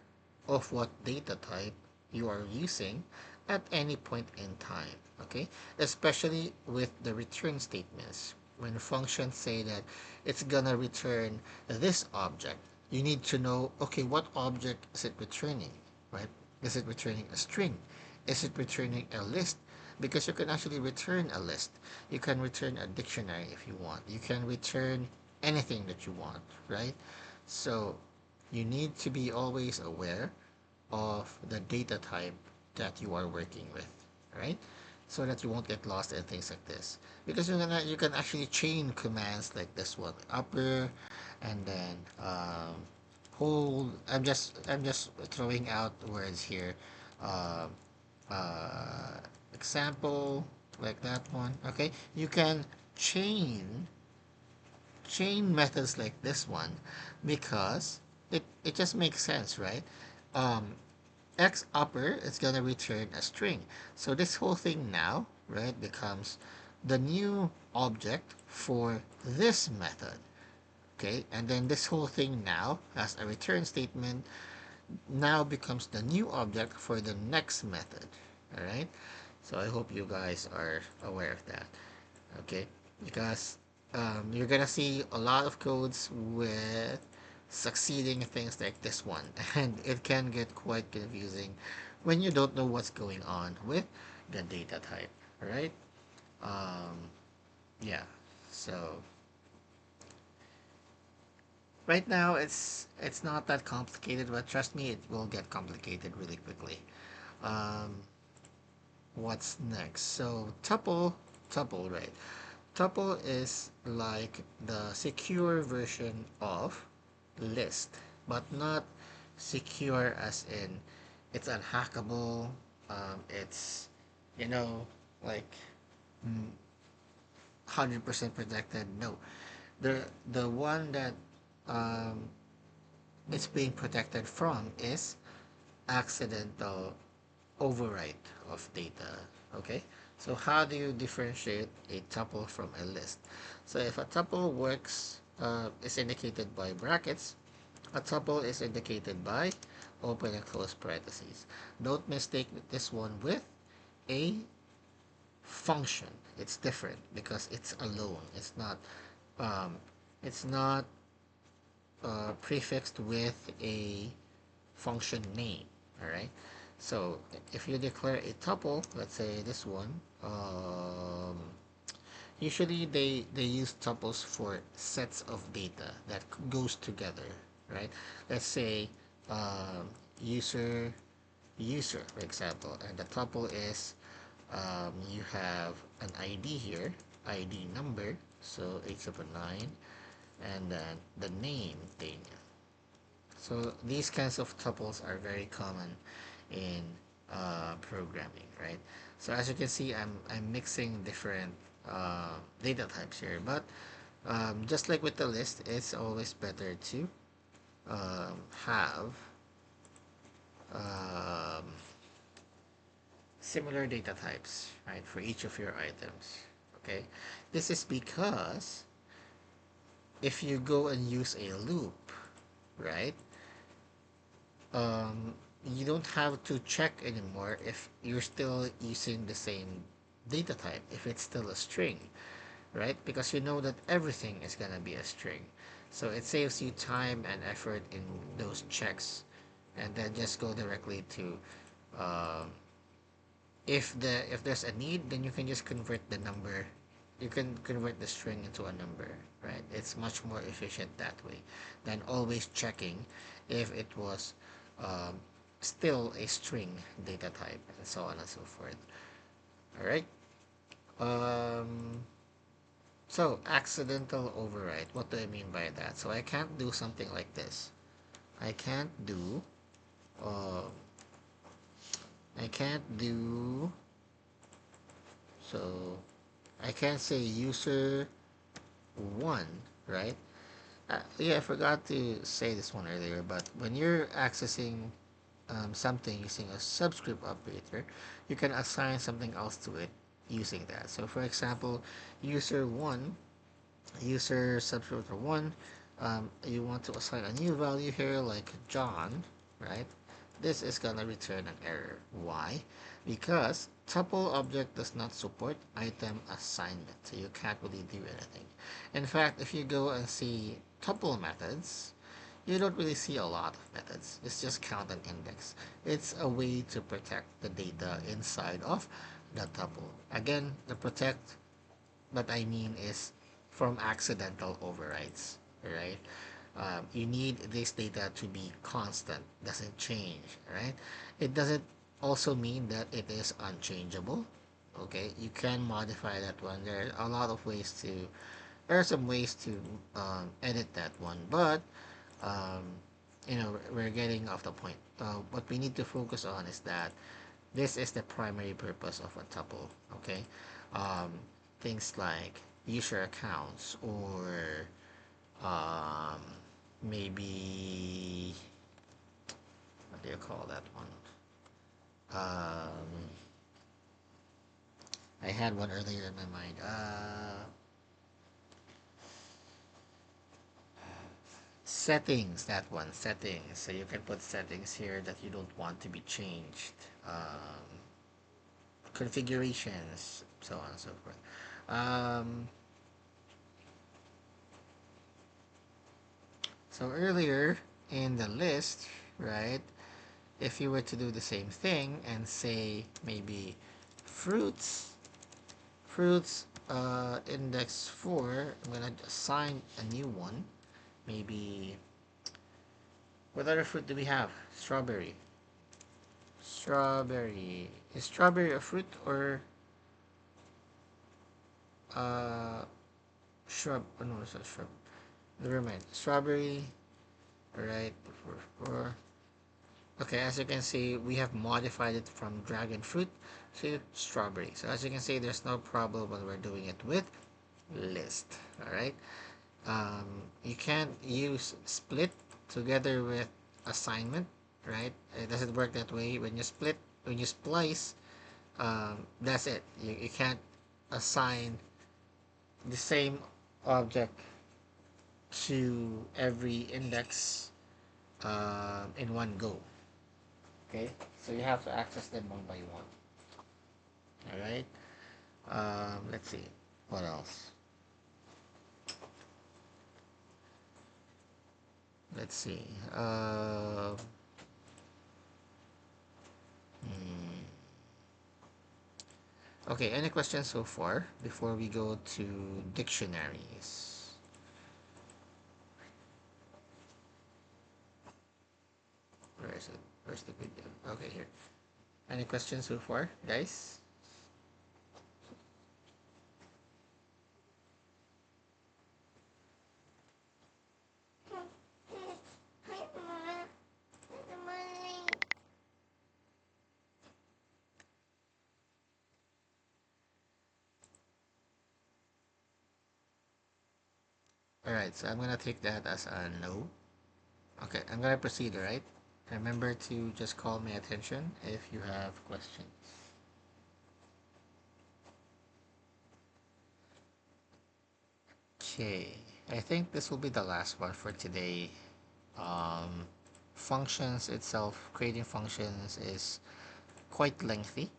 of what data type you are using at any point in time. Okay, especially with the return statements. When functions say that it's gonna return this object, you need to know, okay, what object is it returning, right? Is it returning a string? Is it returning a list? Because you can actually return a list. You can return a dictionary if you want. You can return anything that you want, right? So you need to be always aware of the data type that you are working with, right? So that you won't get lost in things like this. Because you can actually chain commands like this one, upper, and then hold. I'm just throwing out words here. Um, Example like that one. Okay, you can chain methods like this one because it just makes sense, right? Um, X upper is gonna return a string. So this whole thing now, right, becomes the new object for this method. Okay, and then this whole thing now as a return statement now becomes the new object for the next method. All right. So I hope you guys are aware of that. Okay, because you're gonna see a lot of codes with succeeding things like this one, and it can get quite confusing when you don't know what's going on with the data type. All right. Um, yeah. So right now it's not that complicated, but trust me, it will get complicated really quickly. Um, what's next? So tuple, right? Tuple is like the secure version of list, but not secure as in it's unhackable. It's you know like 100% protected. No, the one that um, it's being protected from is accidental overwrite of data. Okay, so how do you differentiate a tuple from a list? So if a tuple works is indicated by brackets, a tuple is indicated by open and close parentheses. Don't mistake this one with a function. It's different because it's alone. Um, it's not prefixed with a function name. All right. So if you declare a tuple, let's say this one, usually they use tuples for sets of data that goes together, right? Let's say um, user user, for example, and the tuple is you have an ID here, ID number, so 8999, and then the name thing. So these kinds of tuples are very common in programming, right? So as you can see, I'm mixing different data types here, but just like with the list, it's always better to have um, similar data types, right, for each of your items. Okay, this is because if you go and use a loop, right, um, you don't have to check anymore if you're still using the same data type, if it's still a string. right? Because you know that everything is gonna be a string. So it saves you time and effort in those checks, and then just go directly to um, if there's a need, then you can just convert the number. You can convert the string into a number, right? It's much more efficient that way than always checking if it was um, still a string data type and so on and so forth. All right. Um, so accidental override. What do I mean by that? So I can't do something like this. I can't do. Uh, I can't do. So I can't say user one, right? Yeah, I forgot to say this one earlier, but when you're accessing something using a subscript operator, you can assign something else to it using that. So, for example, user one, user subscript one, you want to assign a new value here like John, right? This is gonna return an error. Why? Because tuple object does not support item assignment, so you can't really do anything. In fact, if you go and see tuple methods, you don't really see a lot of methods. It's just count and index. It's a way to protect the data inside of the tuple. Again, the protect that I mean is from accidental overrides, right? You need this data to be constant, doesn't change, right? It doesn't also mean that it is unchangeable. Okay, you can modify that one. There are a lot of ways to. There are some ways to edit that one, but um, we're getting off the point. What we need to focus on is that this is the primary purpose of a tuple. Okay, um, things like user accounts or um, maybe what do you call that one? Um, I had one earlier in my mind. Settings, that one, settings. So you can put settings here that you don't want to be changed. Configurations, so on and so forth. Um, so earlier in the list, right, if you were to do the same thing and say maybe fruits, index 4, I'm gonna assign a new one. Maybe, what other fruit do we have? Strawberry. Strawberry. Is strawberry a fruit or uh shrub? Oh, no, it's not shrub. Never mind. Strawberry. Alright. For Okay, as you can see, we have modified it from dragon fruit to strawberry. So as you can see, there's no problem when we're doing it with list. Alright. You can't use split together with assignment, right? It doesn't work that way. When you splice, that's it. You can't assign the same object to every index in one go. Okay, so you have to access them one by one. All right. Let's see. What else? Let's see. Hmm. Okay, any questions so far before we go to dictionaries? Where is it? Where's the video? Okay, here. Any questions so far, guys? Alright, so I'm gonna take that as a no. Okay, I'm gonna proceed, alright? Remember to just call my attention if you have questions. Okay, I think this will be the last one for today. Um, Functions itself, creating functions is quite lengthy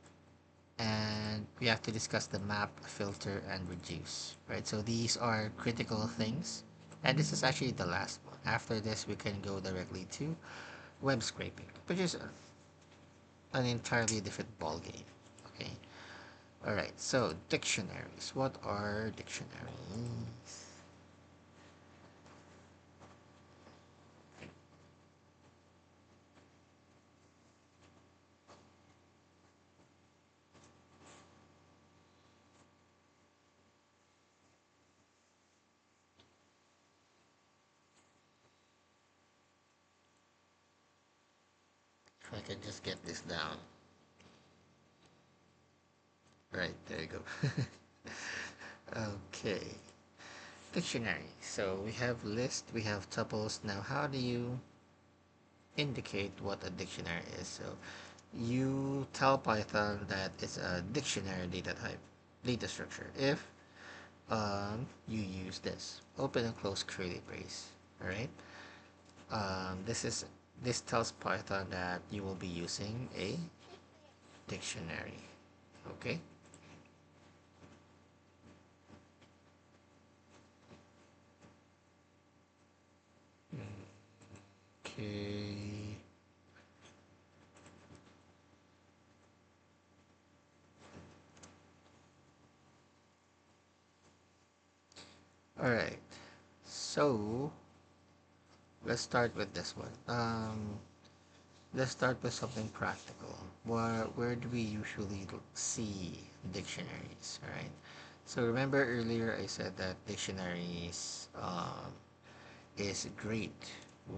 and we have to discuss the map, filter, and reduce, right? So these are critical things, and this is actually the last one. After this, we can go directly to web scraping, which is an entirely different ball game. Okay. All right. So dictionaries. What are dictionaries? If I can just get this down. Right. There you go. Okay. Dictionary. So we have list. We have tuples. Now, how do you indicate what a dictionary is? So you tell Python that it's a dictionary data type, data structure, if you use this open and close curly brace. All right. This tells Python that you will be using a dictionary. Okay. Okay. All right. So let's start with this one. Let's start with something practical. Where do we usually see dictionaries? All right. So remember earlier I said that dictionaries is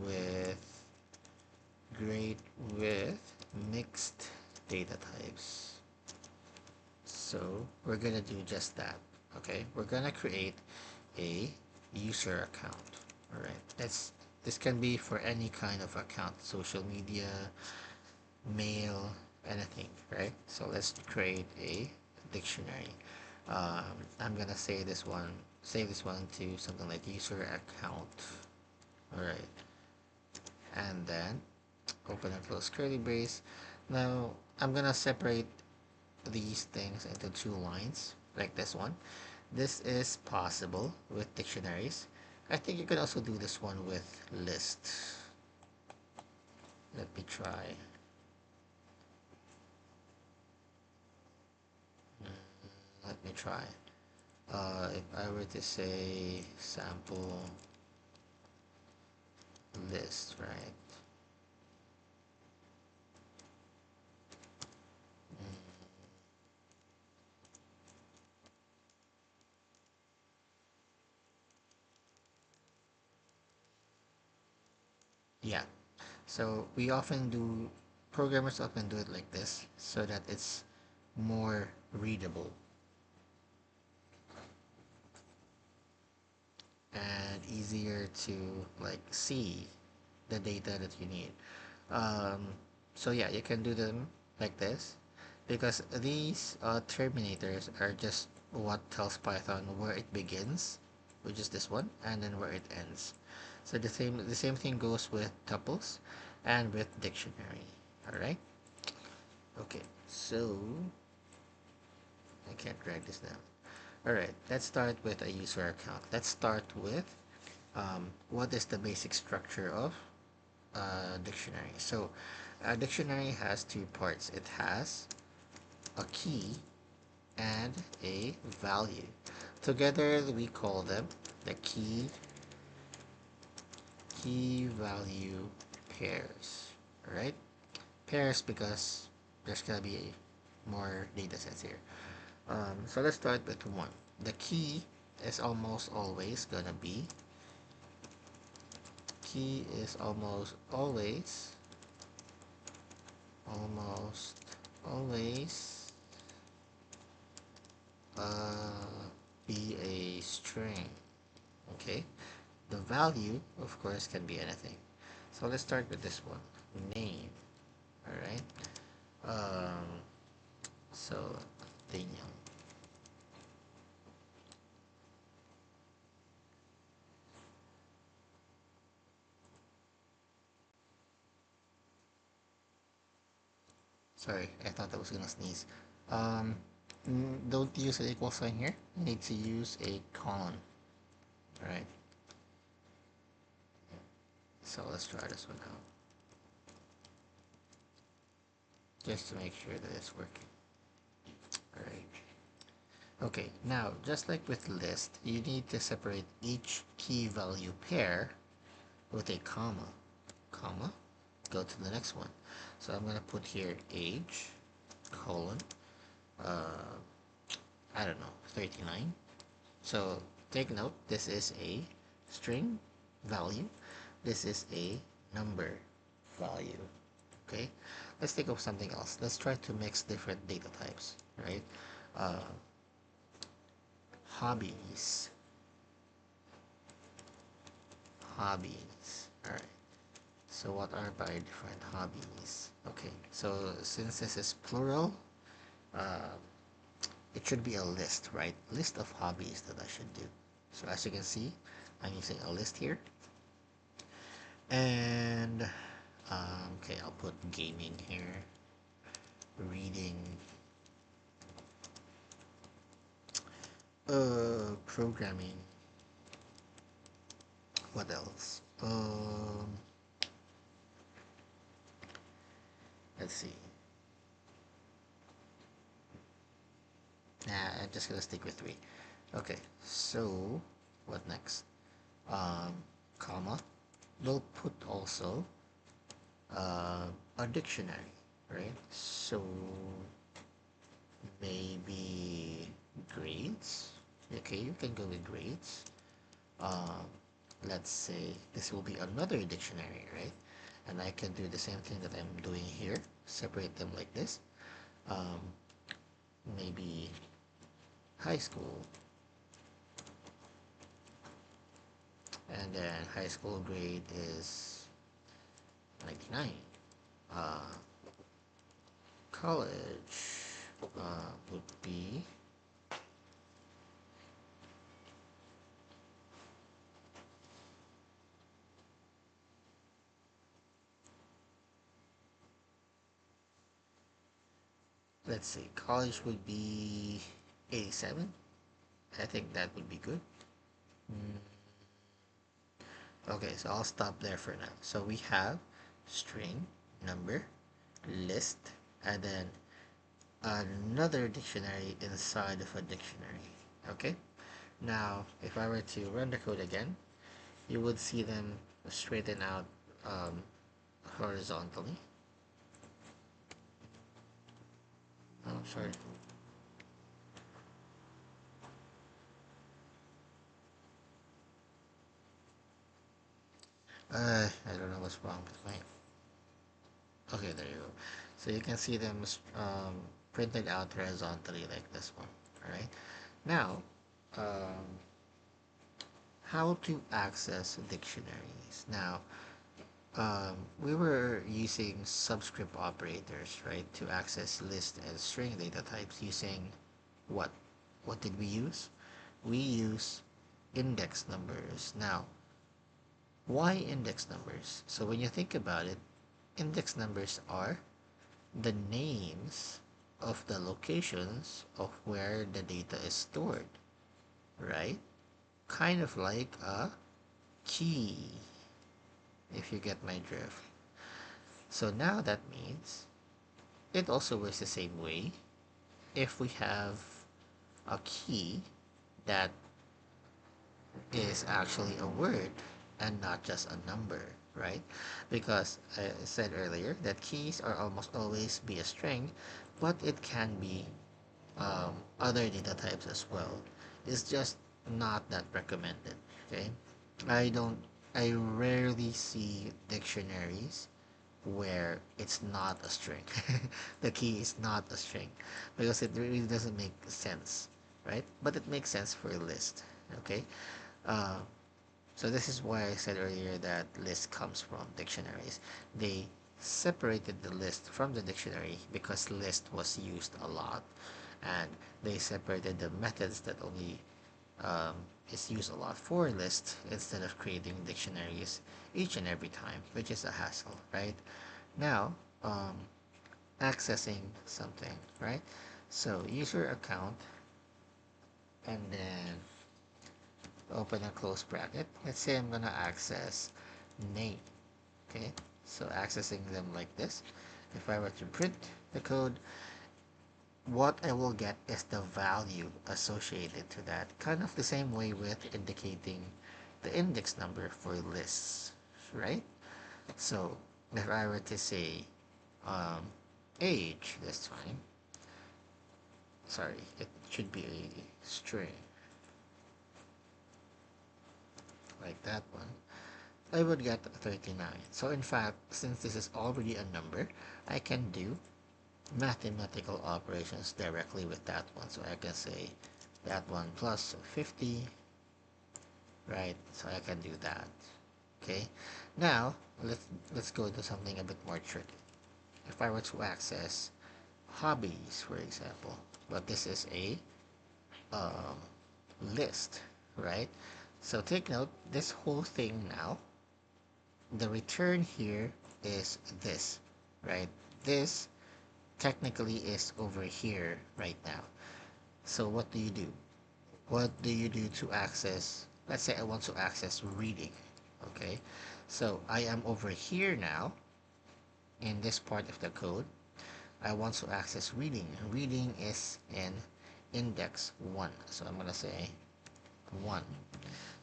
with great with mixed data types. So we're gonna do just that. Okay, we're gonna create a user account. All right. This can be for any kind of account, social media, mail, anything, right? So let's create a dictionary. I'm gonna save this one to something like user account. All right, and then open and close curly brace. Now I'm gonna separate these things into two lines, like this one. This is possible with dictionaries. I think you can also do this one with lists. Let me try. Let me try. If I were to say sample list, right? Yeah. So programmers often do it like this so that it's more readable and easier to like see the data that you need. Um, so yeah, you can do them like this because these terminators are just what tells Python where it begins, which is this one, and then where it ends. So the same thing goes with tuples and with dictionary. All right. Okay. So I can't drag this down. All right. Let's start with a user account. Let's start with what is the basic structure of dictionary. So a dictionary has two parts. It has a key and a value. Together we call them the key value pairs. Alright? Pairs because there's gonna be more data sets here. So let's start with one. The key is almost always gonna be key is almost always uh, be a string. Okay, the value of course can be anything. So let's start with this one, name. All right. Um, so Daniel. Sorry, I thought I was gonna sneeze. Um, don't use an equal sign here. You need to use a colon. All right. So let's try this one out, just to make sure that it's working. All right. Okay. Now, just like with list, you need to separate each key value pair with a comma. Comma. Go to the next one. So I'm gonna put here age colon. Uh, I don't know, 39. So take note, this is a string value. This is a number value. Okay, let's think of something else. Let's try to mix different data types, right? Uh, hobbies, hobbies. All right. So what are my different hobbies? Okay, so since this is plural, uh, it should be a list, right? List of hobbies that I should do. So as you can see, I'm using a list here. And okay, I'll put gaming here, reading, programming. What else? Let's see. Nah, I'm just gonna stick with three. Okay, so what next? Um, comma. We'll put also uh, a dictionary, right? So maybe grades. Okay, you can go with grades. Um, let's say this will be another dictionary, right? And I can do the same thing that I'm doing here, separate them like this. Um, maybe high school, and then high school grade is 99. Uh, college would be, let's see, college would be 87. I think that would be good. Mm, okay, so I'll stop there for now. So we have string, number, list, and then another dictionary inside of a dictionary. Okay, now if I were to run the code again, you would see them straighten out um, horizontally. Oh, sorry. I don't know what's wrong with my. Okay, there you go. So you can see them printed out horizontally like this one. All right. Now, um, how to access dictionaries. Now, we were using subscript operators, right, to access list and string data types using what? What did we use? We use index numbers. Now, why index numbers? So when you think about it, index numbers are the names of the locations of where the data is stored, right? Kind of like a key, if you get my drift. So now that means it also works the same way if we have a key that is actually a word and not just a number, right? Because I said earlier that keys are almost always be a string, but it can be other data types as well. It's just not that recommended. Okay, I don't. I rarely see dictionaries where it's not a string. The key is not a string because it really doesn't make sense, right? But it makes sense for a list. Okay, uh, so this is why I said earlier that list comes from dictionaries. They separated the list from the dictionary because list was used a lot, and they separated the methods that only um, is used a lot for list instead of creating dictionaries each and every time, which is a hassle, right? Now, accessing something, right? So user account and then open and close bracket. Let's say I'm gonna access name. Okay, so accessing them like this. If I were to print the code, what I will get is the value associated to that. Kind of the same way with indicating the index number for lists, right? So if I were to say um, age this time, sorry, it should be a string like that one. I would get 39. So in fact, since this is already a number, I can do mathematical operations directly with that one. So I can say that one plus 50, right? So I can do that. Okay. Now let's go to something a bit more tricky. If I were to access hobbies, for example, but this is a um, list, right? So take note, this whole thing now, the return here is this, right? This technically is over here right now. So what do you do? What do you do to access, let's say I want to access reading, okay? So I am over here now in this part of the code. I want to access reading. Reading is in index 1. So I'm going to say 1.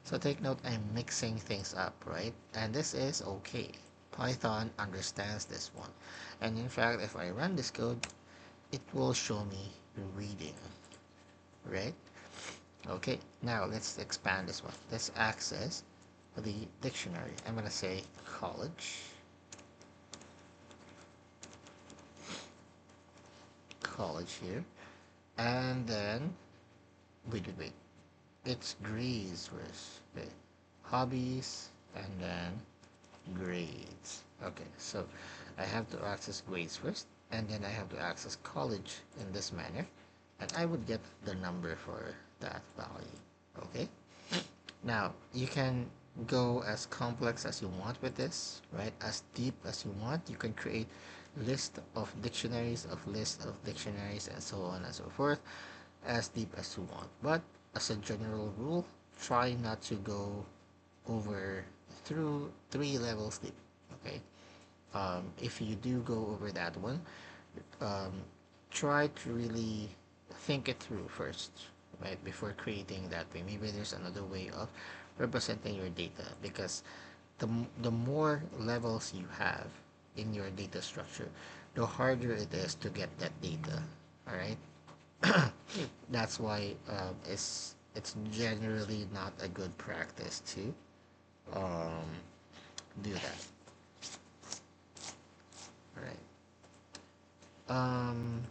So take note, I'm mixing things up, right? And this is okay. Python understands this one. And in fact, if I run this code, it will show me reading, right? Okay, now let's expand this one. Let's access the dictionary. I'm going to say college, college here. And then, wait. It's grades first. Okay. Hobbies and then grades. Okay, so I have to access grades first, and then I have to access college in this manner, and I would get the number for that value. Okay, now you can go as complex as you want with this, right? As deep as you want. You can create list of dictionaries and so on and so forth, as deep as you want. But as a general rule, try not to go over through 3 levels deep. Okay. If you do go over that one, um, try to really think it through first, right? Before creating that way. Maybe there's another way of representing your data, because the more levels you have in your data structure, the harder it is to get that data. All right. That's why it's generally not a good practice to um, do that. All right. Um,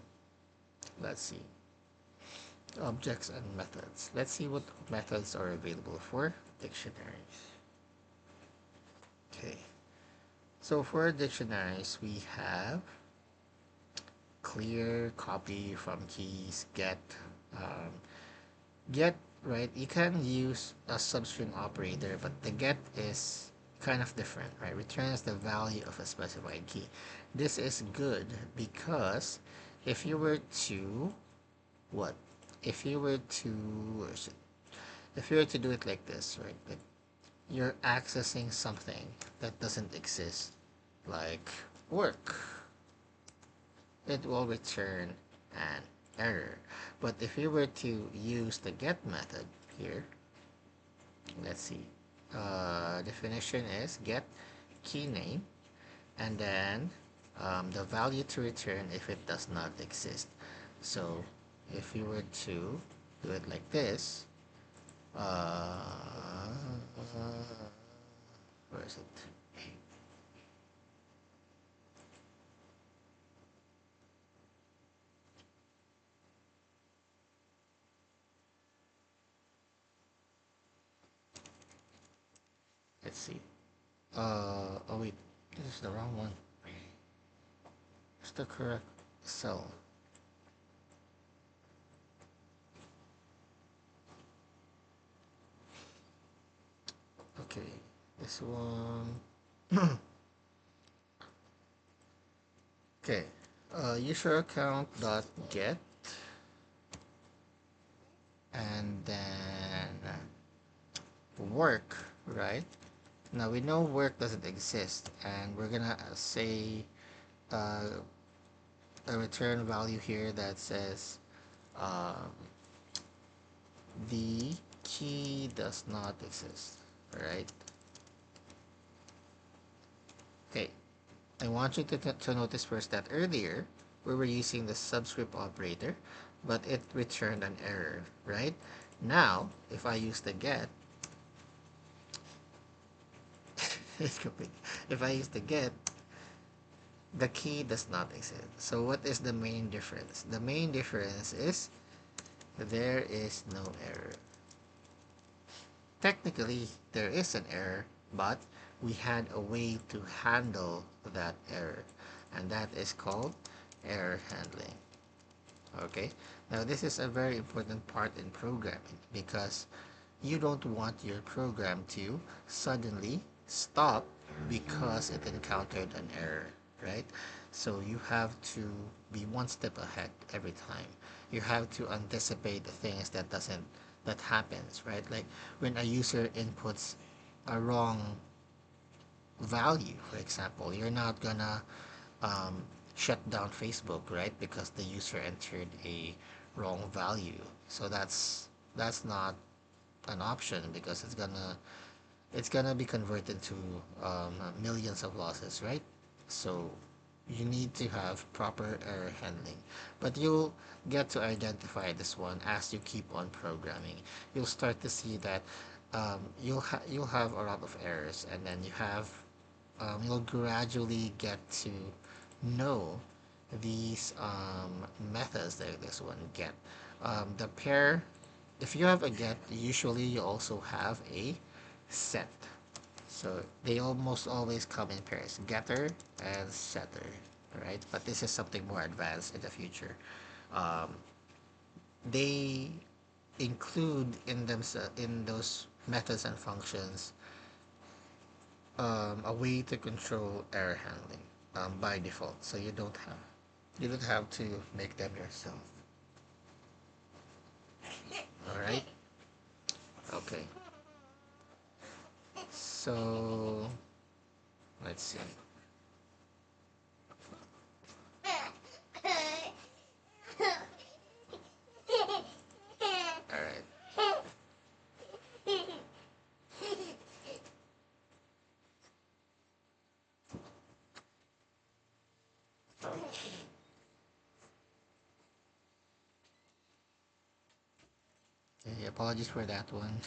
let's see. Objects and methods. Let's see what methods are available for dictionaries. Okay. So for dictionaries, we have clear, copy from keys, get, um, get, right? You can use a substring operator, but the get is kind of different, right? Returns the value of a specified key. This is good because if you were to what? If you were to if you were to do it like this, right? Like you're accessing something that doesn't exist, like work, it will return an error. But if you were to use the get method here, let's see. Definition is get key name and then the value to return if it does not exist. So if you were to do it like this, uh, where is it? Let's see. Oh wait, this is the wrong one. It's the correct cell. Okay, this one. Okay, user account dot get. and then work, right? Now we know work doesn't exist, and we're gonna say uh, a return value here that says um, the key does not exist, right? Okay, I want you to notice first that earlier we were using the subscript operator, but it returned an error, right? Now, if I use the get, it's complete. If I use the get, the key does not exist. So what is the main difference? The main difference is there is no error. Technically, there is an error, but we had a way to handle that error, and that is called error handling. Okay, now this is a very important part in programming because you don't want your program to suddenly stop because it encountered an error, right? So you have to be one step ahead every time. You have to anticipate the things that happens, right? Like when a user inputs a wrong value, for example, you're not gonna um, shut down Facebook, right? Because the user entered a wrong value. So that's not an option because it's gonna be converted to millions of losses, right? So you need to have proper error handling, but you'll get to identify this one as you keep on programming. You'll start to see that you'll have a lot of errors, and then you'll gradually get to know these methods like this one get. The pair, if you have a get, usually you also have a set. So they almost always come in pairs, getter and setter, right? But this is something more advanced in the future. Um, they include in them in those methods and functions a way to control error handling by default. So you don't have to make them yourself. All right. Okay. So let's see. All right. Okay, apologies for that one.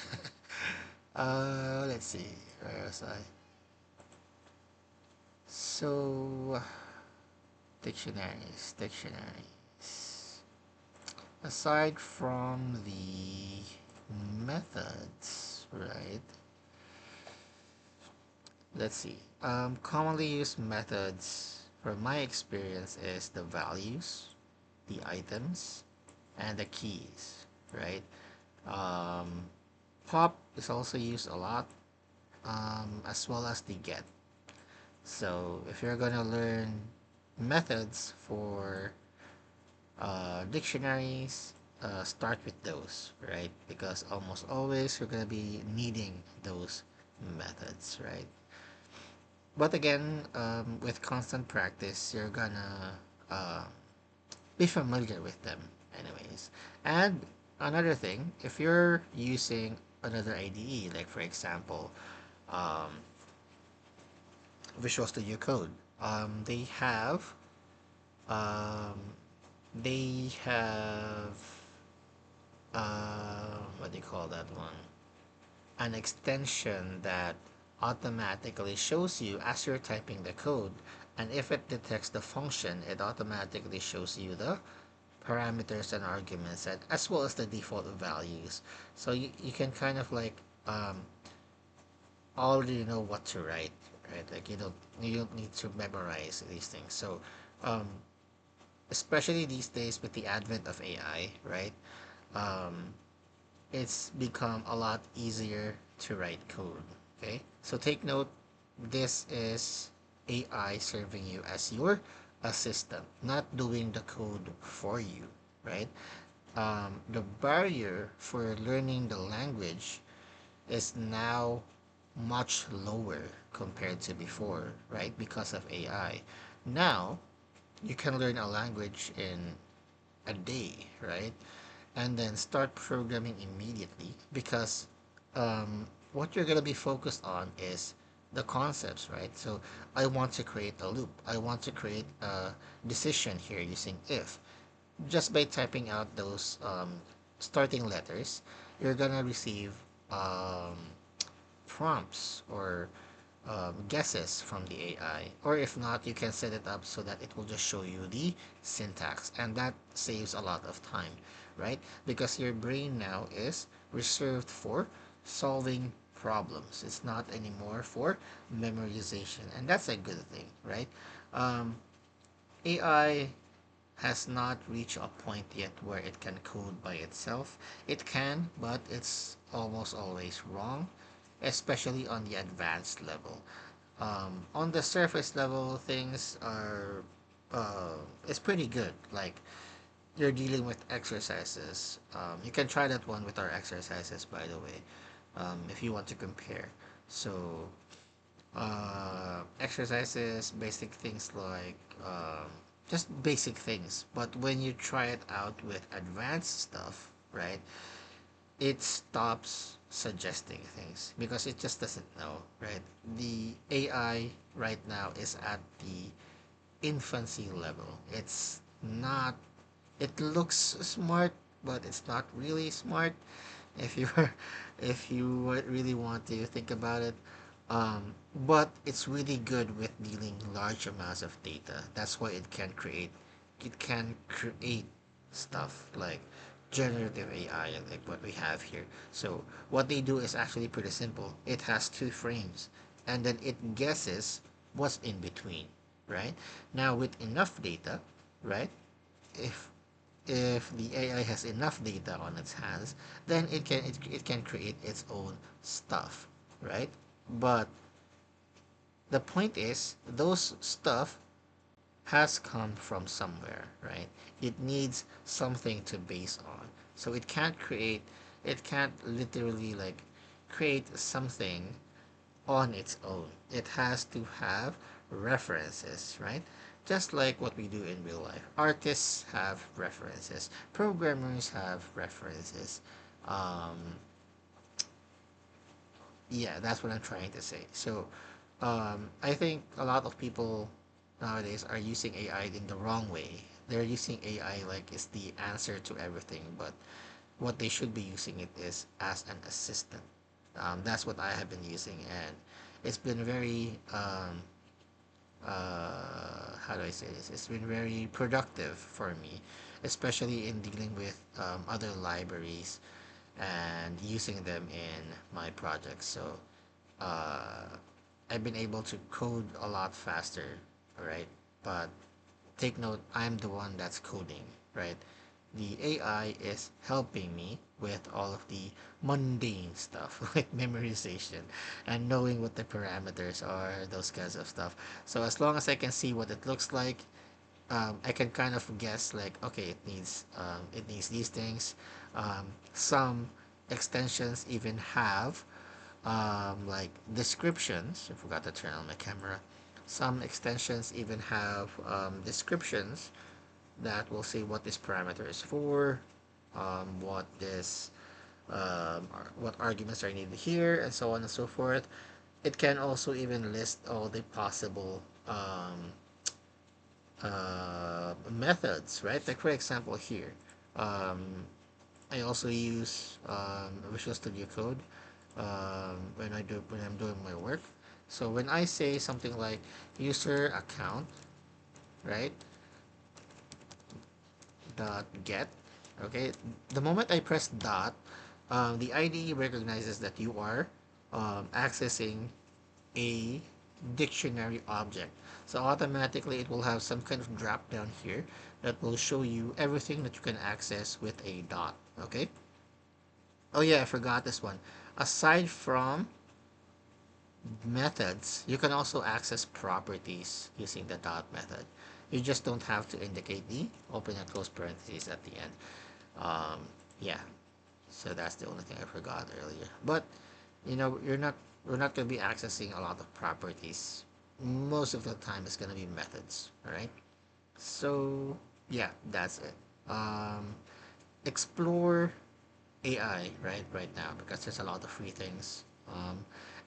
Let's see. Where was I? So, dictionaries. Aside from the methods, right? Let's see. Commonly used methods, from my experience, is the values, the items, and the keys, right? Um, pop is also used a lot, as well as the get. So if you're gonna learn methods for dictionaries, start with those, right? Because almost always you're gonna be needing those methods, right? But again, with constant practice, you're gonna be familiar with them, anyways. And another thing, if you're using another IDE, like for example, um, Visual Studio Code, um, they have um, they have what do you call that one? An extension that automatically shows you as you're typing the code, and if it detects the function, it automatically shows you the parameters and arguments, and as well as the default values. So you can kind of like um, already know what to write, right? Like you don't need to memorize these things. So um, especially these days with the advent of AI, right? Um, it's become a lot easier to write code. Okay, so take note, this is AI serving you as your assistant, not doing the code for you, right? the barrier for learning the language is now much lower compared to before, right? Because of AI. Now, you can learn a language in a day, right? And then start programming immediately because what you're going to be focused on is the concepts, right? So I want to create a loop. I want to create a decision here using if. Just by typing out those starting letters, you're going to receive um, prompts or guesses from the AI. Or if not, you can set it up so that it will just show you the syntax. And that saves a lot of time, right? Because your brain now is reserved for solving problems. It's not anymore for memorization. And that's a good thing, right? Um, AI has not reached a point yet where it can code by itself. It can, but it's almost always wrong, especially on the advanced level. On the surface level, things are it's pretty good. Like you're dealing with exercises. You can try that one with our exercises, by the way, if you want to compare. So exercises, basic things like just basic things. But when you try it out with advanced stuff, right, it stops suggesting things because it just doesn't know, right? The AI right now is at the infancy level. It's not, it looks smart, but it's not really smart if you if you really want to think about it. But it's really good with dealing large amounts of data. That's why it can create stuff like generative AI, like what we have here. So what they do is actually pretty simple. It has two frames, and then it guesses what's in between, right? Now with enough data, right? If the AI has enough data on its hands, then it can create its own stuff, right? But the point is, those stuff has come from somewhere, right? It needs something to base on. So it can't literally like create something on its own. It has to have references, right? Just like what we do in real life. Artists have references, programmers have references. Um, yeah, that's what I'm trying to say. So, I think a lot of people nowadays are using AI in the wrong way. They're using AI like it's the answer to everything, but what they should be using it is as an assistant. That's what I have been using, and it's been very how do I say this? It's been very productive for me, especially in dealing with other libraries and using them in my projects. So uh, I've been able to code a lot faster, right? But take note, I'm the one that's coding, right? The AI is helping me with all of the mundane stuff like memorization and knowing what the parameters are, those kinds of stuff. So as long as I can see what it looks like, I can kind of guess like, okay, it needs these things. Some extensions even have like descriptions. I forgot to turn on my camera. Some extensions even have descriptions that will say what this parameter is for, what this what arguments are needed here, and so on and so forth. It can also even list all the possible methods, right? Like for example here, um, I also use Visual Studio Code when I'm doing my work. So when I say something like user account, right, dot get, okay, the moment I press dot, the IDE recognizes that you are accessing a dictionary object. So automatically it will have some kind of drop down here that will show you everything that you can access with a dot. Okay. Oh yeah, I forgot this one. Aside from methods, you can also access properties using the dot method. You just don't have to indicate the open and close parentheses at the end. Um, yeah, so that's the only thing I forgot earlier. But we're not going to be accessing a lot of properties. Most of the time, it's going to be methods. All right. So yeah, that's it. Um, explore AI right now because there's a lot of free things.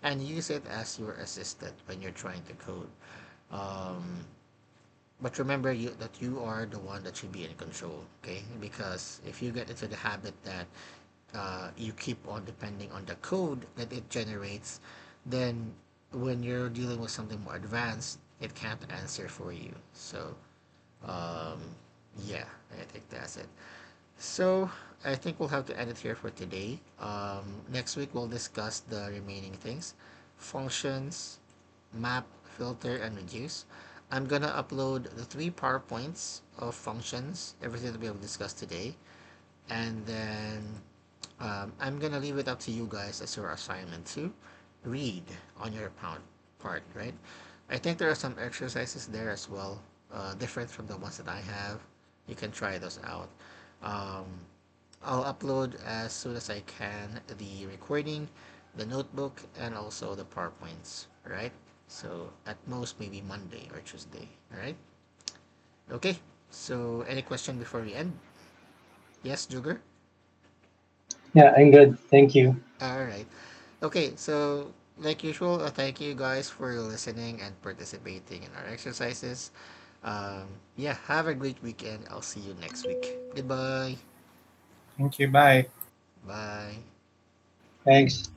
And use it as your assistant when you're trying to code. Um, but remember that you are the one that should be in control, okay? Because if you get into the habit that you keep on depending on the code that it generates, then when you're dealing with something more advanced, it can't answer for you. So, um, yeah, I think that's it. So, I think we'll have to end it here for today. Next week, we'll discuss the remaining things: functions, map, filter, and reduce. I'm gonna upload the three PowerPoints of functions, everything that we have discussed today, and then I'm gonna leave it up to you guys as your assignment to read on your part, right? I think there are some exercises there as well, different from the ones that I have. You can try those out. Um, I'll upload as soon as I can the recording, the notebook, and also the PowerPoints, right? So at most maybe Monday or Tuesday, all right? Okay. So any question before we end? Yes, Juger? Yeah, I'm good. Thank you. All right. Okay, so like usual, thank you guys for listening and participating in our exercises. Yeah, have a great weekend. I'll see you next week. Goodbye. Thank you. Bye. Bye. Thanks.